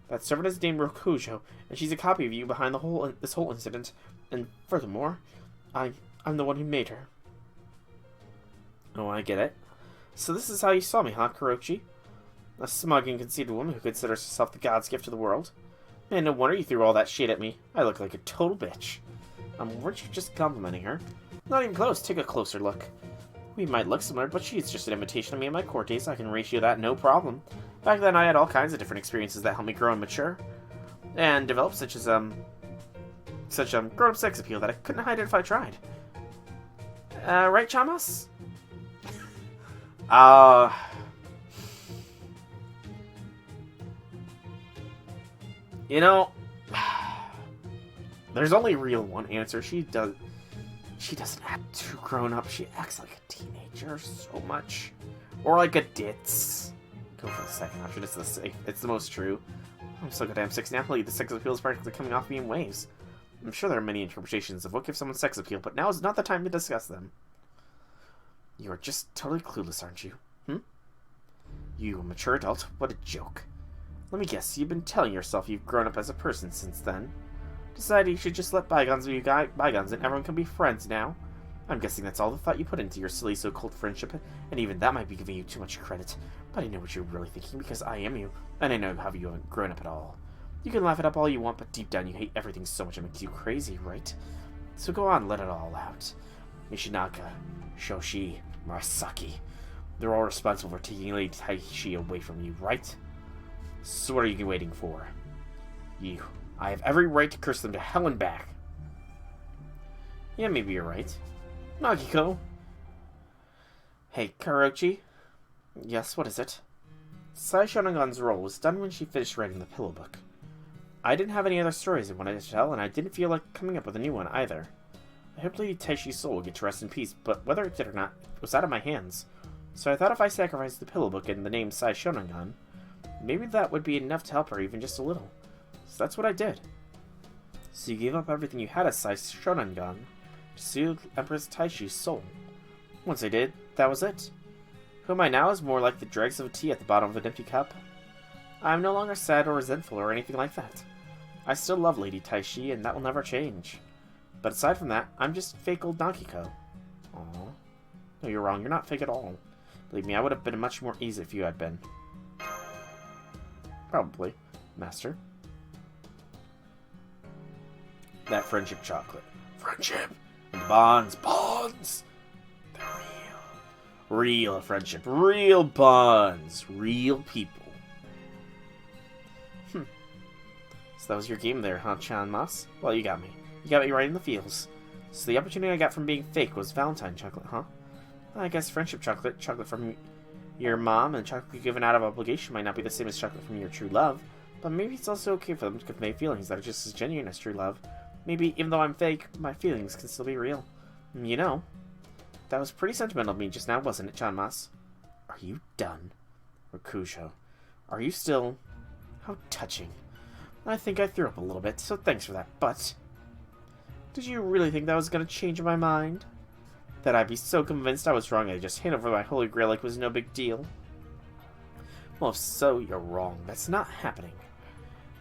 That servant is named Rokujo, and she's a copy of you behind this whole incident. And furthermore, I'm the one who made her. Oh, I get it. So this is how you saw me, huh, Kurochi? A smug and conceited woman who considers herself the god's gift to the world. Man, no wonder you threw all that shit at me. I look like a total bitch. Weren't you just complimenting her? Not even close. Take a closer look. We might look similar, but she's just an imitation of me in my court days. I can ratio that no problem. Back then, I had all kinds of different experiences that helped me grow and mature. And develop such grown-up sex appeal that I couldn't hide it if I tried. Right, Chamas? You know, there's only real one answer. She doesn't act too grown up. She acts like a teenager so much. Or like a ditz. Go for the second option. It's the most true. I'm so goddamn 6 now. The sex appeal is practically coming off me in waves. I'm sure there are many interpretations of what gives someone sex appeal, but now is not the time to discuss them. You are just totally clueless, aren't you? You, a mature adult? What a joke. Let me guess, you've been telling yourself you've grown up as a person since then. Decided you should just let bygones be bygones and everyone can be friends now. I'm guessing that's all the thought you put into your silly so-called friendship, and even that might be giving you too much credit. But I know what you're really thinking because I am you, and I know how you haven't grown up at all. You can laugh it up all you want, but deep down you hate everything so much it makes you crazy, right? So go on, let it all out. Nishinaka, Shoshi, Marasaki. They're all responsible for taking Lady Taishi away from you, right? So what are you waiting for? I have every right to curse them to hell and back. Yeah, maybe you're right. Nagiko. Hey, Kurochi. Yes, what is it? Sai Shonagon's role was done when she finished writing the pillow book. I didn't have any other stories I wanted to tell, and I didn't feel like coming up with a new one either. I hope Lady Taishi's soul will get to rest in peace, but whether it did or not, it was out of my hands. So I thought if I sacrificed the pillow book and the name Sai Shonagon, maybe that would be enough to help her even just a little. So that's what I did. So you gave up everything you had as Sai Shonagon to soothe Empress Taishi's soul. Once I did, that was it. Who am I now is more like the dregs of a tea at the bottom of an empty cup. I am no longer sad or resentful or anything like that. I still love Lady Taishi, and that will never change. But aside from that, I'm just fake old Nagiko. Aw. No, you're wrong. You're not fake at all. Believe me, I would have been much more easy if you had been. Probably, Master. That friendship chocolate. Friendship! And bonds! Bonds! They're real. Real friendship. Real bonds. Real people. So that was your game there, huh, Chan Mas? Well, you got me. You got me right in the feels. So the opportunity I got from being fake was Valentine chocolate, huh? I guess friendship chocolate, chocolate from your mom, and chocolate given out of obligation might not be the same as chocolate from your true love. But maybe it's also okay for them to convey feelings that are just as genuine as true love. Maybe, even though I'm fake, my feelings can still be real. You know, that was pretty sentimental of me just now, wasn't it, Chanmas? Are you done? Rakujo, are you still... How touching. I think I threw up a little bit, so thanks for that, but... Did you really think that was going to change my mind? That I'd be so convinced I was wrong I'd just hand over my holy grail like it was no big deal? Well, if so, you're wrong. That's not happening.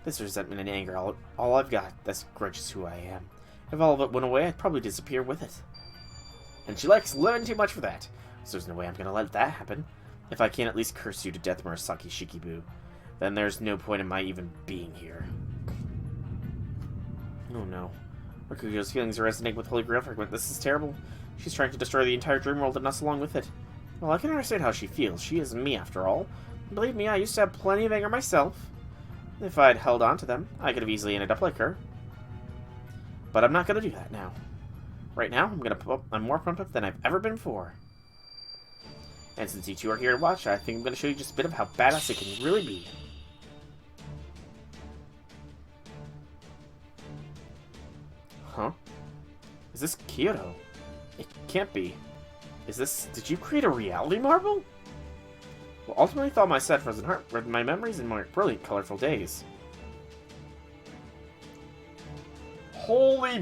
This resentment and anger, all I've got, this grudge is who I am. If all of it went away, I'd probably disappear with it. And she likes living too much for that, so there's no way I'm going to let that happen. If I can't at least curse you to death, Murasaki Shikibu, then there's no point in my even being here. Oh no. Rakujo's feelings are resonating with Holy Grail Fragment. This is terrible. She's trying to destroy the entire dream world and us along with it. Well, I can understand how she feels. She is me, after all. Believe me, I used to have plenty of anger myself. If I'd held on to them, I could have easily ended up like her. But I'm not going to do that now. Right now, I'm more pumped up than I've ever been before. And since you two are here to watch, I think I'm going to show you just a bit of how badass it can really be. Huh? Is this Kyoto? It can't be. Is this... Did you create a reality marble? Well, ultimately thought my set frozen heart read my memories in my brilliant, colorful days. Holy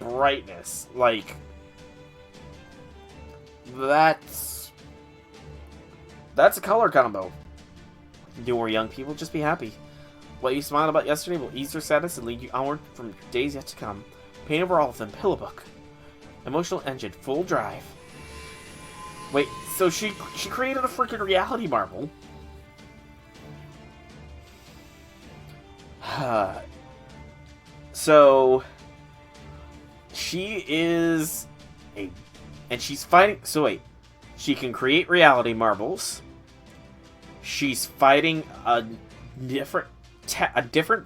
brightness. Like... That's a color combo. You or young people, just be happy. What you smiled about yesterday will ease your sadness and lead you onward from your days yet to come. Paint over all of them, pillow book. Emotional engine, full drive. Wait, so she created a freaking reality marble. So she is a... And she's fighting... So wait. She can create reality marbles. She's fighting a different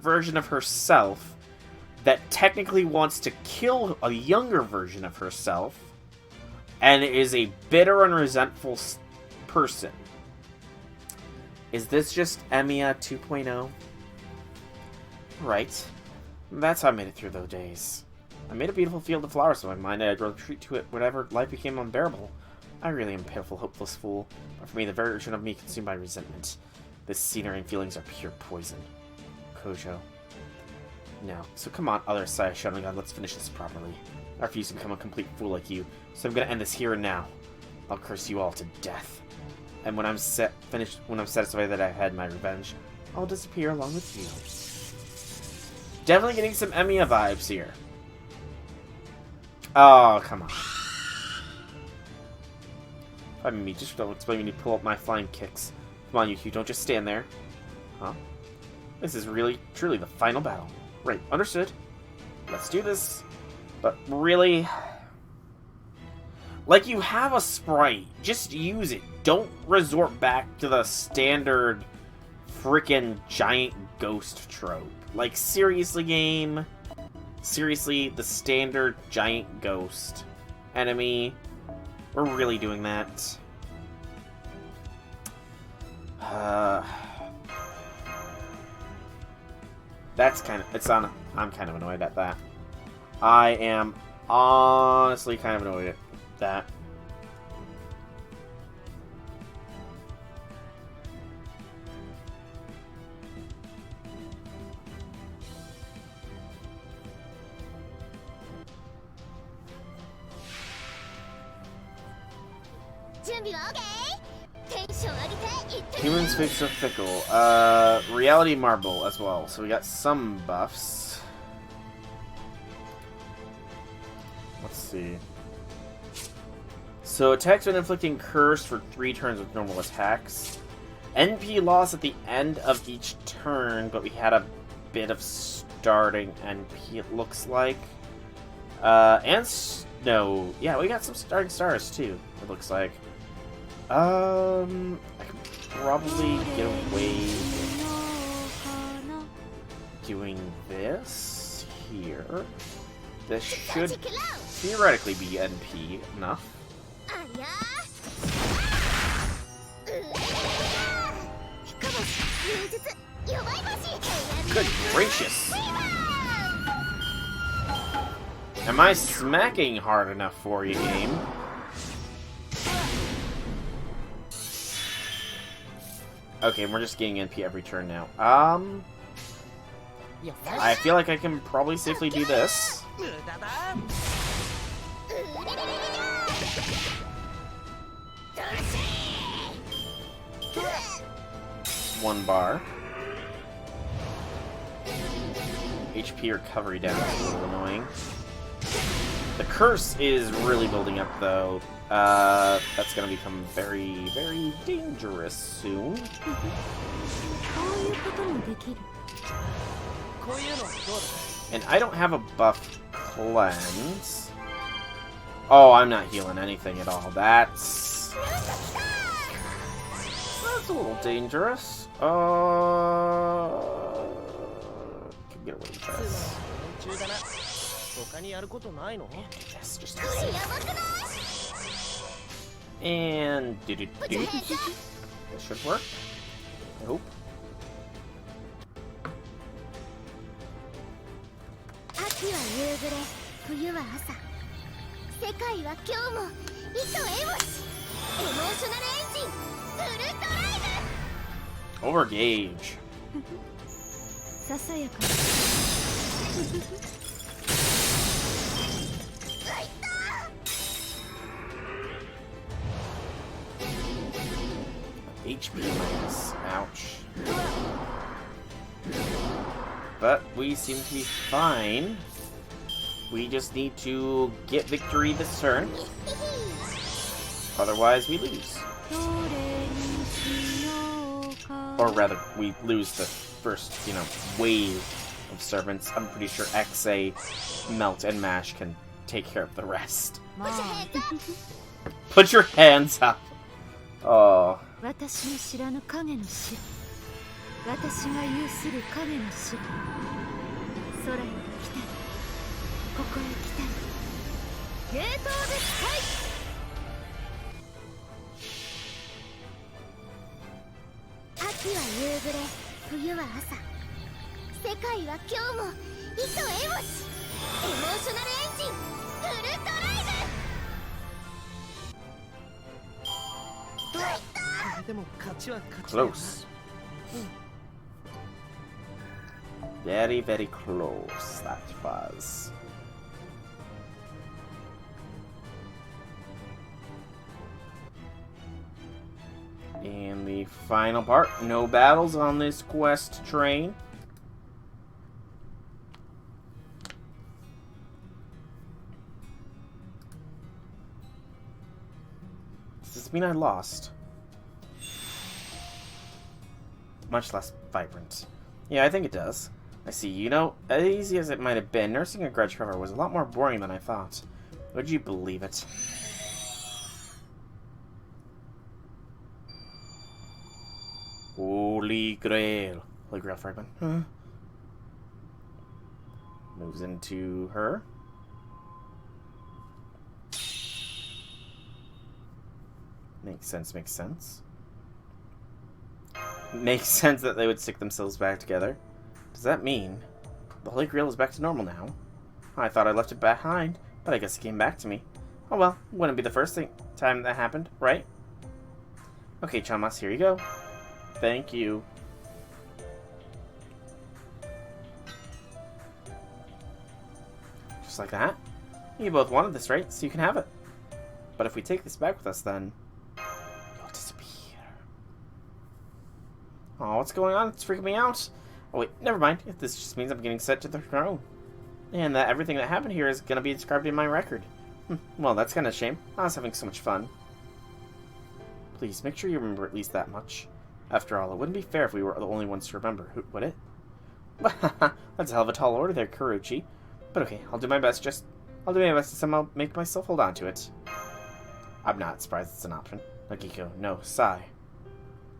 version of herself that technically wants to kill a younger version of herself and is a bitter and resentful person. Is this just Emiya 2.0? Right. That's how I made it through those days. I made a beautiful field of flowers in my mind, and I'd rather retreat to it whenever life became unbearable. I really am a pitiful, hopeless fool, but for me, the version of me consumed by resentment. This scenery and feelings are pure poison. Kojo. No. So come on, other side of Shonen, let's finish this properly. I refuse to become a complete fool like you, so I'm gonna end this here and now. I'll curse you all to death. And when I'm satisfied that I had my revenge, I'll disappear along with you. Definitely getting some Emiya vibes here. Oh, come on. I mean, just don't explain when you pull up my flying kicks. Come on, you two, don't just stand there. Huh? This is really, truly the final battle. Right, understood. Let's do this. But really... Like, you have a sprite. Just use it. Don't resort back to the standard frickin' giant ghost trope. Like, seriously, game? Seriously, the standard giant ghost enemy? We're really doing that? That's kind of... I'm kind of annoyed at that. I am honestly kind of annoyed at that. Humans face so fickle. Reality marble as well. So we got some buffs. Let's see. So attacks when inflicting curse for 3 turns with normal attacks. NP loss at the end of each turn, but we had a bit of starting NP, it looks like. No, yeah, we got some starting stars too, it looks like. I could probably get away with doing this here. This should theoretically be NP enough. Good gracious! Am I smacking hard enough for you, game? Okay, we're just getting NP every turn now. I feel like I can probably safely do this. One bar. HP recovery down is a little annoying. The curse is really building up, though. That's gonna become very, very dangerous soon. And I don't have a buff cleanse. Oh, I'm not healing anything at all. That's a little dangerous. Can get away with this. Yes, just and this should work. I hope. Overgauge. HP minus. Ouch. But we seem to be fine. We just need to get victory this turn. Otherwise, we lose. Or rather, we lose the first, wave of servants. I'm pretty sure XA, Melt, and Mash can take care of the rest. Put your hands up! Oh. Close. Very, very close, that was. And the final part, no battles on this quest train. Does this mean I lost? Much less vibrant. Yeah, I think it does. I see. As easy as it might have been, nursing a grudge forever was a lot more boring than I thought. Would you believe it? Holy Grail. Holy Grail fragment. Huh? Moves into her. Makes sense, makes sense. Makes sense that they would stick themselves back together. Does that mean the Holy Grail is back to normal now? I thought I left it behind, but I guess it came back to me. Oh well, wouldn't be the first time that happened, right? Okay, Chamas, here you go. Thank you. Just like that. You both wanted this, right? So you can have it. But if we take this back with us, then you'll disappear. Oh, what's going on? It's freaking me out. Oh wait, never mind. This just means I'm getting set to the throne. And that everything that happened here is going to be described in my record. Well, that's kind of a shame. I was having so much fun. Please, make sure you remember at least that much. After all, it wouldn't be fair if we were the only ones to remember, would it? That's a hell of a tall order there, Kuruchi. But okay, I'll do my best to somehow make myself hold on to it. I'm not surprised it's an option. Nagiko, no, Sai.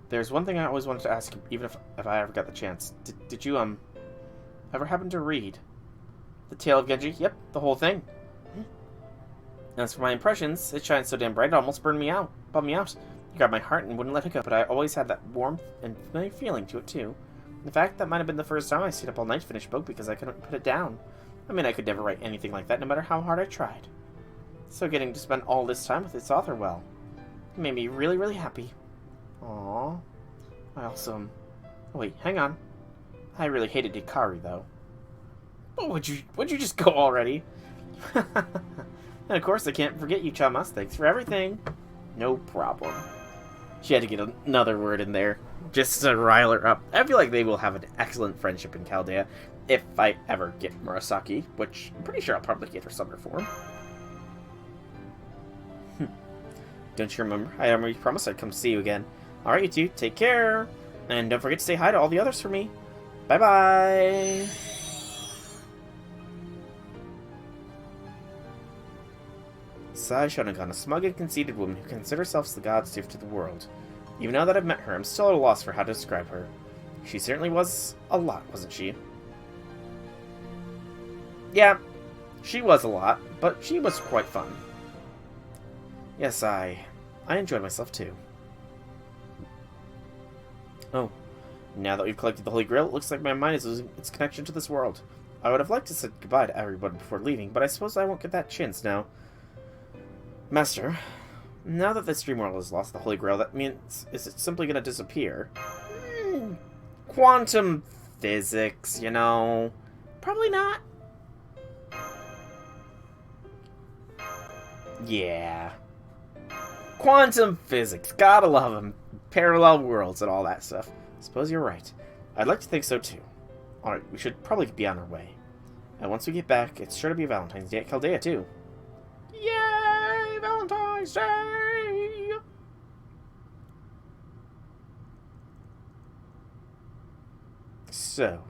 There's one thing I always wanted to ask you, even if I ever got the chance. Did you, ever happen to read? The tale of Genji? Yep, the whole thing. As for my impressions, it shines so damn bright it almost burned me out. Bummed me out. It grabbed my heart and wouldn't let it go, but I always had that warmth and familiar feeling to it, too. In fact, that might have been the first time I stayed up all night to finish a book because I couldn't put it down. I mean, I could never write anything like that, no matter how hard I tried. So getting to spend all this time with its author, well, it made me really, really happy. Aww. I also... Oh, wait, hang on. I really hated Hikari, though. Oh, would you just go already? And of course, I can't forget you, Chamas. Thanks for everything. No problem. She had to get another word in there, just to rile her up. I feel like they will have an excellent friendship in Chaldea, if I ever get Murasaki, which I'm pretty sure I'll probably get her summer form. Don't you remember? I already promised I'd come see you again. Alright, you two, take care. And don't forget to say hi to all the others for me. Bye-bye. Sai Shonagon, a smug and conceited woman who considers herself the god's gift to the world. Even now that I've met her, I'm still at a loss for how to describe her. She certainly was a lot, wasn't she? Yeah, she was a lot, but she was quite fun. Yes, I enjoyed myself too. Oh, now that we've collected the Holy Grail, it looks like my mind is losing its connection to this world. I would have liked to say goodbye to everyone before leaving, but I suppose I won't get that chance now. Master, now that this dream world has lost the Holy Grail, that means is it simply going to disappear? Quantum physics, you know. Probably not. Yeah. Quantum physics, gotta love them. Parallel worlds and all that stuff. Suppose you're right. I'd like to think so too. Alright, we should probably be on our way. And once we get back, it's sure to be Valentine's Day at Chaldea too. Yay! Valentine's Day! So,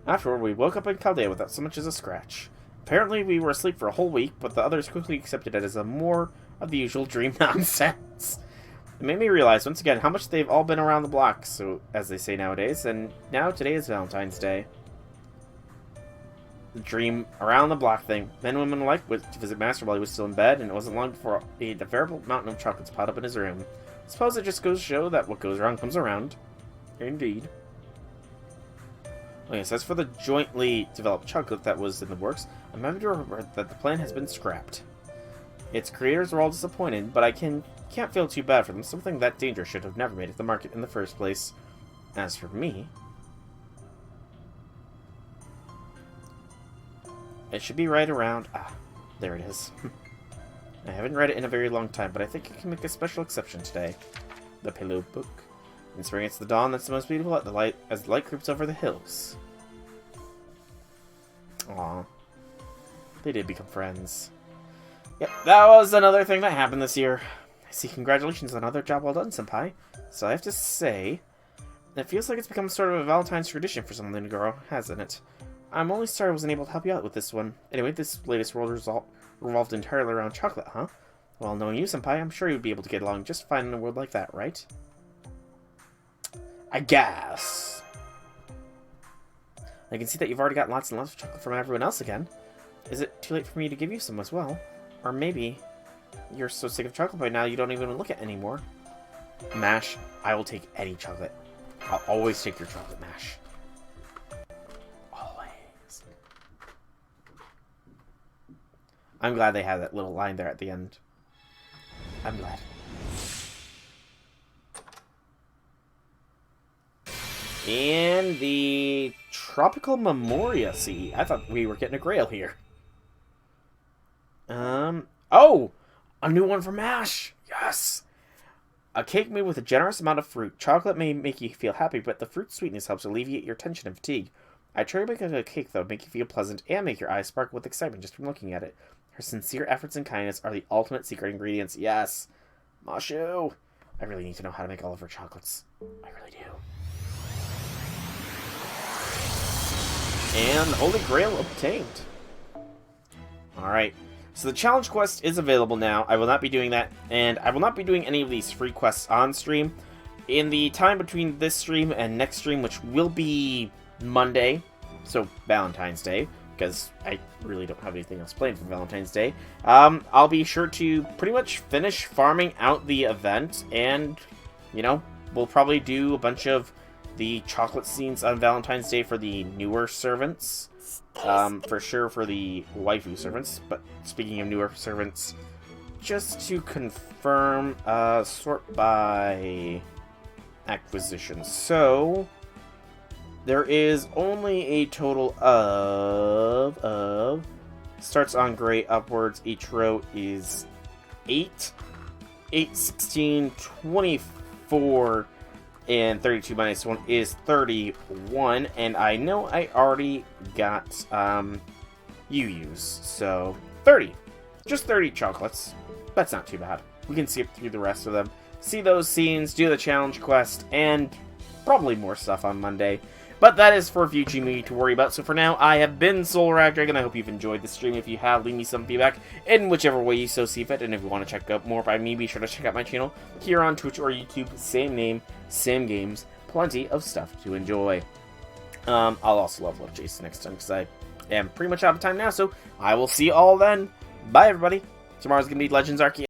afterward, we woke up in Chaldea without so much as a scratch. Apparently, we were asleep for a whole week, but the others quickly accepted it as a more of the usual dream nonsense. It made me realize once again how much they've all been around the block, so as they say nowadays, and now today is Valentine's Day. The dream around the block thing. Men and women alike went to visit Master while he was still in bed, and it wasn't long before a veritable mountain of chocolates piled up in his room. Suppose it just goes to show that what goes around comes around. Indeed. Oh yes, as for the jointly developed chocolate that was in the works, I'm happy to report that the plan has been scrapped. Its creators were all disappointed, but I can't feel too bad for them. Something that dangerous should have never made it to the market in the first place. As for me, it should be right around... Ah, there it is. I haven't read it in a very long time, but I think I can make a special exception today. The Pillow Book. In spring it's the dawn that's the most beautiful at the light as the light creeps over the hills. Aw. They did become friends. Yep, that was another thing that happened this year. I see, congratulations on another job well done, Senpai. So I have to say, it feels like it's become sort of a Valentine's tradition for some little girl, hasn't it? I'm only sorry I wasn't able to help you out with this one. Anyway, this latest world result revolved entirely around chocolate, huh? Well, knowing you, Senpai, I'm sure you'd be able to get along just fine in a world like that, right? I guess. I can see that you've already got lots and lots of chocolate from everyone else again. Is it too late for me to give you some as well? Or maybe you're so sick of chocolate by now you don't even look at it anymore. Mash, I will take any chocolate. I'll always take your chocolate, Mash. Always. I'm glad they had that little line there at the end. I'm glad. And the Tropical Memoria Sea. I thought we were getting a grail here. Oh! A new one for Mash! Yes! A cake made with a generous amount of fruit. Chocolate may make you feel happy, but the fruit sweetness helps alleviate your tension and fatigue. I try to make a cake that would make you feel pleasant and make your eyes sparkle with excitement just from looking at it. Her sincere efforts and kindness are the ultimate secret ingredients. Yes! Mashu! I really need to know how to make all of her chocolates. I really do. And the Holy Grail obtained. Alright. So the challenge quest is available now. I will not be doing that. And I will not be doing any of these free quests on stream. In the time between this stream and next stream, which will be Monday, so Valentine's Day, because I really don't have anything else planned for Valentine's Day, I'll be sure to pretty much finish farming out the event, and, you know, we'll probably do a bunch of the chocolate scenes on Valentine's Day for the newer servants. For sure for the waifu servants, but speaking of newer servants, just to confirm, sort by acquisition. So, there is only a total of starts on gray upwards, each row is 8, 16, 24, and 32 minus 1 is 31, and I know I already got, UUs, so 30. Just 30 chocolates. That's not too bad. We can skip through the rest of them, see those scenes, do the challenge quest, and probably more stuff on Monday. But that is for future me to worry about. So for now, I have been SolarAgDragon. I hope you've enjoyed the stream. If you have, leave me some feedback in whichever way you so see fit. And if you want to check out more by me, be sure to check out my channel here on Twitch or YouTube. Same name, same games, plenty of stuff to enjoy. I'll also level up Jason next time because I am pretty much out of time now. So I will see you all then. Bye, everybody. Tomorrow's going to be Legends Arceus.